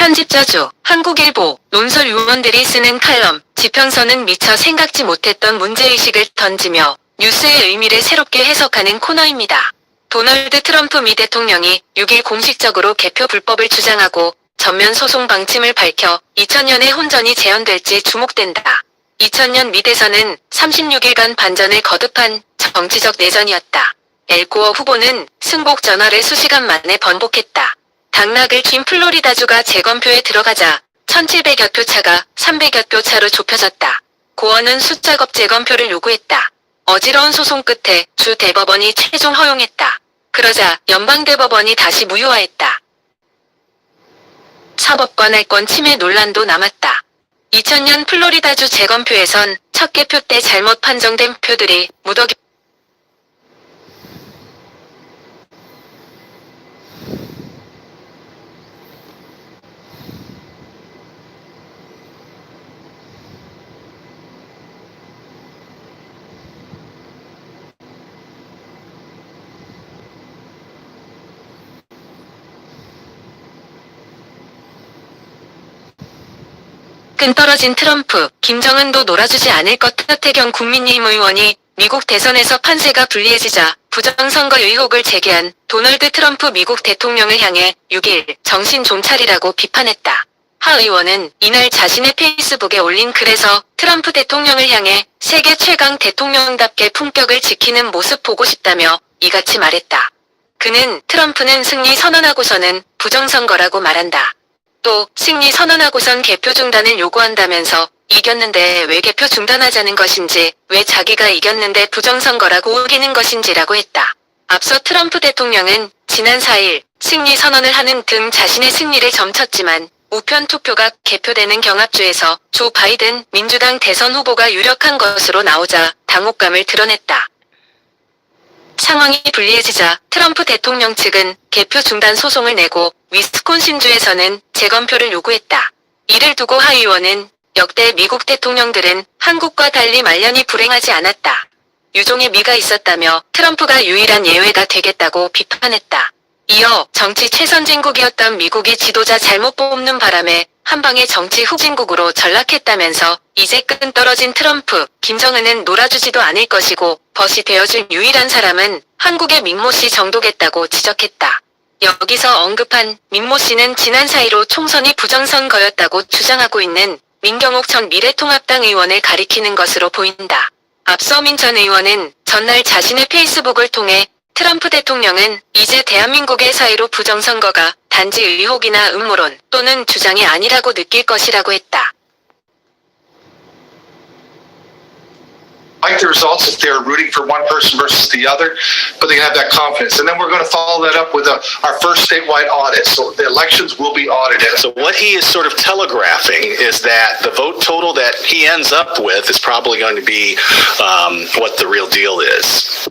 편집자주, 한국일보, 논설 의원들이 쓰는 칼럼, 지평선은 미처 생각지 못했던 문제의식을 던지며 뉴스의 의미를 새롭게 해석하는 코너입니다. 도널드 트럼프 미 대통령이 6일 공식적으로 개표 불법을 주장하고 전면 소송 방침을 밝혀 2000년의 혼전이 재현될지 주목된다. 2000년 미 대선은 36일간 반전을 거듭한 정치적 내전이었다. 엘고어 후보는 승복 전화를 수시간 만에 번복했다. 당락을 쥔 플로리다주가 재검표에 들어가자 1700여 표 차가 300여 표 차로 좁혀졌다. 고어는 숫자겁 재검표를 요구했다. 어지러운 소송 끝에 주 대법원이 최종 허용했다. 그러자 연방대법원이 다시 무효화했다. 사법관할권 침해 논란도 남았다. 2000년 플로리다주 재검표에선 첫 개표 때 잘못 판정된 표들이 무더기 끈 떨어진 트럼프, 김정은도 놀아주지 않을 것. 하태경 국민의힘 의원이 미국 대선에서 판세가 불리해지자 부정선거 의혹을 제기한 도널드 트럼프 미국 대통령을 향해 6일 정신 좀 차리라고 비판했다. 하 의원은 이날 자신의 페이스북에 올린 글에서 트럼프 대통령을 향해 세계 최강 대통령답게 품격을 지키는 모습 보고 싶다며 이같이 말했다. 그는 트럼프는 승리 선언하고서는 부정선거라고 말한다. 또 승리 선언하고선 개표 중단을 요구한다면서 이겼는데 왜 개표 중단하자는 것인지, 왜 자기가 이겼는데 부정선거라고 우기는 것인지라고 했다. 앞서 트럼프 대통령은 지난 4일 승리 선언을 하는 등 자신의 승리를 점쳤지만 우편 투표가 개표되는 경합주에서 조 바이든 민주당 대선 후보가 유력한 것으로 나오자 당혹감을 드러냈다. 상황이 불리해지자 트럼프 대통령 측은 개표 중단 소송을 내고 위스콘신주에서는 재검표를 요구했다. 이를 두고 하 의원은 역대 미국 대통령들은 한국과 달리 말년이 불행하지 않았다. 유종의 미가 있었다며 트럼프가 유일한 예외가 되겠다고 비판했다. 이어 정치 최선진국이었던 미국이 지도자 잘못 뽑는 바람에 한방의 정치 후진국으로 전락했다면서 이제 끈 떨어진 트럼프, 김정은은 놀아주지도 않을 것이고 벗이 되어줄 유일한 사람은 한국의 민모 씨 정도겠다고 지적했다. 여기서 언급한 민모 씨는 지난 4.15 총선이 부정선거였다고 주장하고 있는 민경욱 전 미래통합당 의원을 가리키는 것으로 보인다. 앞서 민 전 의원은 전날 자신의 페이스북을 통해 트럼프 대통령은 이제 대한민국의 4.15 부정선거가 단지 의혹이나 음모론 또는 주장이 아니라고 느낄 것이라고 했다. Like the results if they're rooting for one person versus the other, but they can have that confidence. And then we're going to follow that up with our first statewide audit. So the elections will be audited. So what he is sort of telegraphing is that the vote total that he ends up with is probably going to be what the real deal is.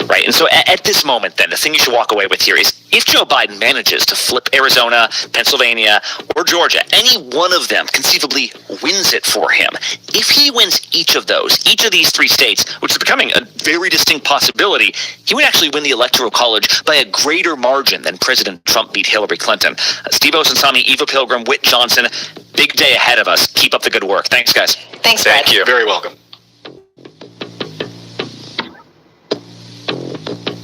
Right, and so at this moment then, the thing you should walk away with here is if Joe Biden manages to flip Arizona, Pennsylvania, or Georgia, any one of them conceivably wins it for him. If he wins each of these three states, which is becoming a very distinct possibility, he would actually win the Electoral College by a greater margin than President Trump beat Hillary Clinton. Steve Osunsami, Eva Pilgrim, Whit Johnson, big day ahead of us. Keep up the good work. Thanks, guys. Thanks, Brad. Thank you. Very welcome.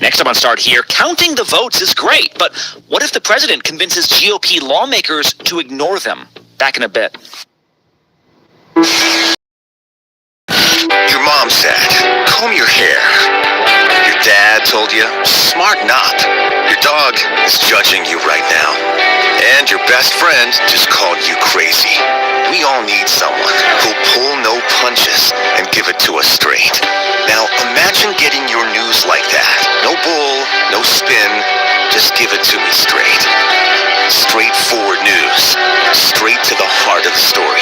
Next up on Start Here, counting the votes is great, but what if the president convinces GOP lawmakers to ignore them? Back in a bit. Your mom said, comb your hair. Your dad told you, smart not. Your dog is judging you right now. And your best friend just called you crazy. We all need someone who'll pull no punches and give it to us straight. Now imagine getting your news like that. No bull, no spin, just give it to me straight. Straightforward news, straight to the heart of the story.